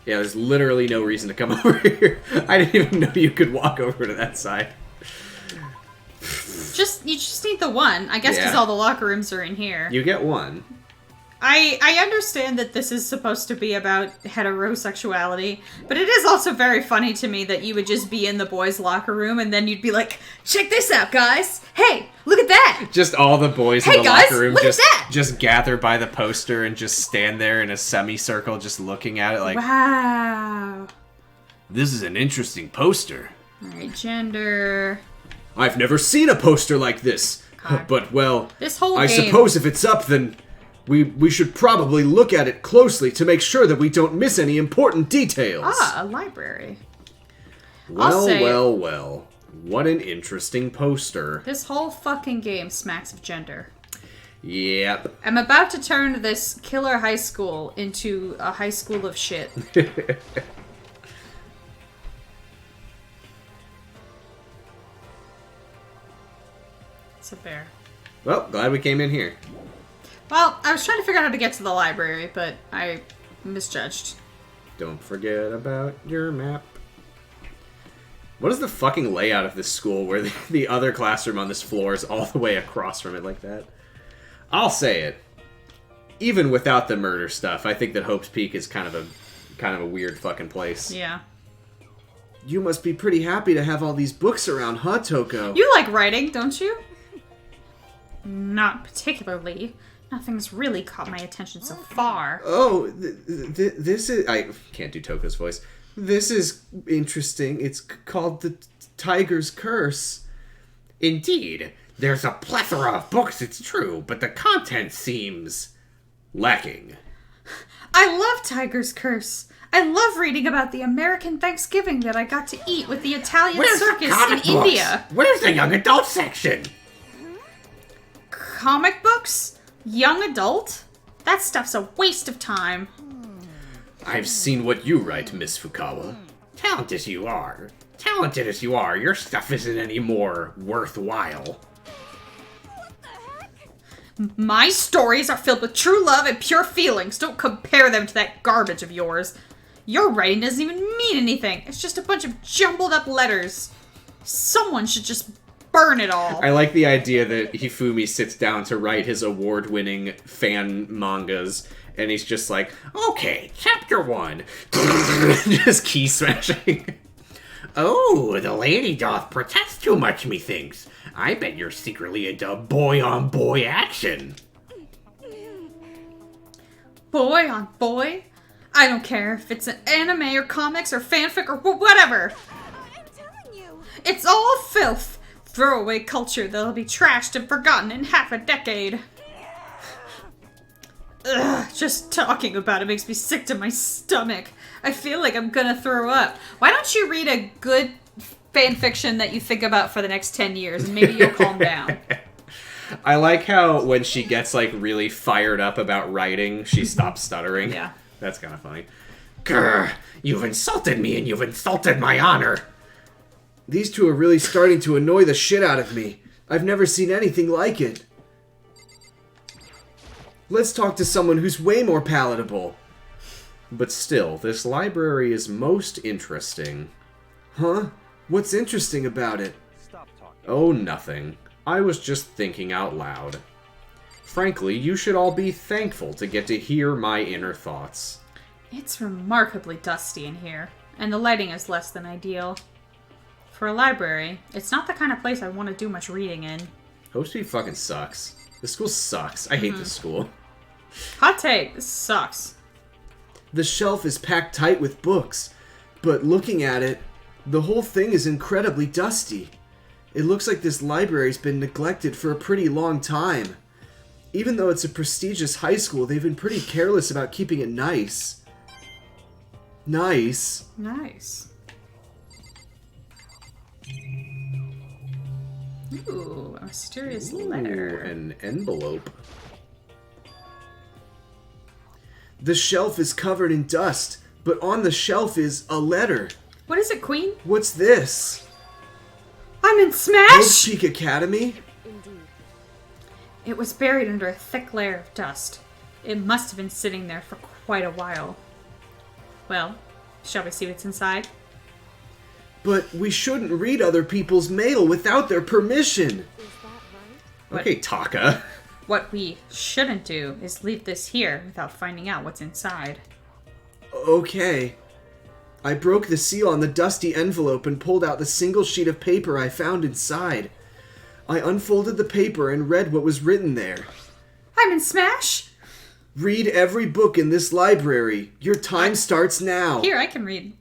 Yeah, there's literally no reason to come over here. I didn't even know you could walk over to that side. You just need the one. I guess because all the locker rooms are in here. You get one. I understand that this is supposed to be about heterosexuality, but it is also very funny to me that you would just be in the boys' locker room and then you'd be like, check this out, guys! Hey, look at that! Just all the boys in the guys, locker room look at that! just gather by the poster and just stand there in a semicircle just looking at it like, wow. This is an interesting poster. Alright, gender... I've never seen a poster like this. God. But, well, This whole I game... suppose if it's up, then we should probably look at it closely to make sure that we don't miss any important details. Ah, a library. Well, well. What an interesting poster. This whole fucking game smacks of gender. Yep. I'm about to turn this killer high school into a high school of shit. It's a bear. Well, glad we came in here. Well, I was trying to figure out how to get to the library, but I misjudged. Don't forget about your map. What is the fucking layout of this school where the other classroom on this floor is all the way across from it like that? I'll say it. Even without the murder stuff, I think that Hope's Peak is kind of a weird fucking place. Yeah. You must be pretty happy to have all these books around, huh, Toko? You like writing, don't you? Not particularly. Nothing's really caught my attention so far. Oh, this is... I can't do Toko's voice. This is interesting. It's called The Tiger's Curse. Indeed. There's a plethora of books, it's true, but the content seems lacking. I love Tiger's Curse. I love reading about the American Thanksgiving that I got to eat with the Italian circus in India. Where's the young adult section? Comic books? Young adult? That stuff's a waste of time. I've seen what you write, Miss Fukawa. Talented as you are, your stuff isn't any more worthwhile. My stories are filled with true love and pure feelings. Don't compare them to that garbage of yours. Your writing doesn't even mean anything. It's just a bunch of jumbled up letters. Someone should just burn it all. I like the idea that Hifumi sits down to write his award-winning fan mangas, and he's just like, okay, chapter 1. Just key smashing. Oh, the lady doth protest too much, methinks. I bet you're secretly into boy-on-boy action. Boy on boy? I don't care if it's an anime or comics or fanfic or whatever. I'm telling you. It's all filth. Throwaway culture that'll be trashed and forgotten in half a decade. Ugh, just talking about it makes me sick to my stomach. I feel like I'm gonna throw up. Why don't you read a good fanfiction that you think about for the next 10 years and maybe you'll calm down? I like how when she gets like really fired up about writing, she stops stuttering. Yeah. That's kind of funny. Grr, you've insulted me and you've insulted my honor. These two are really starting to annoy the shit out of me. I've never seen anything like it. Let's talk to someone who's way more palatable. But still, this library is most interesting. Huh? What's interesting about it? Stop talking. Oh, nothing. I was just thinking out loud. Frankly, you should all be thankful to get to hear my inner thoughts. It's remarkably dusty in here, and the lighting is less than ideal. For a library, it's not the kind of place I want to do much reading in. Hosty fucking sucks. This school sucks. I hate this school. Hot take, this sucks. The shelf is packed tight with books, but looking at it, the whole thing is incredibly dusty. It looks like this library's been neglected for a pretty long time. Even though it's a prestigious high school, they've been pretty careless about keeping it nice. Nice. Nice. Ooh, a mysterious letter. An envelope. The shelf is covered in dust, but on the shelf is a letter. What is it, Queen? What's this? I'm in Smash! Hope's Peak Academy? It was buried under a thick layer of dust. It must have been sitting there for quite a while. Well, shall we see what's inside? But we shouldn't read other people's mail without their permission. Okay, Taka. What we shouldn't do is leave this here without finding out what's inside. Okay. I broke the seal on the dusty envelope and pulled out the single sheet of paper I found inside. I unfolded the paper and read what was written there. I'm in Smash! Read every book in this library. Your time starts now. Here, I can read.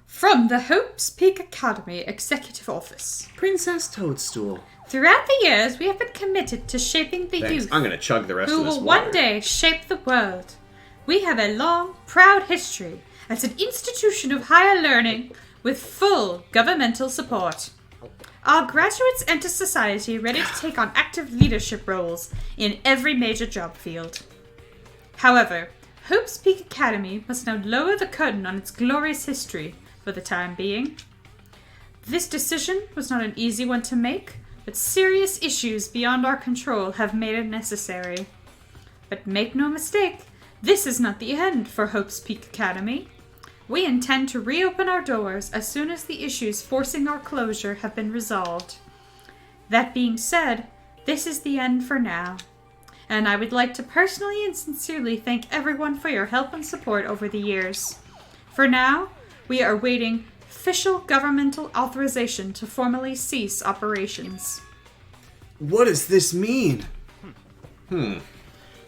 From the Hope's Peak Academy Executive Office. Princess Toadstool. Throughout the years, we have been committed to shaping the youth I'm gonna chug the rest who of this will water. one day shape the world. We have a long, proud history as an institution of higher learning with full governmental support. Our graduates enter society ready to take on active leadership roles in every major job field. However, Hope's Peak Academy must now lower the curtain on its glorious history for the time being. This decision was not an easy one to make, but serious issues beyond our control have made it necessary. But make no mistake, this is not the end for Hope's Peak Academy. We intend to reopen our doors as soon as the issues forcing our closure have been resolved. That being said, this is the end for now. And I would like to personally and sincerely thank everyone for your help and support over the years. For now, we are awaiting official governmental authorization to formally cease operations. What does this mean?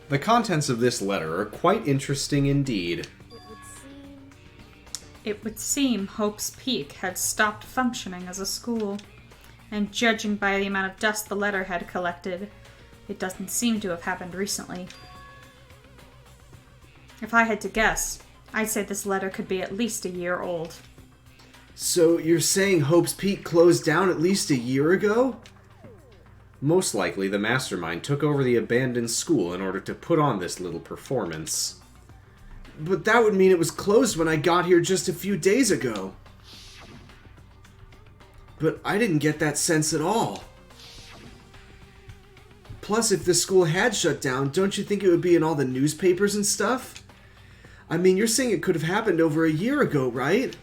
The contents of this letter are quite interesting indeed. It would seem Hope's Peak had stopped functioning as a school, and judging by the amount of dust the letter had collected, it doesn't seem to have happened recently. If I had to guess, I'd say this letter could be at least a year old. So you're saying Hope's Peak closed down at least a year ago? Most likely, the mastermind took over the abandoned school in order to put on this little performance. But that would mean it was closed when I got here just a few days ago. But I didn't get that sense at all. Plus, if the school had shut down, don't you think it would be in all the newspapers and stuff? I mean, you're saying it could have happened over a year ago, right?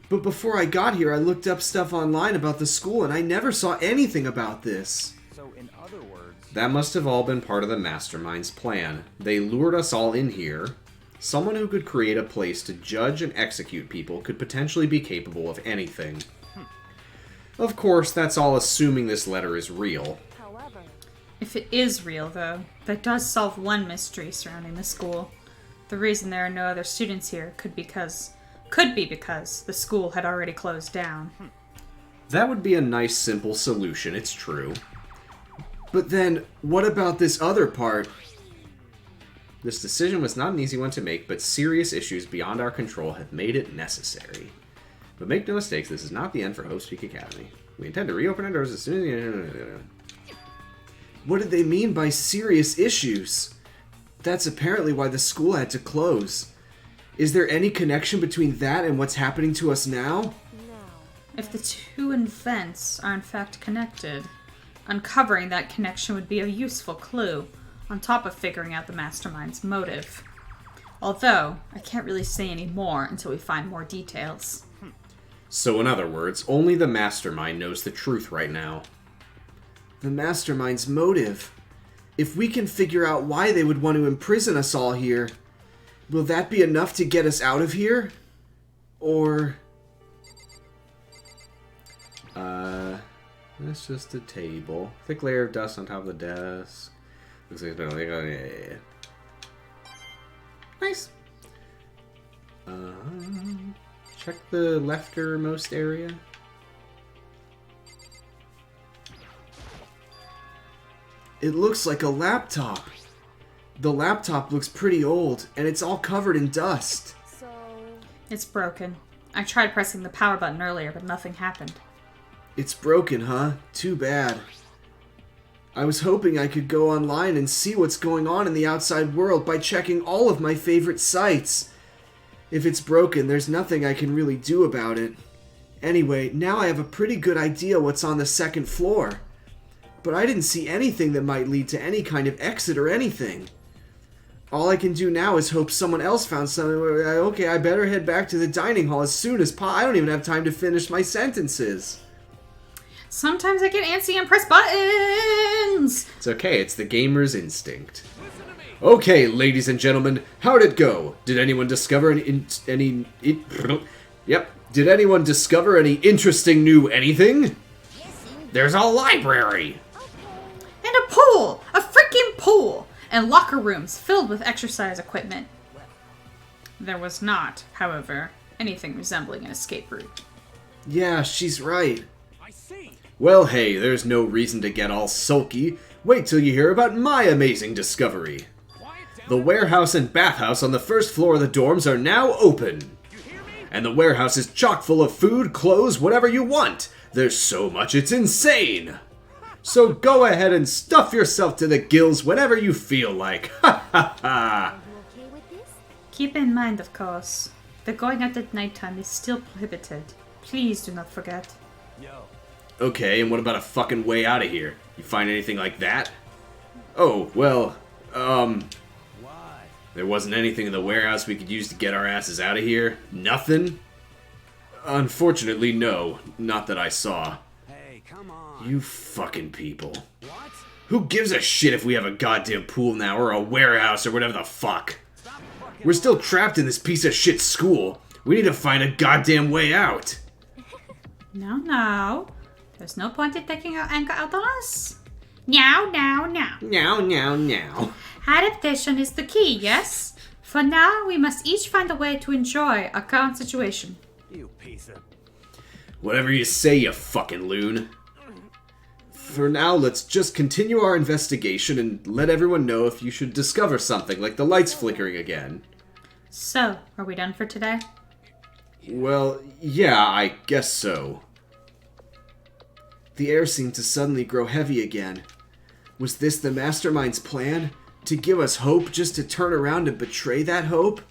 But before I got here, I looked up stuff online about the school, and I never saw anything about this. So, in other words... That must have all been part of the mastermind's plan. They lured us all in here. Someone who could create a place to judge and execute people could potentially be capable of anything. Of course, that's all assuming this letter is real. However, if it is real, though, that does solve one mystery surrounding the school. The reason there are no other students here could be because the school had already closed down. That would be a nice, simple solution, it's true. But then, what about this other part? This decision was not an easy one to make, but serious issues beyond our control have made it necessary. But make no mistakes, this is not the end for Hope's Peak Academy. We intend to reopen our doors as soon as... What did they mean by serious issues? That's apparently why the school had to close. Is there any connection between that and what's happening to us now? If the two events are in fact connected, uncovering that connection would be a useful clue, on top of figuring out the mastermind's motive. Although, I can't really say any more until we find more details. So in other words, only the mastermind knows the truth right now. The mastermind's motive. If we can figure out why they would want to imprison us all here, will that be enough to get us out of here? Or... That's just a table. Thick layer of dust on top of the desk. Looks like it's been yeah. Nice. Check the leftermost area. It looks like a laptop. The laptop looks pretty old, and it's all covered in dust. so It's broken. I tried pressing the power button earlier, but nothing happened. It's broken, huh? Too bad. I was hoping I could go online and see what's going on in the outside world by checking all of my favorite sites. If it's broken, there's nothing I can really do about it. Anyway, now I have a pretty good idea what's on the second floor. But I didn't see anything that might lead to any kind of exit or anything. All I can do now is hope someone else found something. Okay, I better head back to the dining hall as soon as possible. I don't even have time to finish my sentences. Sometimes I get antsy and press buttons! It's okay, it's the gamer's instinct. Okay, ladies and gentlemen, how'd it go? Did anyone discover Yep. Did anyone discover any interesting new anything? There's a library! And a pool! A freaking pool! And locker rooms filled with exercise equipment. There was not, however, anything resembling an escape route. Yeah, she's right. Well, hey, there's no reason to get all sulky. Wait till you hear about my amazing discovery. The warehouse and bathhouse on the first floor of the dorms are now open. And the warehouse is chock full of food, clothes, whatever you want. There's so much it's insane. So go ahead and stuff yourself to the gills whenever you feel like. Ha ha ha. Keep in mind, of course, that going out at nighttime is still prohibited. Please do not forget. Okay, and what about a fucking way out of here? You find anything like that? Oh, well, there wasn't anything in the warehouse we could use to get our asses out of here? Nothing? Unfortunately, no. Not that I saw. Hey, come on. You fucking people. What? Who gives a shit if we have a goddamn pool now, or a warehouse, or whatever the fuck? We're still trapped in this piece of shit school. We need to find a goddamn way out. No. There's no point in taking our anger out on us. Now, now, now. Now, now, now. Adaptation is the key, yes? For now, we must each find a way to enjoy our current situation. You piece of... Whatever you say, you fucking loon. For now, let's just continue our investigation and let everyone know if you should discover something, like the lights flickering again. So, are we done for today? Well, yeah, I guess so. The air seemed to suddenly grow heavy again. Was this the mastermind's plan? To give us hope just to turn around and betray that hope?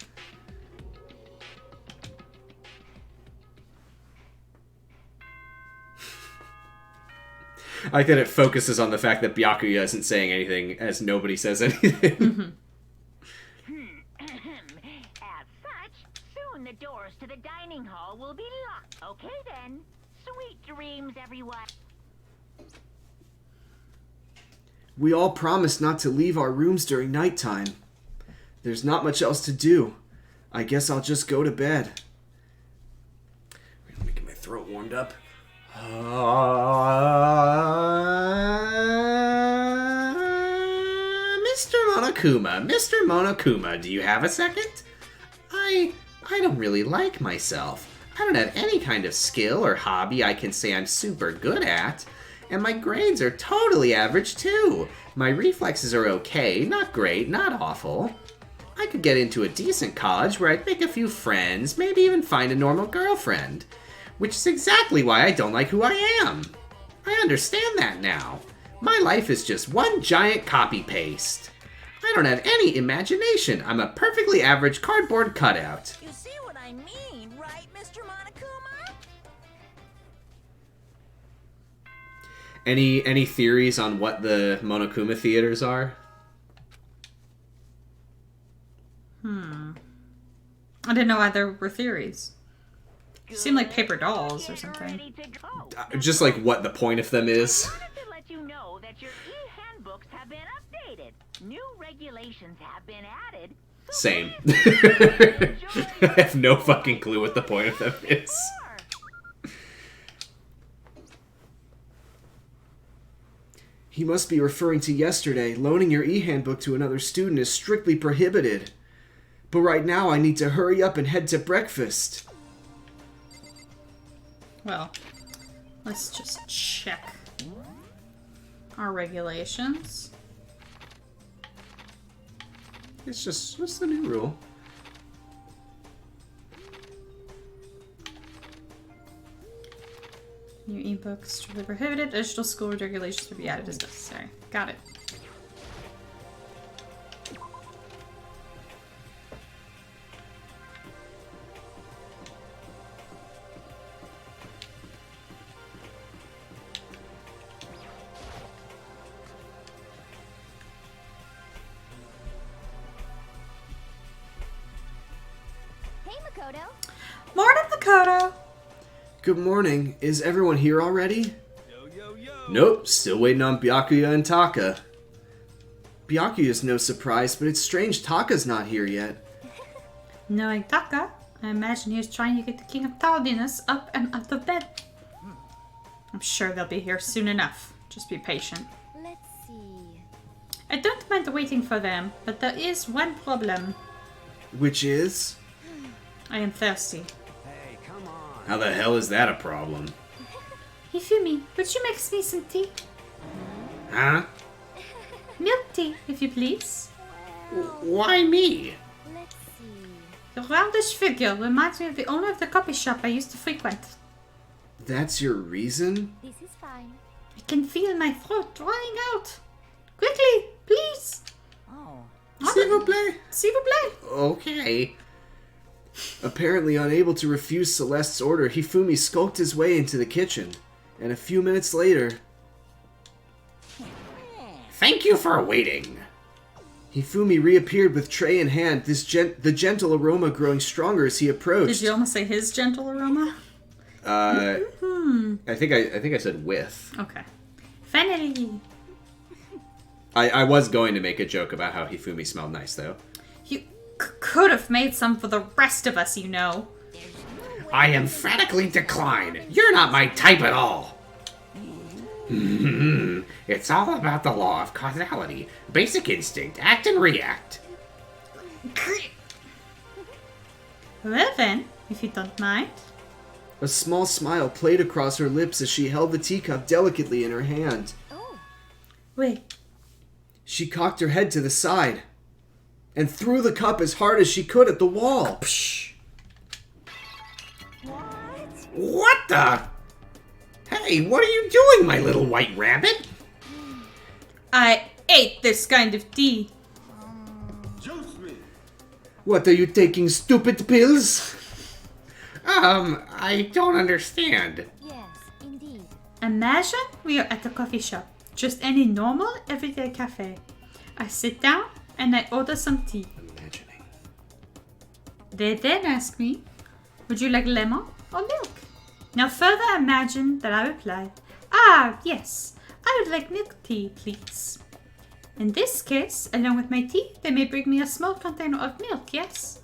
I like that it focuses on the fact that Byakuya isn't saying anything as nobody says anything. As such, soon the doors to the dining hall will be locked. Okay then. Sweet dreams, everyone. We all promised not to leave our rooms during nighttime. There's not much else to do. I guess I'll just go to bed. Let me get my throat warmed up. Mr. Monokuma, do you have a second? I don't really like myself. I don't have any kind of skill or hobby I can say I'm super good at. And my grades are totally average too. My reflexes are okay, not great, not awful. I could get into a decent college where I'd make a few friends, maybe even find a normal girlfriend. Which is exactly why I don't like who I am. I understand that now. My life is just one giant copy-paste. I don't have any imagination. I'm a perfectly average cardboard cutout. You see what I mean, right, Mr. Monokuma? Any theories on what the Monokuma theaters are? I didn't know there were theories. Seem like paper dolls or something. Just like what the point of them is. I wanted to let you know that your e-handbooks have been updated. New regulations have been added. Same. I have no fucking clue what the point of them is. He must be referring to yesterday. Loaning your e-handbook to another student is strictly prohibited. But right now I need to hurry up and head to breakfast. Well, let's just check our regulations. It's just the new rule. New ebooks strictly prohibited. Additional school regulations to be added as necessary. Got it. Hey, Makoto. Morning, Makoto. Good morning. Is everyone here already? Nope, still waiting on Byakuya and Taka. Byakuya's no surprise, but it's strange Taka's not here yet. Knowing Taka, I imagine he was trying to get the King of Tardiness up and out of bed. I'm sure they'll be here soon enough. Just be patient. Let's see. I don't mind waiting for them, but there is one problem. Which is? I am thirsty. Hey, come on. How the hell is that a problem? Hifumi, would you make me some tea? Huh? Milk tea, if you please. Why me? Let's see. The roundish figure reminds me of the owner of the coffee shop I used to frequent. That's your reason? This is fine. I can feel my throat drying out. Quickly, please. Oh. S'il vous plaît. S'il vous plaît. Okay. Apparently unable to refuse Celeste's order, Hifumi skulked his way into the kitchen. And a few minutes later... Thank you for waiting. Hifumi reappeared with tray in hand, the gentle aroma growing stronger as he approached. Did you almost say his gentle aroma? I think I said with. Okay. Finally. I was going to make a joke about how Hifumi smelled nice, though. You could have made some for the rest of us, you know. I emphatically decline. You're not my type at all. It's all about the law of causality. Basic instinct. Act and react. Well then, if you don't mind. A small smile played across her lips as she held the teacup delicately in her hand. Wait. She cocked her head to the side and threw the cup as hard as she could at the wall. Psh. What the? Hey, what are you doing, my little white rabbit? I ate this kind of tea. What, are you taking stupid pills? I don't understand. Yes, indeed. Imagine we are at a coffee shop. Just any normal, everyday cafe. I sit down and I order some tea. Imagining. They then ask me, would you like lemon or milk? Now further imagine that I reply, yes, I would like milk tea, please. In this case, along with my tea, they may bring me a small container of milk, yes?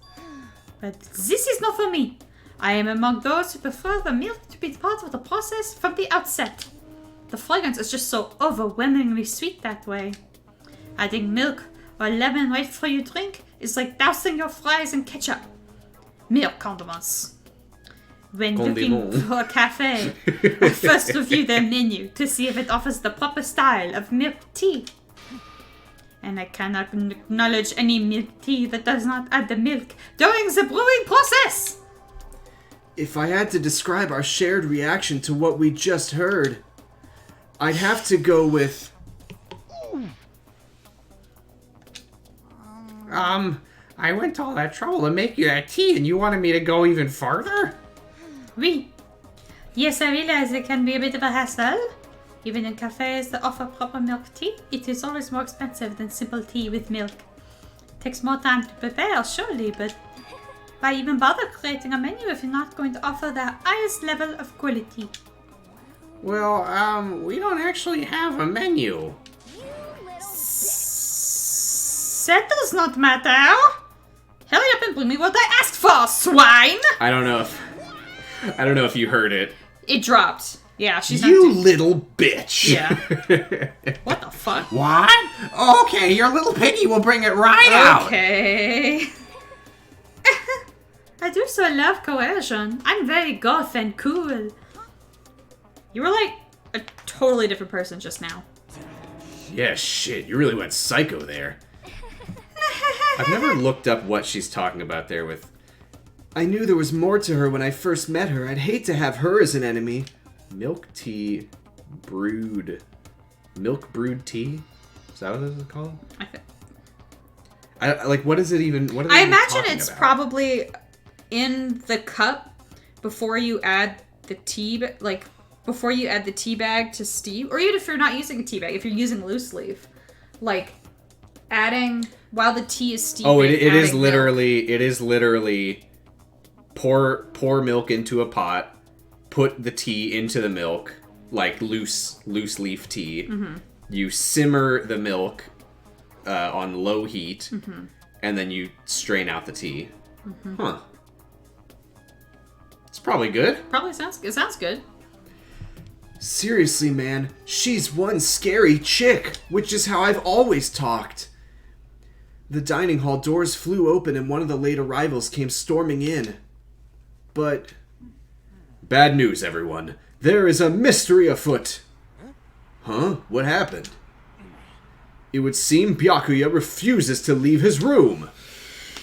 But this is not for me. I am among those who prefer the milk to be part of the process from the outset. The fragrance is just so overwhelmingly sweet that way. Adding milk or lemon right before you drink is like dousing your fries in ketchup. Milk condiments. When looking for a cafe, I first review their menu to see if it offers the proper style of milk tea. And I cannot acknowledge any milk tea that does not add the milk during the brewing process. If I had to describe our shared reaction to what we just heard, I'd have to go with... I went to all that trouble to make you that tea and you wanted me to go even farther? Oui. Yes, I realize it can be a bit of a hassle. Even in cafes that offer proper milk tea, it is always more expensive than simple tea with milk. It takes more time to prepare, surely, but why even bother creating a menu if you're not going to offer the highest level of quality? Well, we don't actually have a menu. That does not matter. Hurry up and bring me what I asked for, swine! I don't know if you heard it. It dropped. Yeah, she's You little bitch. Yeah. What the fuck? What? Okay, your little piggy will bring it right out. Okay. I do so love coercion. I'm very goth and cool. You were like a totally different person just now. Yeah, shit, you really went psycho there. I've never looked up what she's talking about there with... I knew there was more to her when I first met her. I'd hate to have her as an enemy. Milk tea brewed. Milk brewed tea? Is that what it's called? What is it even? What are they I even imagine talking it's about? probably in the cup before you add the tea, before you add the tea bag to steep, or even if you're not using a tea bag, if you're using loose leaf, like adding while the tea is steeping. Oh, it is adding literally. milk. It is literally. Pour milk into a pot, put the tea into the milk, like loose leaf tea. Mm-hmm. You simmer the milk on low heat, Mm-hmm. and then you strain out the tea. Mm-hmm. Huh. It's probably good. It sounds good. Seriously, man, she's one scary chick, which is how I've always talked. The dining hall doors flew open and one of the late arrivals came storming in. But... Bad news, everyone. There is a mystery afoot. Huh? What happened? It would seem Byakuya refuses to leave his room.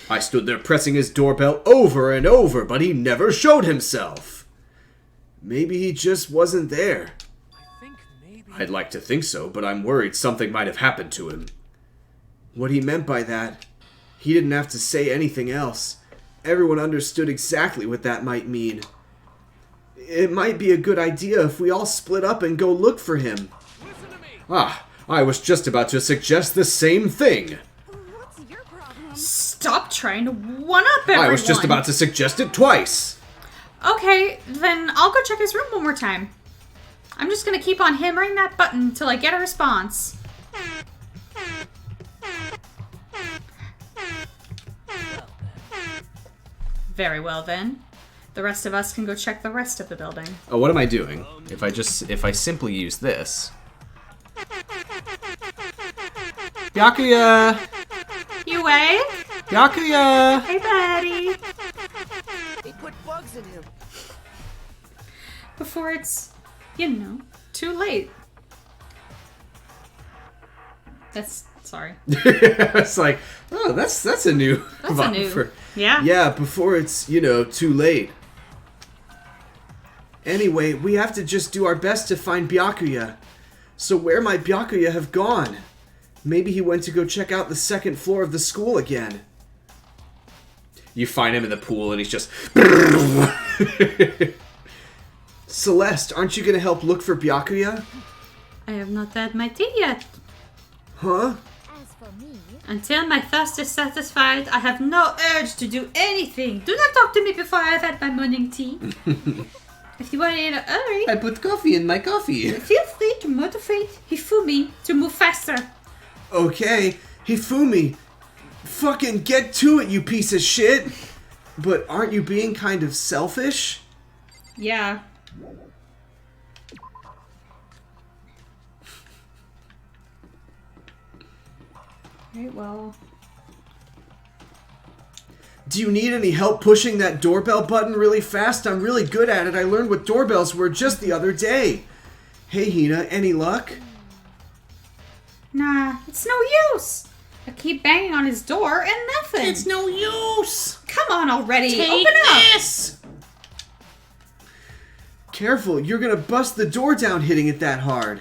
I stood there pressing his doorbell over and over, but he never showed himself. Maybe he just wasn't there. I'd like to think so, but I'm worried something might have happened to him. What he meant by that, he didn't have to say anything else. Everyone understood exactly what that might mean. It might be a good idea if we all split up and go look for him. Ah, I was just about to suggest the same thing. Stop trying to one-up everyone. I was just about to suggest it twice. Okay, then I'll go check his room one more time. I'm just gonna keep on hammering that button until I get a response. Very well then. The rest of us can go check the rest of the building. Oh, what am I doing? If I simply use this. Byakuya! You wave? Byakuya! Hey, buddy. They put bugs in him. Before it's, too late. Sorry. It's like, oh, that's a new That's a new. Yeah. Yeah, before it's, too late. Anyway, we have to just do our best to find Byakuya. So where might Byakuya have gone? Maybe he went to go check out the second floor of the school again. You find him in the pool and he's just... Celeste, aren't you going to help look for Byakuya? I have not had my tea yet. Huh? As for me, Until my thirst is satisfied, I have no urge to do anything. Do not talk to me before I have had my morning tea. If you are in a hurry, I put coffee in my coffee. feel free to motivate Hifumi to move faster. Okay, Hifumi. Fucking get to it, you piece of shit. But aren't you being kind of selfish? Yeah. Right, well. Do you need any help pushing that doorbell button really fast? I'm really good at it. I learned what doorbells were just the other day. Hey, Hina, any luck? Nah, it's no use. I keep banging on his door and nothing. It's no use. Come on already. Take Open up. this. Careful, you're gonna bust the door down hitting it that hard.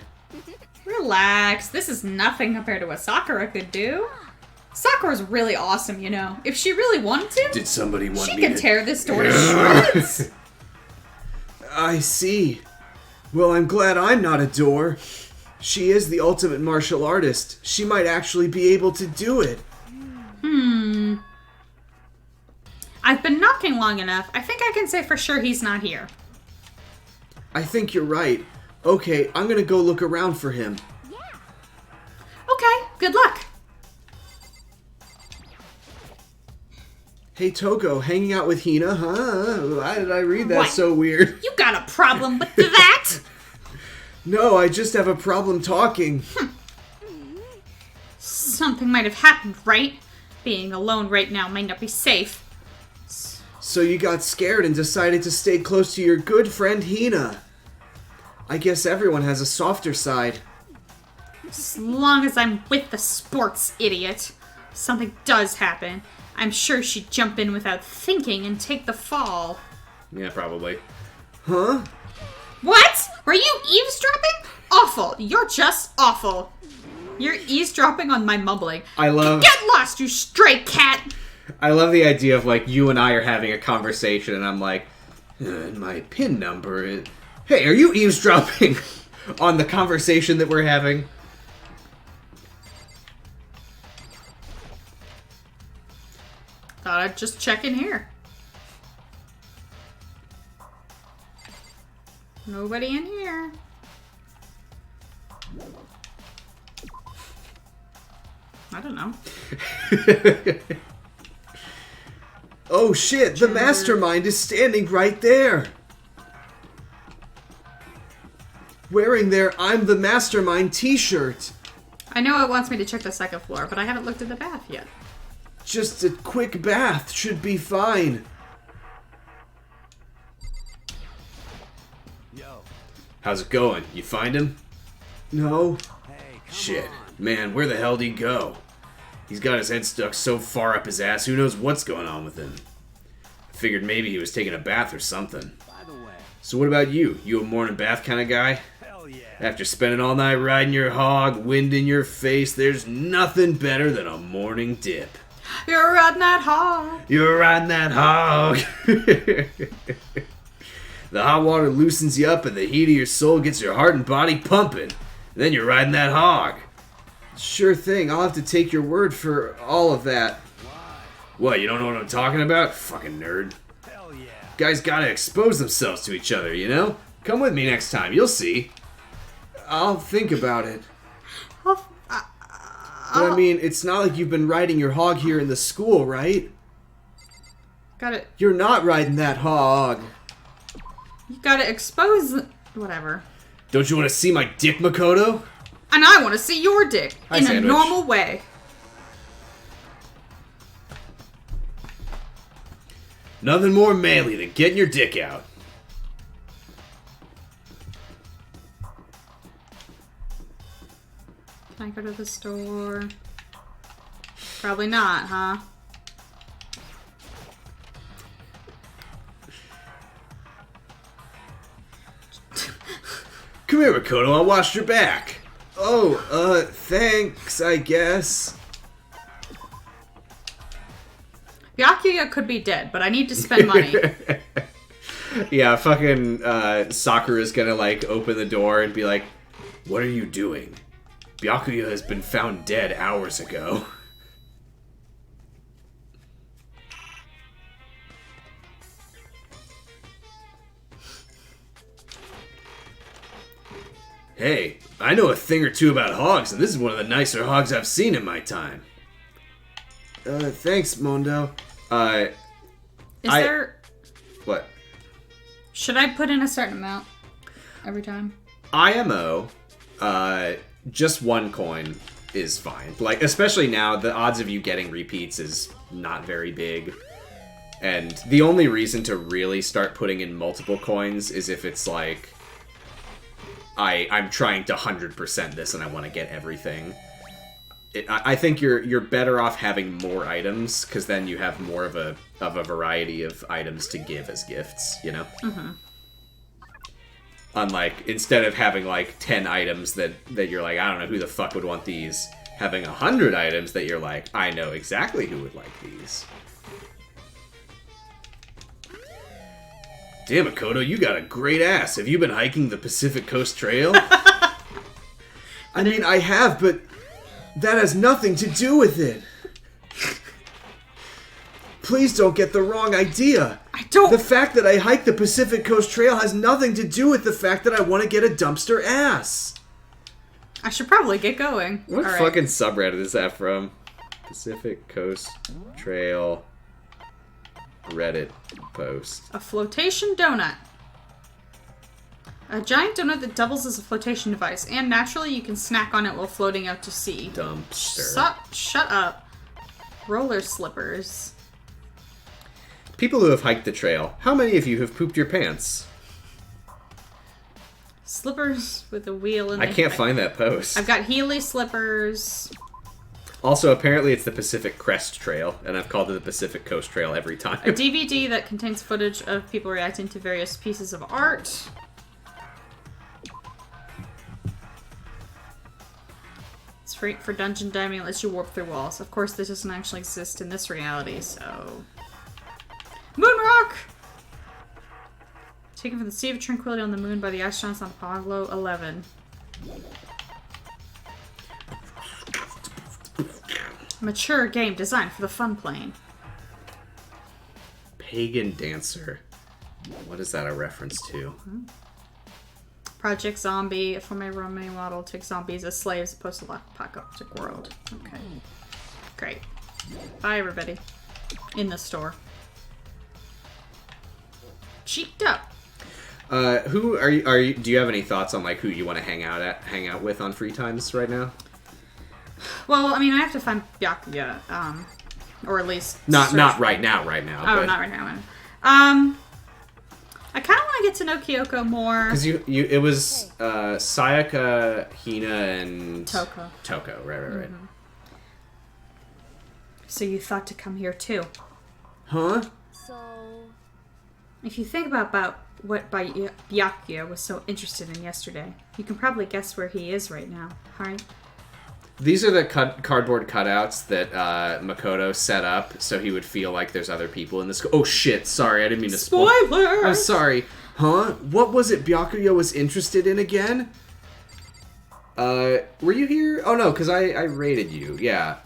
Relax. This is nothing compared to what Sakura could do. Sakura's really awesome, If she really wanted to, Did somebody want she me could to... tear this door to shreds. I see. Well, I'm glad I'm not a door. She is the ultimate martial artist. She might actually be able to do it. I've been knocking long enough. I think I can say for sure he's not here. I think you're right. Okay, I'm gonna go look around for him. Okay, good luck. Hey, Togo, hanging out with Hina, huh? Why did I read that What? so weird? You got a problem with that? No, I just have a problem talking. Something might have happened, right? Being alone right now might not be safe. So you got scared and decided to stay close to your good friend Hina. I guess everyone has a softer side. As long as I'm with the sports idiot, something does happen. I'm sure she'd jump in without thinking and take the fall. Yeah, probably. Huh? What? Were you eavesdropping? Awful. You're just awful. You're eavesdropping on my mumbling. I love... Get lost, you stray cat! I love the idea of, like, you and I are having a conversation, and I'm like, my PIN number is... Hey, are you eavesdropping on the conversation that we're having? Thought I'd just check in here. Nobody in here. I don't know. Oh shit, the mastermind is standing right there. Wearing their I'm the Mastermind t-shirt. I know it wants me to check the second floor, but I haven't looked at the bath yet. Just a quick bath should be fine. Yo. How's it going? You find him? No. Hey, come Shit. on. Man, where the hell did he go? He's got his head stuck so far up his ass, who knows what's going on with him. I figured maybe he was taking a bath or something. By the way, So what about you? You a morning bath kind of guy? hell yeah. After spending all night riding your hog, wind in your face, there's nothing better than a morning dip. You're riding that hog. You're riding that hog. The hot water loosens you up and the heat of your soul gets your heart and body pumping. Then you're riding that hog. Sure thing, I'll have to take your word for all of that. What, you don't know what I'm talking about? Fucking nerd. Hell yeah. Guys gotta expose themselves to each other, you know? Come with me next time, you'll see. I'll think about it. Oh, But I mean, it's not like you've been riding your hog here in the school, right? Gotta... You're not riding that hog. You gotta expose... Whatever. Don't you want to see my dick, Makoto? And I want to see your dick Hi, in Sandwich. a normal way. Nothing more manly than getting your dick out. Can I go to the store? Probably not, huh? Come here, Makoto. I'll watch your back. Oh, thanks, I guess. Byakuya could be dead, but I need to spend money. Yeah, fucking Sakura's gonna, like, open the door and be like, what are you doing? Byakuya has been found dead hours ago. Hey, I know a thing or two about hogs, and this is one of the nicer hogs I've seen in my time. Thanks, Mondo. Is there... What? Should I put in a certain amount every time? IMO, just one coin is fine. Like, especially now, the odds of you getting repeats is not very big. And the only reason to really start putting in multiple coins is if it's like, I'm trying to 100% this and I want to get everything. I think you're better off having more items, because then you have more of a variety of items to give as gifts, you know? Mm-hmm. Unlike, instead of having like 10 items that you're like, I don't know who the fuck would want these, having 100 items that you're like, I know exactly who would like these. Damn it, Makoto, you got a great ass. Have you been hiking the Pacific Coast Trail? I mean, I have, but that has nothing to do with it. Please don't get the wrong idea. I don't... The fact that I hiked the Pacific Coast Trail has nothing to do with the fact that I want to get a dumpster ass. I should probably get going. What All right. fucking subreddit is that from? Pacific Coast Trail Reddit post. A flotation donut. A giant donut that doubles as a flotation device, and naturally you can snack on it while floating out to sea. Dumpster. Shut up. Roller slippers. People who have hiked the trail, how many of you have pooped your pants? Slippers with a wheel in I can't find that post. I've got Heeley slippers. Also, apparently it's the Pacific Crest Trail, and I've called it the Pacific Coast Trail every time. A DVD that contains footage of people reacting to various pieces of art. It's free for dungeon diving unless you warp through walls. Of course, this doesn't actually exist in this reality, so... Moonrock! Taken from the Sea of Tranquility on the Moon by the astronauts on Apollo 11. Mature game designed for the fun plane. Pagan Dancer. What is that a reference to? Project Zombie, a former Romani model, took zombies as slaves in a post-apocalyptic world. Okay. Great. Bye, everybody. In the store. Cheeked up. Who are you? Do you have any thoughts on like who you want to hang out with on free times right now? Well, I mean, I have to find Byakuya, or at least not right now. Oh, but... not right now. I kind of want to get to know Kyoko more. Because it was Sayaka, Hina, and Toko. Right. Mm-hmm. So you thought to come here too? Huh? So... If you think about what Byakuya was so interested in yesterday, you can probably guess where he is right now, right? These are the cardboard cutouts that Makoto set up so he would feel like there's other people in this. Oh shit! Sorry, I didn't mean to spoil. Spoilers! I'm sorry. Huh? What was it Byakuya was interested in again? Were you here? Oh no, because I rated you. Yeah.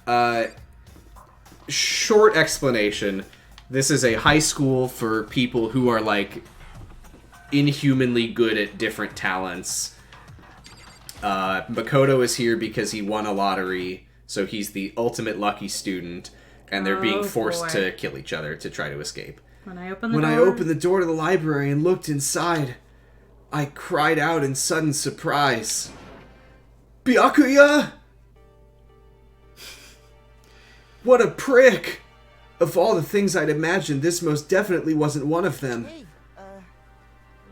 Short explanation. This is a high school for people who are like inhumanly good at different talents. Makoto is here because he won a lottery, so he's the ultimate lucky student. and they're being Oh, forced boy. to kill each other to try to escape. When I opened the When door... I opened the door to the library and looked inside, I cried out in sudden surprise. Byakuya! What a prick! Of all the things I'd imagined, this most definitely wasn't one of them. Hey,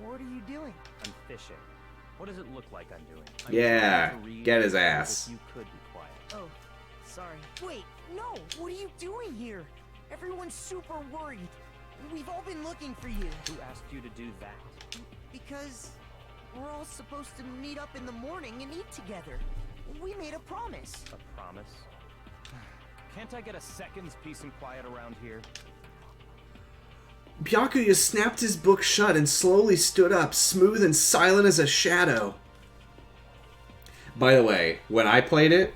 what are you doing? I'm fishing. What does it look like I'm doing? Yeah, trying to read get his as if ass. You could be quiet. Oh, sorry. Wait, no! What are you doing here? Everyone's super worried. We've all been looking for you. Who asked you to do that? Because we're all supposed to meet up in the morning and eat together. We made a promise. A promise? Can't I get a second's peace and quiet around here? Byakuya snapped his book shut and slowly stood up, smooth and silent as a shadow. By the way, when I played it,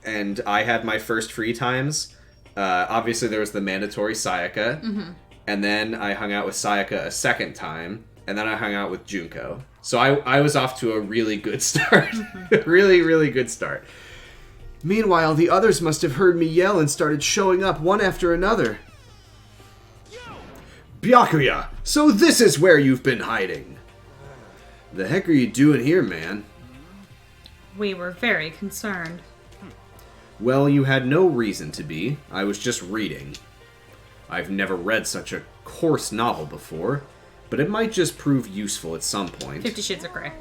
and I had my first free times, obviously there was the mandatory Sayaka, and then I hung out with Sayaka a second time, and then I hung out with Junko. So I was off to a really good start. Really, really good start. Meanwhile, the others must have heard me yell and started showing up one after another. Byakuya, so this is where you've been hiding. The heck are you doing here, man? We were very concerned. Well, you had no reason to be. I was just reading. I've never read such a coarse novel before, but it might just prove useful at some point. 50 Shades of Grey.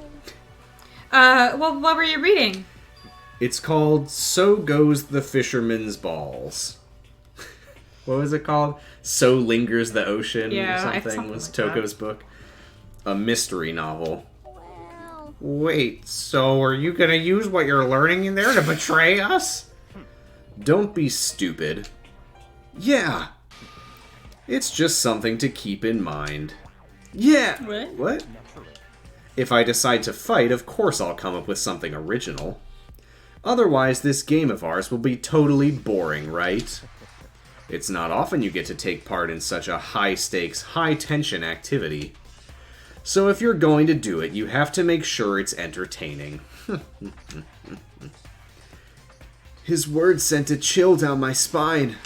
Well, what were you reading? It's called So Goes the Fisherman's Balls. What was it called? So Lingers the Ocean Yeah, or something something was like that. Toko's book. A mystery novel. Wait, so are you gonna use what you're learning in there to betray us? Don't be stupid. Yeah. It's just something to keep in mind. Yeah. What? If I decide to fight, of course I'll come up with something original. Otherwise, this game of ours will be totally boring, right? It's not often you get to take part in such a high-stakes, high-tension activity. So if you're going to do it, you have to make sure it's entertaining. His words sent a chill down my spine.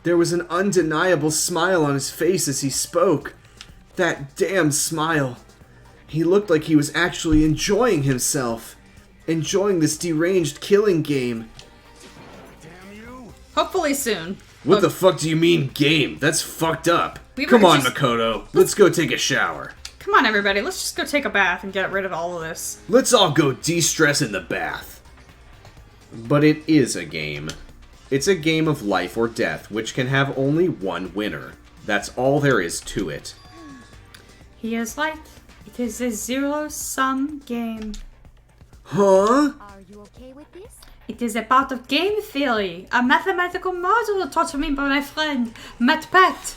There was an undeniable smile on his face as he spoke. That damn smile. He looked like he was actually enjoying himself. Enjoying this deranged killing game. Hopefully soon. What the fuck do you mean, game? That's fucked up. We were Come on, just- Makoto. Let's go take a shower. Come on, everybody. Let's just go take a bath and get rid of all of this. Let's all go de-stress in the bath. But it is a game. It's a game of life or death, which can have only one winner. That's all there is to it. He is right. It is a zero-sum game. Huh? Are you okay with this? It is a part of game theory, a mathematical model taught to me by my friend Matt Pat.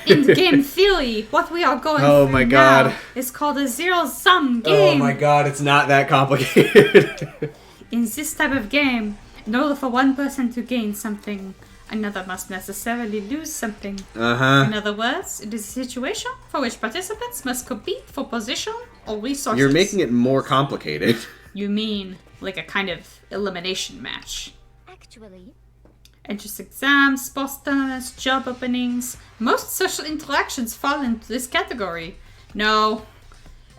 In game theory, what we are going Oh through my now God. is called a zero-sum game. Oh my god, it's not that complicated. In this type of game, in order for one person to gain something, another must necessarily lose something. Uh-huh. In other words, it is a situation for which participants must compete for position or resources. You're making it more complicated. You mean like a kind of elimination match. Actually, Entrance exams, sports tournaments, job openings. Most social interactions fall into this category. No.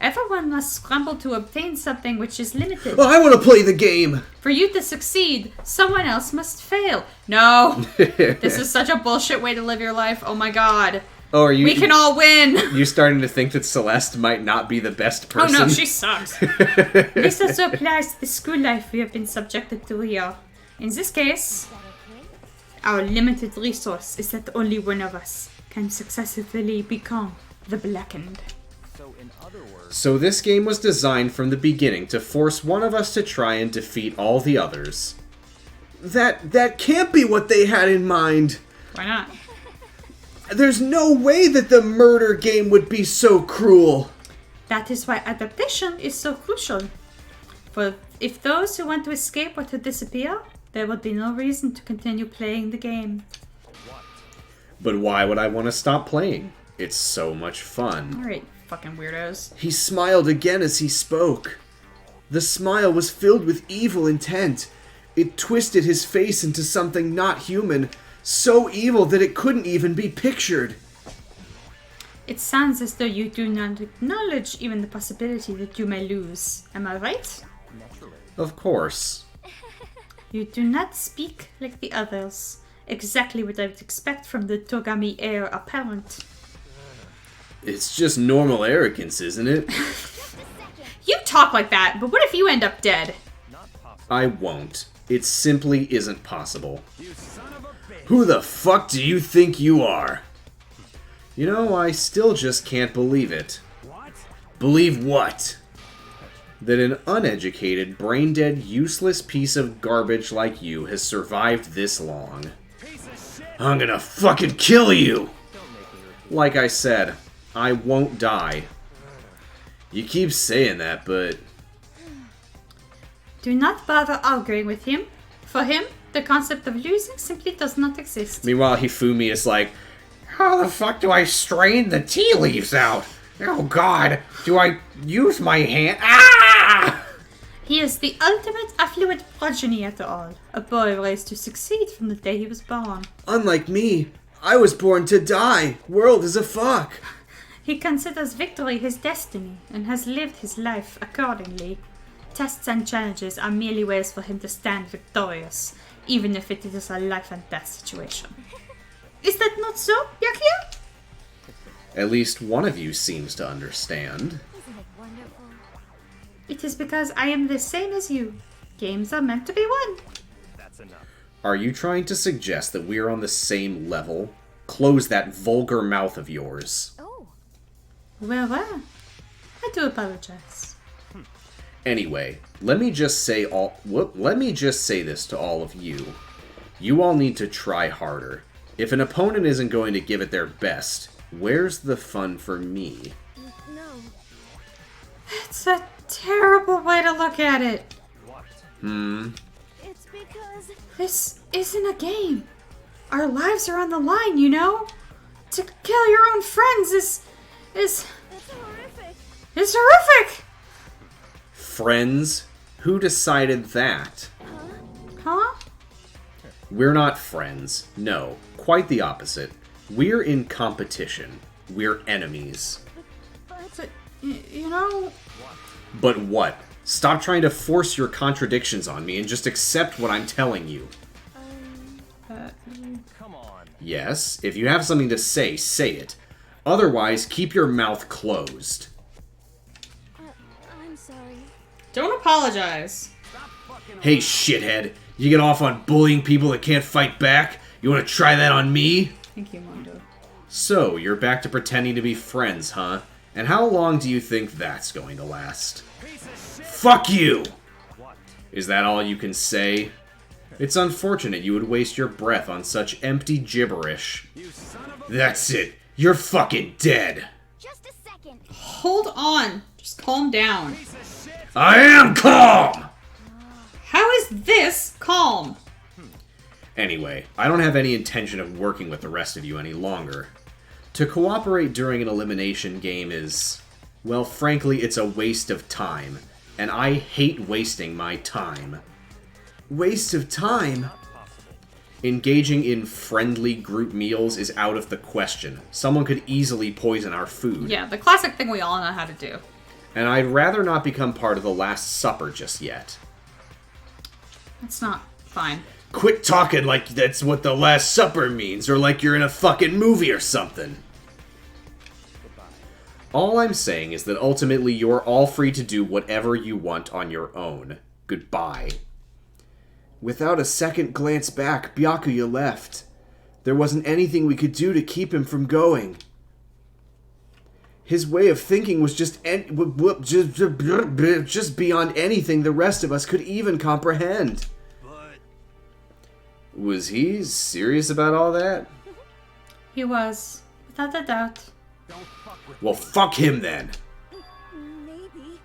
Everyone must scramble to obtain something which is limited. I want to play the game. For you to succeed, someone else must fail. No. This is such a bullshit way to live your life. Oh my god. Oh, are you? We can all win. You starting to think that Celeste might not be the best person? Oh no, she sucks. This also applies to the school life we have been subjected to here. In this case, our limited resource is that only one of us can successfully become the Blackened. So in other words, So this game was designed from the beginning to force one of us to try and defeat all the others. That can't be what they had in mind. Why not? There's no way that the murder game would be so cruel. That is why adaptation is so crucial. For if those who want to escape were to disappear, there would be no reason to continue playing the game. But why would I want to stop playing? It's so much fun. Alright, fucking weirdos. He smiled again as he spoke. The smile was filled with evil intent. It twisted his face into something not human, So evil that it couldn't even be pictured. It sounds as though you do not acknowledge even the possibility that you may lose. Am I right? Of course. You do not speak like the others. Exactly what I would expect from the Togami heir apparent. It's just normal arrogance, isn't it? You talk like that, but what if you end up dead? I won't. It simply isn't possible. Who the fuck do you think you are? You know, I still just can't believe it. What? Believe what? That an uneducated, brain-dead, useless piece of garbage like you has survived this long. I'm gonna fucking kill you! Like I said, I won't die. You keep saying that, but... Do not bother arguing with him. For him, the concept of losing simply does not exist. Meanwhile, Hifumi is like, how the fuck do I strain the tea leaves out? Oh god, do I use my hand? Ah! He is the ultimate affluent progeny at all. A boy raised to succeed from the day he was born. Unlike me, I was born to die. World is a fuck. He considers victory his destiny and has lived his life accordingly. Tests and challenges are merely ways for him to stand victorious, even if it is a life and death situation. Is that not so, Yakia? At least one of you seems to understand. Isn't it wonderful? It is because I am the same as you. Games are meant to be won. That's enough. Are you trying to suggest that we are on the same level? Close that vulgar mouth of yours. Oh. Well, I do apologize. Anyway, let me just say this to all of you. You all need to try harder. If an opponent isn't going to give it their best, where's the fun for me? No. It's a terrible way to look at it. It's because... This isn't a game. Our lives are on the line, you know? To kill your own friends is It's horrific. It's horrific! Friends? Who decided that? Huh? We're not friends. No, quite the opposite. We're in competition. We're enemies. But, you know... But what? Stop trying to force your contradictions on me and just accept what I'm telling you. Come on. Yes, if you have something to say, say it. Otherwise, keep your mouth closed. I'm sorry. Don't apologize. Hey, shithead. You get off on bullying people that can't fight back? You want to try that on me? Thank you, Mondo. So, you're back to pretending to be friends, huh? And how long do you think that's going to last? Fuck you! Is that all you can say? It's unfortunate you would waste your breath on such empty gibberish. That's it. You're fucking dead. Just a second. Hold on. Just calm down. I am calm! How is this calm? Anyway, I don't have any intention of working with the rest of you any longer. To cooperate during an elimination game is... well, frankly, it's a waste of time. And I hate wasting my time. Waste of time? Engaging in friendly group meals is out of the question. Someone could easily poison our food. Yeah, the classic thing we all know how to do. And I'd rather not become part of the Last Supper just yet. That's not fine. Quit talking like that's what the Last Supper means, or like you're in a fucking movie or something. All I'm saying is that ultimately you're all free to do whatever you want on your own. Goodbye. Without a second glance back, Byakuya left. There wasn't anything we could do to keep him from going. His way of thinking was just beyond anything the rest of us could even comprehend. Was he serious about all that? He was, without a doubt. Well, fuck him then. Maybe.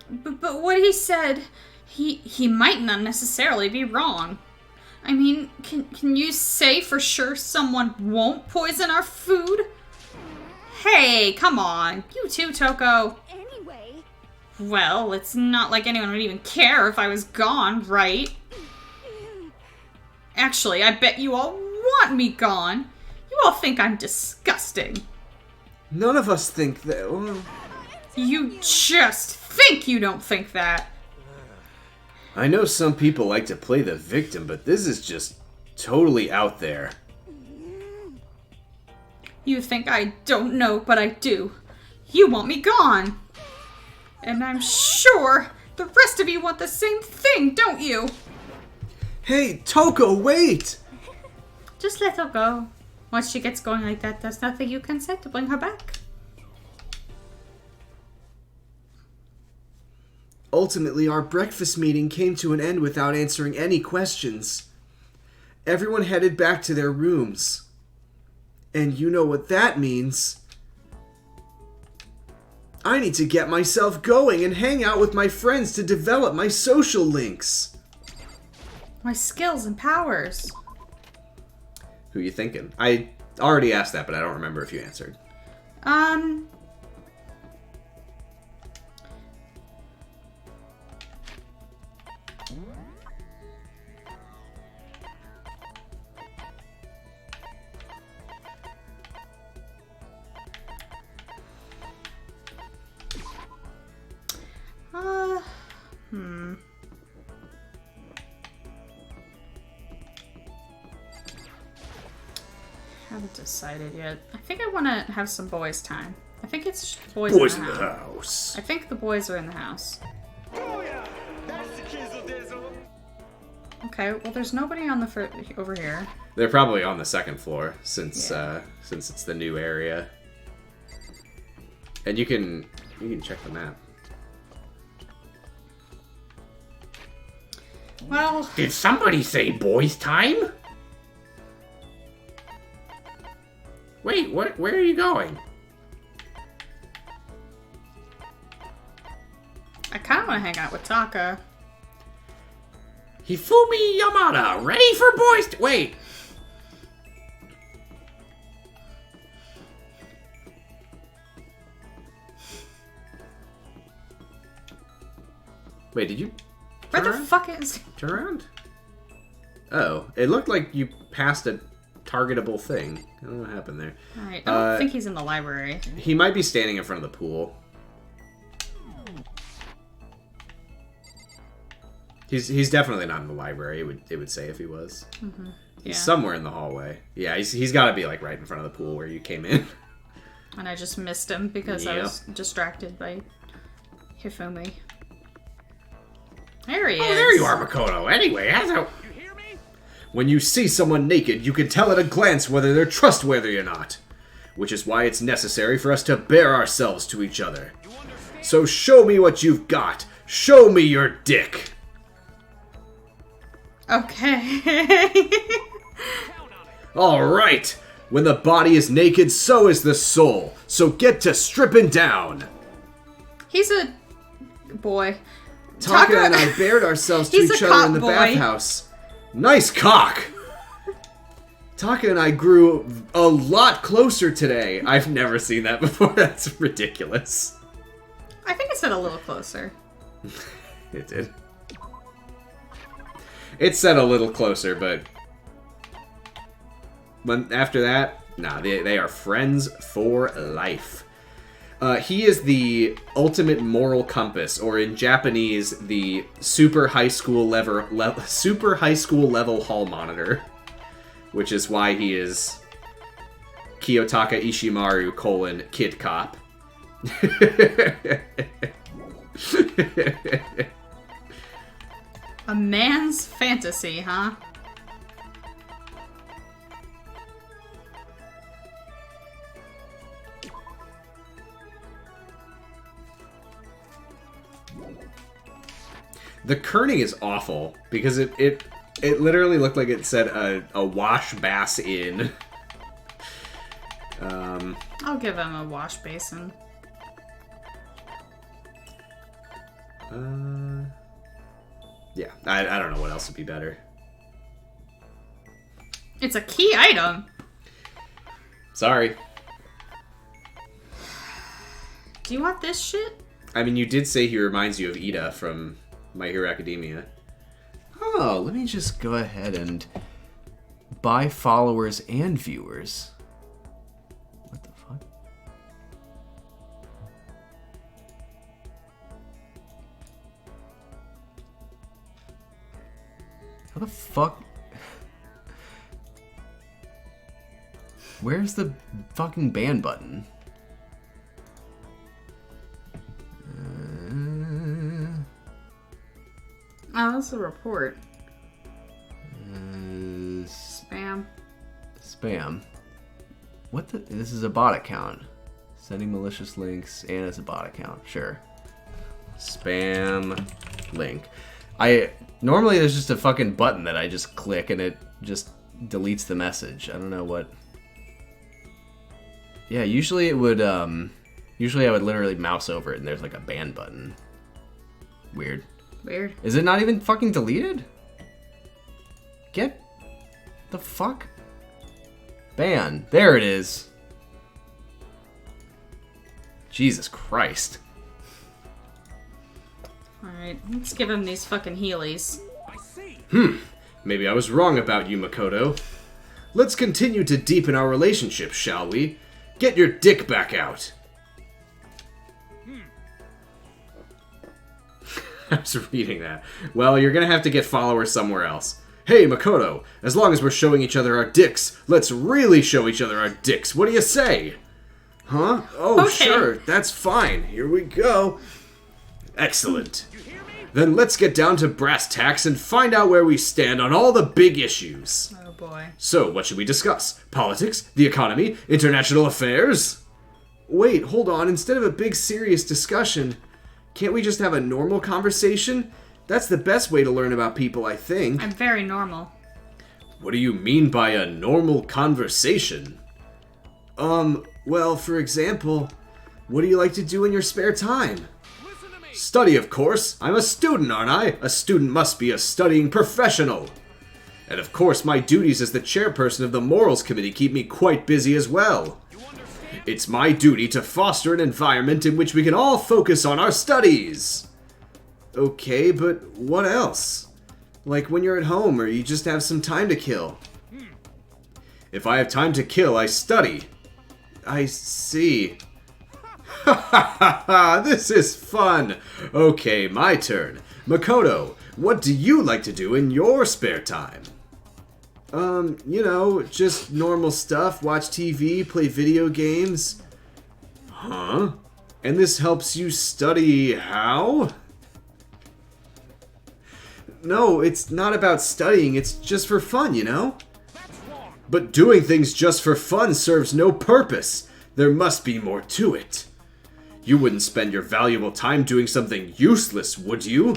But what he said, he might not necessarily be wrong. I mean, can you say for sure someone won't poison our food? Hey, come on. You too, Toko. Anyway. Well, it's not like anyone would even care if I was gone, right? Actually, I bet you all want me gone. You all think I'm disgusting. None of us think that. Well, you just think you don't think that. I know some people like to play the victim, but this is just totally out there. You think I don't know, but I do. You want me gone. And I'm sure the rest of you want the same thing, don't you? Hey, Taka, wait! Just let her go. Once she gets going like that, there's nothing you can say to bring her back. Ultimately, our breakfast meeting came to an end without answering any questions. Everyone headed back to their rooms. And you know what that means. I need to get myself going and hang out with my friends to develop my social links. My skills and powers. Who you thinking? I already asked that, but I don't remember if you answered. Haven't decided yet. I think I want to have some boys' time. I think it's boys Boys in the in house. the house. I think the boys are in the house. Okay, well, there's nobody on the over here. They're probably on the second floor since it's the new area. And you can check the map. Well, did somebody say boys' time? Wait, what? Where are you going? I kind of want to hang out with Taka. Hifumi Yamada, ready for boys? Wait. Wait, did you? Where the fuck is? Turn around. Oh, it looked like you passed a targetable thing. I don't know what happened there. Alright, I don't think he's in the library. He might be standing in front of the pool. He's definitely not in the library. It would say if he was. Mm-hmm. He's somewhere in the hallway. Yeah, he's got to be like right in front of the pool where you came in. And I just missed him because I was distracted by Hifumi. There he is. Oh, there you are, Makoto. Anyway, when you see someone naked, you can tell at a glance whether they're trustworthy or not. Which is why it's necessary for us to bear ourselves to each other. So show me what you've got. Show me your dick. Okay. Alright. When the body is naked, so is the soul. So get to stripping down. He's a boy. Taka and I bared ourselves to each other in the bathhouse. Nice cock! Taka and I grew a lot closer today. I've never seen that before. That's ridiculous. I think it said a little closer. It did. It said a little closer, but after that, nah, they are friends for life. He is the ultimate moral compass, or in Japanese, the super high school level hall monitor, which is why he is Kiyotaka Ishimaru : Kid Cop. A man's fantasy, huh? The kerning is awful because it literally looked like it said a wash bass in. I'll give him a wash basin. Yeah, I don't know what else would be better. It's a key item. Sorry. Do you want this shit? I mean, you did say he reminds you of Ida from My Hero Academia. Oh, let me just go ahead and by followers and viewers. What the fuck? How the fuck? Where's the fucking ban button? Oh, that's a report. Spam. Spam. What the? This is a bot account. Sending malicious links and it's a bot account. Sure. Spam link. Normally there's just a fucking button that I just click and it just deletes the message. I don't know what. Yeah, usually it would. Usually I would literally mouse over it and there's like a ban button. Weird. Weird. Is it not even fucking deleted? Get the fuck? Ban. There it is. Jesus Christ. Alright, let's give him these fucking healies. Maybe I was wrong about you, Makoto. Let's continue to deepen our relationship, shall we? Get your dick back out. I was reading that. Well, you're gonna have to get followers somewhere else. Hey, Makoto, as long as we're showing each other our dicks, let's really show each other our dicks. What do you say? Huh? Oh, Okay. sure, that's fine. Here we go. Excellent. Then let's get down to brass tacks and find out where we stand on all the big issues. Oh boy. So, what should we discuss? Politics? The economy? International affairs? Wait, hold on. Instead of a big serious discussion, can't we just have a normal conversation? That's the best way to learn about people, I think. I'm very normal. What do you mean by a normal conversation? Well, for example, what do you like to do in your spare time? Study, of course. I'm a student, aren't I? A student must be a studying professional. And of course, my duties as the chairperson of the Morals Committee keep me quite busy as well. It's my duty to foster an environment in which we can all focus on our studies. Okay, but what else? Like when you're at home or you just have some time to kill. If I have time to kill, I study. I see. Ha ha ha ha! This is fun! Okay, my turn. Makoto, what do you like to do in your spare time? You know, just normal stuff. Watch TV, play video games. Huh? And this helps you study how? No, it's not about studying. It's just for fun, you know? But doing things just for fun serves no purpose. There must be more to it. You wouldn't spend your valuable time doing something useless, would you?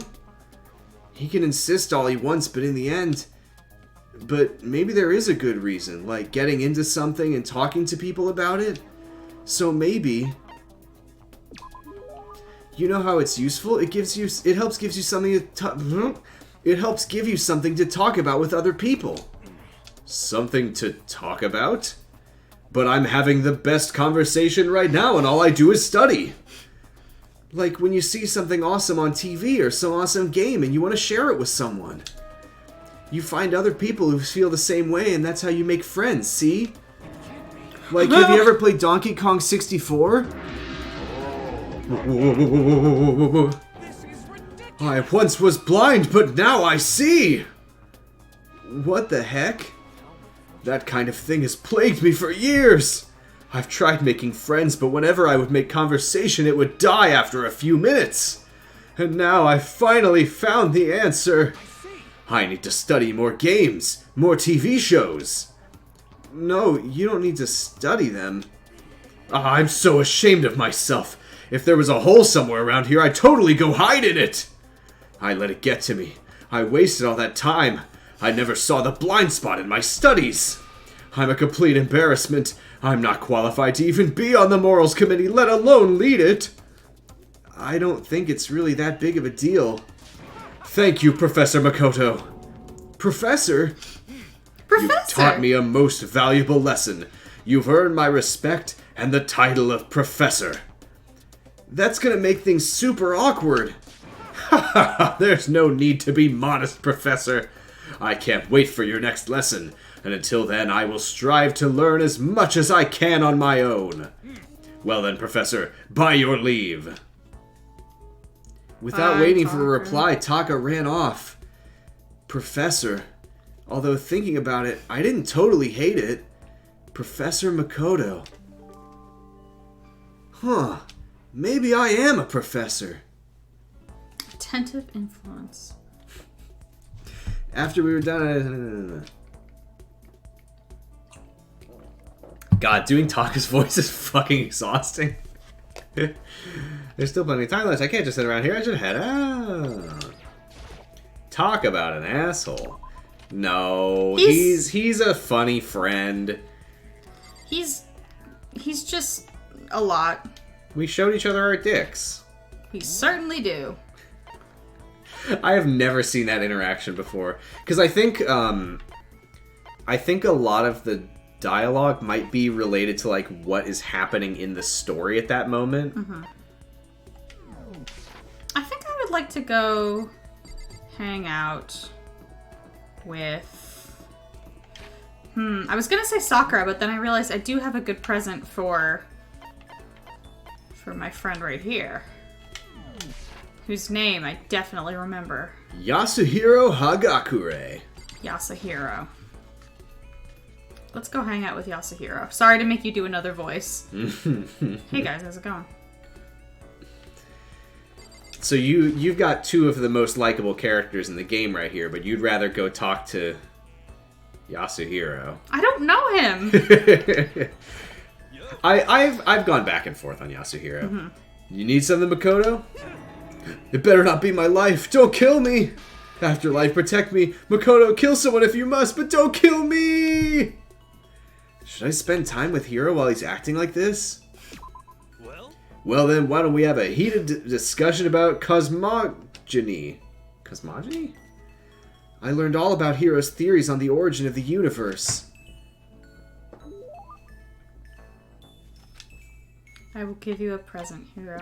He can insist all he wants, but in the end... But maybe there is a good reason, like getting into something and talking to people about it. So maybe... You know how it's useful? It helps give you something to talk about with other people. Something to talk about? But I'm having the best conversation right now and all I do is study. Like when you see something awesome on TV or some awesome game and you want to share it with someone. You find other people who feel the same way and that's how you make friends, see? Like, have you ever played Donkey Kong 64? I once was blind, but now I see! What the heck? That kind of thing has plagued me for years! I've tried making friends, but whenever I would make conversation, it would die after a few minutes. And now I've finally found the answer. I need to study more games, more TV shows. No, you don't need to study them. I'm so ashamed of myself. If there was a hole somewhere around here, I'd totally go hide in it. I let it get to me. I wasted all that time. I never saw the blind spot in my studies. I'm a complete embarrassment. I'm not qualified to even be on the Morals Committee, let alone lead it. I don't think it's really that big of a deal. Thank you, Professor Makoto. Professor? You've taught me a most valuable lesson. You've earned my respect and the title of Professor. That's gonna make things super awkward. There's no need to be modest, Professor. I can't wait for your next lesson. And until then, I will strive to learn as much as I can on my own. Well then, Professor, by your leave. Without waiting for a reply, Taka ran off. Professor. Although thinking about it, I didn't totally hate it. Professor Makoto. Huh. Maybe I am a professor. Attentive influence. After we were done... God, doing Taka's voice is fucking exhausting. There's still plenty of time left. I can't just sit around here. I should head out. Talk about an asshole. No, he's a funny friend. He's just a lot. We showed each other our dicks. We certainly do. I have never seen that interaction before. Because I think a lot of the dialogue might be related to like what is happening in the story at that moment. Mm-hmm. I think I would like to go hang out with... I was gonna say Sakura, but then I realized I do have a good present for my friend right here. Whose name I definitely remember. Yasuhiro Hagakure. Yasuhiro. Let's go hang out with Yasuhiro. Sorry to make you do another voice. Hey guys, how's it going? So you've got two of the most likable characters in the game right here, but you'd rather go talk to Yasuhiro. I don't know him. I've gone back and forth on Yasuhiro. Mm-hmm. You need something, Makoto? It better not be my life. Don't kill me. Afterlife, protect me. Makoto, kill someone if you must, but don't kill me. Should I spend time with Hiro while he's acting like this? Well then, why don't we have a heated discussion about cosmogony? Cosmogony? I learned all about Hiro's theories on the origin of the universe. I will give you a present, Hiro.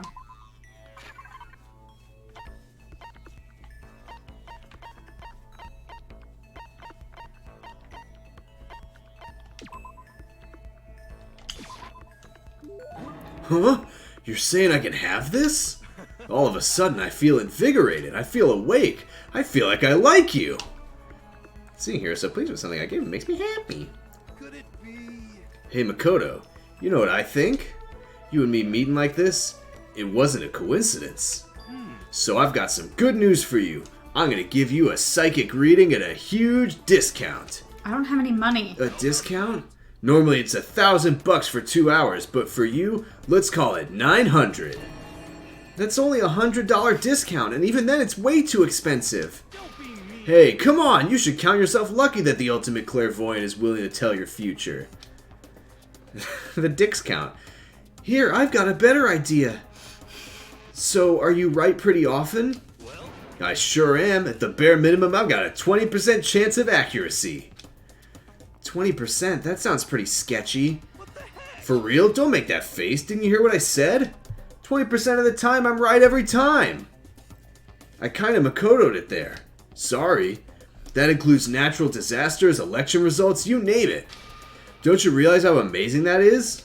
Huh? You're saying I can have this? All of a sudden I feel invigorated. I feel awake. I feel like I like you. Seeing Hiro so pleased with something I gave him makes me happy. Hey Makoto, you know what I think? You and me meeting like this, it wasn't a coincidence. So I've got some good news for you. I'm gonna give you a psychic reading at a huge discount. I don't have any money. A discount? Normally it's $1,000 for 2 hours, but for you, let's call it 900. That's only a $100 discount, and even then it's way too expensive. Hey, come on! You should count yourself lucky that the ultimate clairvoyant is willing to tell your future. The dicks count. Here, I've got a better idea. So, are you right pretty often? I sure am. At the bare minimum, I've got a 20% chance of accuracy. 20%? That sounds pretty sketchy. For real? Don't make that face. Didn't you hear what I said? 20% of the time, I'm right every time. I kinda Makoto'd it there. Sorry. That includes natural disasters, election results, you name it. Don't you realize how amazing that is?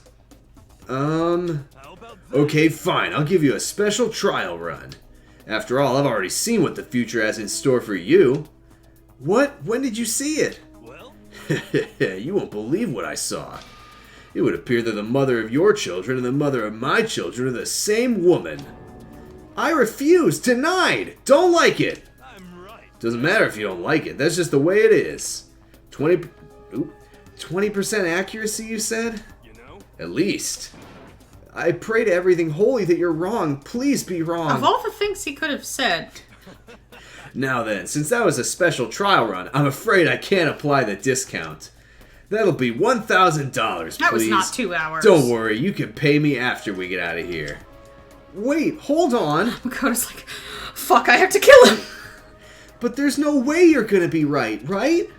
Okay, fine. I'll give you a special trial run. After all, I've already seen what the future has in store for you. What? When did you see it? You won't believe what I saw. It would appear that the mother of your children and the mother of my children are the same woman. I refuse! Denied! Don't like it! Doesn't matter if you don't like it. That's just the way it is. 20% accuracy, you said? At least. I pray to everything holy that you're wrong. Please be wrong. Of all the things he could have said. Now then, since that was a special trial run, I'm afraid I can't apply the discount. That'll be $1,000, please. That was not 2 hours. Don't worry, you can pay me after we get out of here. Wait, hold on. Makoto's like, fuck, I have to kill him. But there's no way you're gonna be right?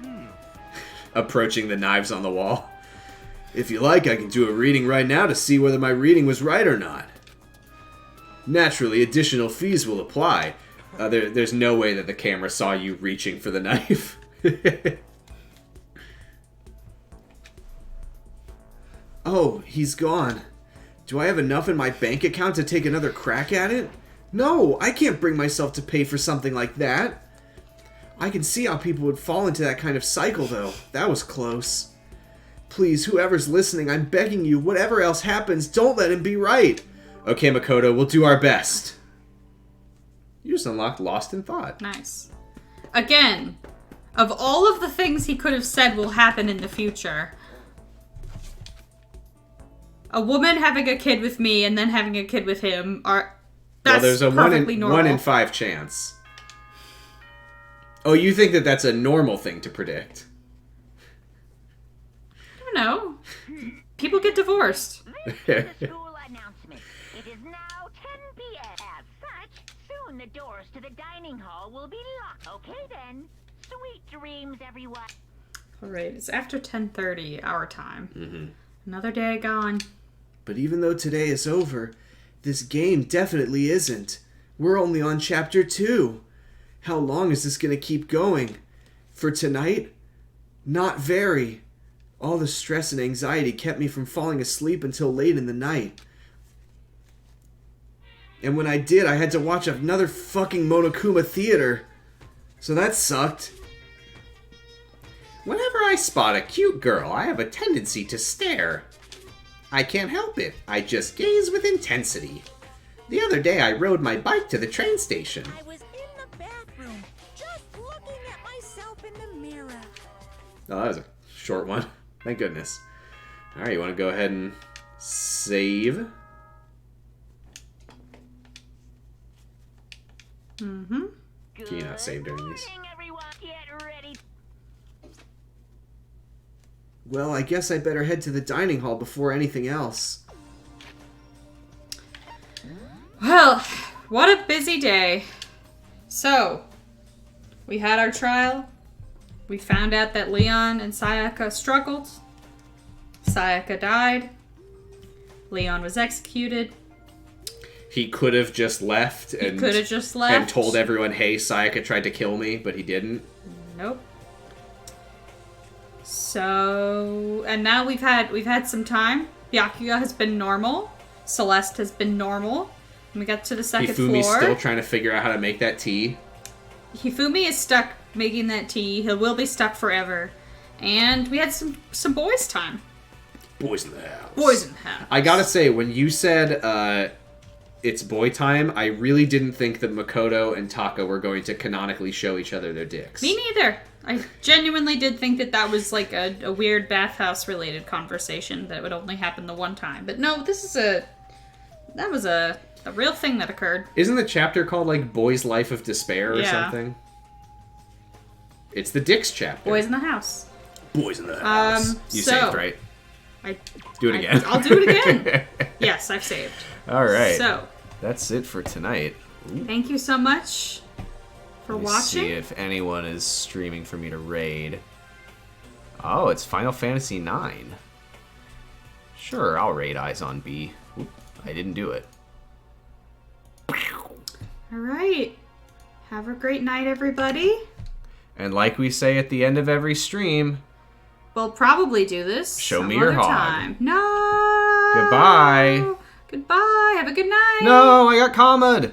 Approaching the knives on the wall. If you like, I can do a reading right now to see whether my reading was right or not. Naturally, additional fees will apply. There's no way that the camera saw you reaching for the knife. Oh, he's gone. Do I have enough in my bank account to take another crack at it? No, I can't bring myself to pay for something like that. I can see how people would fall into that kind of cycle, though. That was close. Please, whoever's listening, I'm begging you, whatever else happens, don't let him be right. Okay, Makoto, we'll do our best. You just unlocked Lost in Thought. Nice. Again, of all of the things he could have said will happen in the future, a woman having a kid with me and then having a kid with him that's there's a perfectly normal. 1 in 5 chance. Oh, you think that that's a normal thing to predict? I don't know. People get divorced. This is the school announcement. It is now 10 p.m. As such, soon the doors to the dining hall will be locked. Okay then. Sweet dreams, everyone. Alright, it's after 10:30 our time. Mm-hmm. Another day gone. But even though today is over, this game definitely isn't. We're only on chapter 2. How long is this going to keep going? For tonight? Not very. All the stress and anxiety kept me from falling asleep until late in the night. And when I did, I had to watch another fucking Monokuma theater. So that sucked. Whenever I spot a cute girl, I have a tendency to stare. I can't help it. I just gaze with intensity. The other day, I rode my bike to the train station. I was in the bathroom, just looking at myself in the mirror. Oh, that was a short one. Thank goodness. Alright, you want to go ahead and save? Mm-hmm. Can you not save during these? Everyone, get ready. Well, I guess I better head to the dining hall before anything else. Well, what a busy day. So, we had our trial. We found out that Leon and Sayaka struggled. Sayaka died. Leon was executed. He could have just left and told everyone, hey, Sayaka tried to kill me, but he didn't. Nope. So, and now we've had some time. Byakuya has been normal. Celeste has been normal. And we got to the second Hifumi's floor. still trying to figure out how to make that tea. Hifumi is stuck making that tea. He will be stuck forever. And we had some boys' time. Boys in the house. Boys in the house. I gotta say, when you said it's boy time, I really didn't think that Makoto and Taka were going to canonically show each other their dicks. Me neither. I genuinely did think that was like a weird bathhouse related conversation that would only happen the one time. But no, that was a real thing that occurred. Isn't the chapter called like Boy's Life of Despair or something? It's the Dicks chapter. Boys in the house. Boys in the house. You saved, right? Do it again. I'll do it again. Yes, I've saved. All right. So that's it for tonight. Ooh. Thank you so much for watching. See if anyone is streaming for me to raid. Oh, it's Final Fantasy IX. Sure, I'll raid Eyes on B. Oop, I didn't do it. All right. Have a great night, everybody. And like we say at the end of every stream, we'll probably do this. Show me your hog. Time. No. Goodbye. Goodbye. Have a good night. No, I got Kamad.